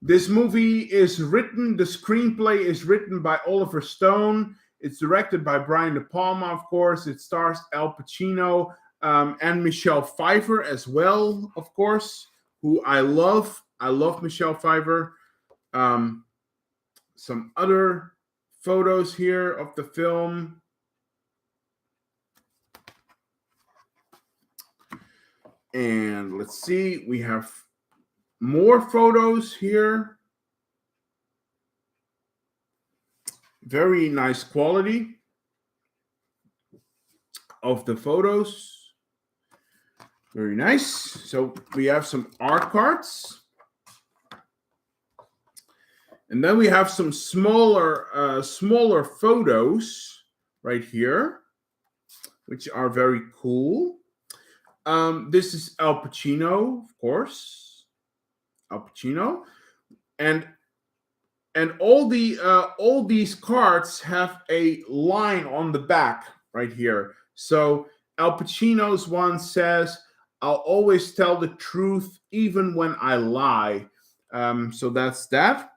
this movie is written, the screenplay is written by Oliver Stone. It's directed by Brian De Palma, of course. It stars Al Pacino and Michelle Pfeiffer as well, of course, who I love. I love Michelle Pfeiffer. Some other photos here of the film. And let's see, we have more photos here. Very nice quality of the photos. Very nice. So we have some art cards. And then we have some smaller photos right here, which are very cool. This is Al Pacino, of course. Al Pacino, and all these cards have a line on the back right here. So Al Pacino's one says, "I'll always tell the truth even when I lie." So that's that.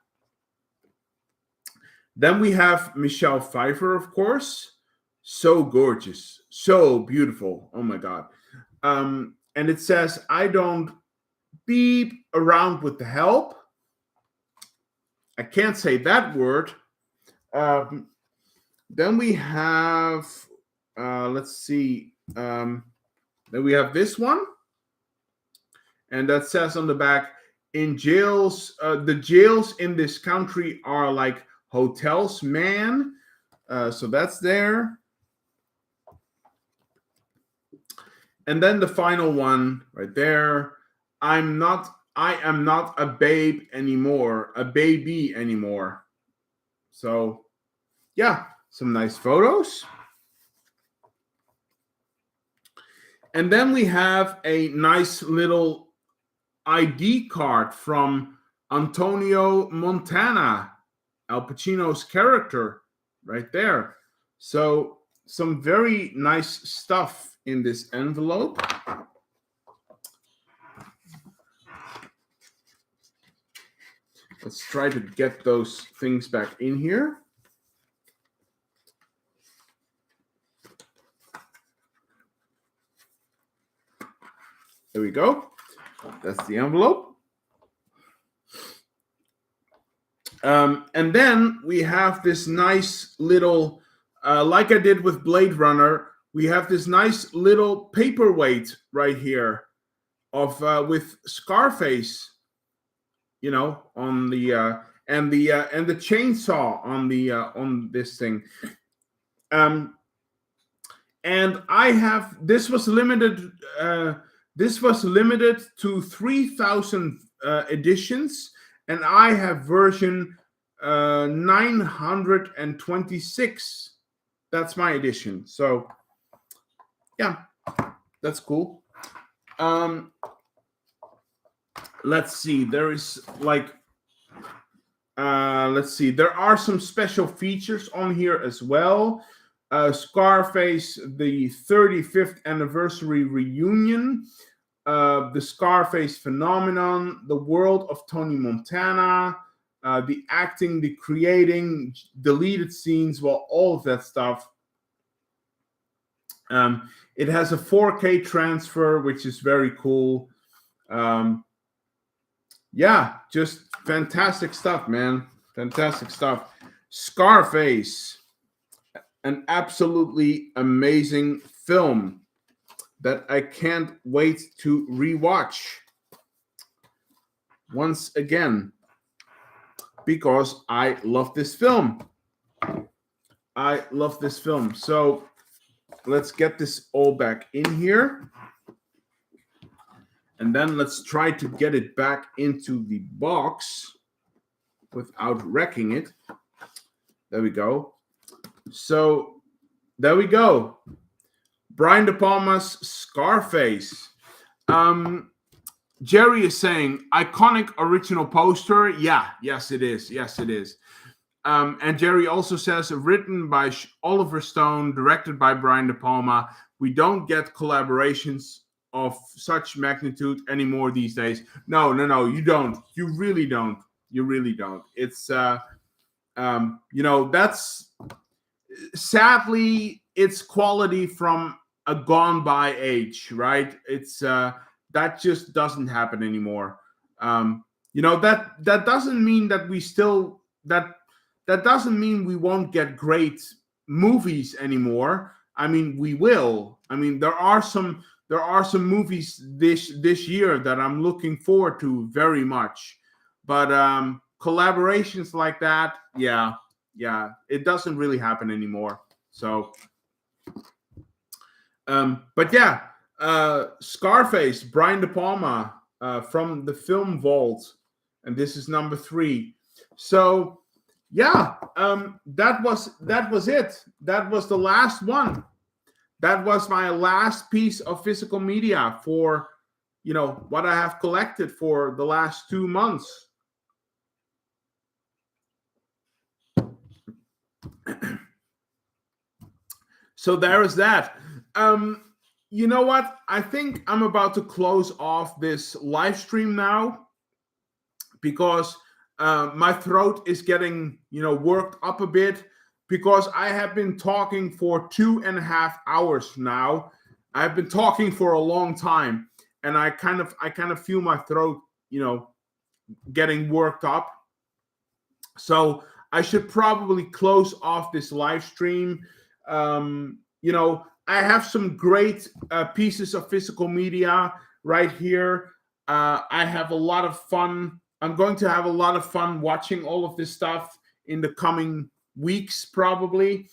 Then we have Michelle Pfeiffer, of course. So gorgeous, so beautiful. Oh my God. And it says, "I don't beep around with the help." I can't say that word. Then we have, let's see. Then we have this one. And that says on the back, "In jails, the jails in this country are like hotels, man." So that's there. And then the final one right there. I am not a baby anymore. So yeah, some nice photos. And then we have a nice little ID card from Antonio Montana, Al Pacino's character right there. So some very nice stuff in this envelope. Let's try to get those things back in here. There we go. That's the envelope. And then we have this nice little, like I did with Blade Runner, we have this nice little paperweight right here of with Scarface, you know, on the and the chainsaw on this thing. And I have, this was limited to 3,000 editions, and I have version 926. That's my edition. So yeah, that's cool. Let's see. There is like, let's see. There are some special features on here as well. Scarface, the 35th anniversary reunion, the Scarface phenomenon, the world of Tony Montana, the acting, the creating, deleted scenes, well, all of that stuff. It has a 4K transfer, which is very cool. Yeah, just fantastic stuff, man. Fantastic stuff. Scarface. an absolutely amazing film that I can't wait to rewatch once again because I love this film. I love this film. So let's get this all back in here. And then let's try to get it back into the box without wrecking it. There we go. So there we go. Brian De Palma's Scarface. Jerry is saying, iconic original poster. Yeah, yes, it is. Yes, it is. And Jerry also says, written by Oliver Stone, directed by Brian De Palma. We don't get collaborations of such magnitude anymore these days. No, you don't. You really don't. You really don't. It's, that's sadly, it's quality from a gone by age, right? It's, that just doesn't happen anymore. That doesn't mean that we still, that doesn't mean we won't get great movies anymore. I mean, we will. I mean, there are some movies this year that I'm looking forward to very much. But collaborations like that, yeah, it doesn't really happen anymore. So, but yeah, Scarface, Brian De Palma, from the Film Vault, and this is number 3. So yeah, that was it. That was the last one. That was my last piece of physical media for, what I have collected for the last 2 months. So there is that. You know what? I think I'm about to close off this live stream now because my throat is getting, worked up a bit because I have been talking for 2.5 hours now. I've been talking for a long time, and I kind of feel my throat, getting worked up. So I should probably close off this live stream. I have some great pieces of physical media right here. I have a lot of fun. I'm going to have a lot of fun watching all of this stuff in the coming weeks, probably.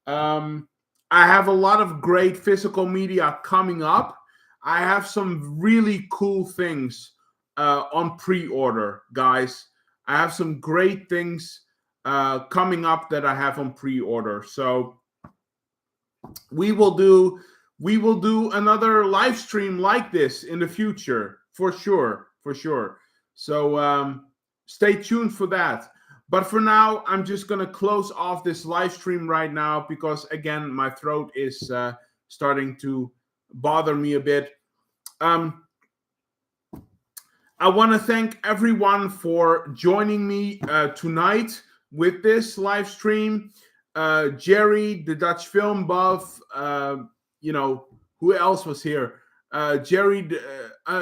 I have a lot of great physical media coming up. I have some really cool things on pre-order, guys. I have some great things coming up that I have on pre-order. So we will do another live stream like this in the future, for sure. So stay tuned for that. But for now, I'm just going to close off this live stream right now because, again, my throat is starting to bother me a bit. I want to thank everyone for joining me tonight with this live stream. Jerry, the Dutch film buff, who else was here? Jerry,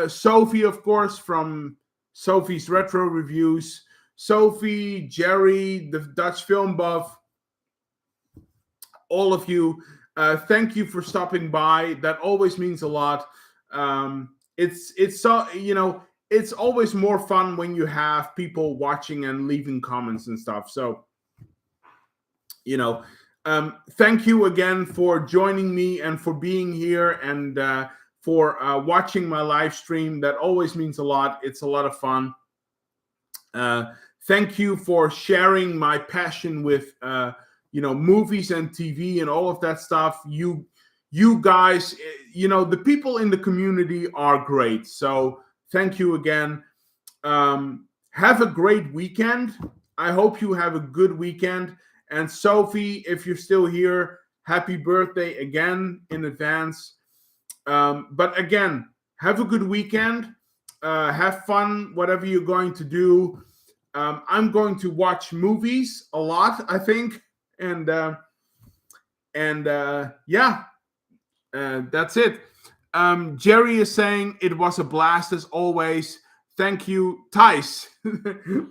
Sophie, of course, from Sophie's Retro Reviews. Sophie, Jerry, the Dutch film buff, all of you, thank you for stopping by. That always means a lot. It's so, it's always more fun when you have people watching and leaving comments and stuff. So, thank you again for joining me and for being here and for watching my live stream. That always means a lot. It's a lot of fun. Thank you for sharing my passion with, movies and TV and all of that stuff. You guys, the people in the community are great. So thank you again. Have a great weekend. I hope you have a good weekend. And Sophie, if you're still here, happy birthday again in advance. But again, have a good weekend. Have fun, whatever you're going to do. I'm going to watch movies a lot, I think. And that's it. Jerry is saying it was a blast as always. Thank you, Thijs.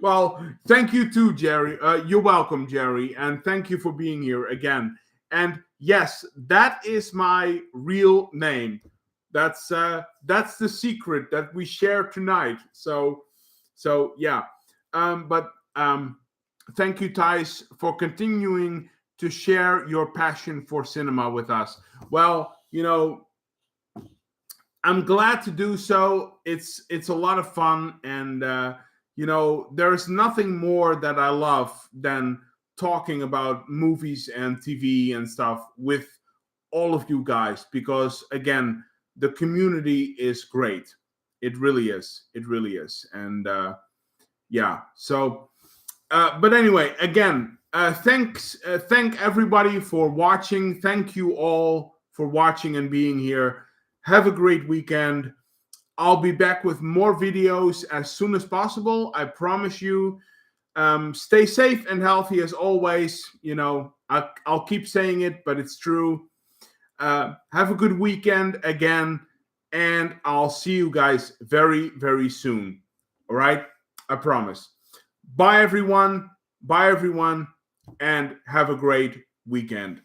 Well, thank you too, Jerry. You're welcome, Jerry. And thank you for being here again. And yes, that is my real name. That's the secret that we share tonight. So yeah. But thank you, Thijs, for continuing to share your passion for cinema with us. Well, I'm glad to do so. It's a lot of fun, and there's nothing more that I love than talking about movies and TV and stuff with all of you guys, because again, the community is great. It really is. It really is. And yeah. So, but anyway, again, thank everybody for watching. Thank you all for watching and being here. Have a great weekend. I'll be back with more videos as soon as possible. I promise you. Stay safe and healthy as always. I'll keep saying it, but it's true. Have a good weekend again, and I'll see you guys very, very soon. All right? I promise. Bye, everyone. Bye, everyone, and have a great weekend.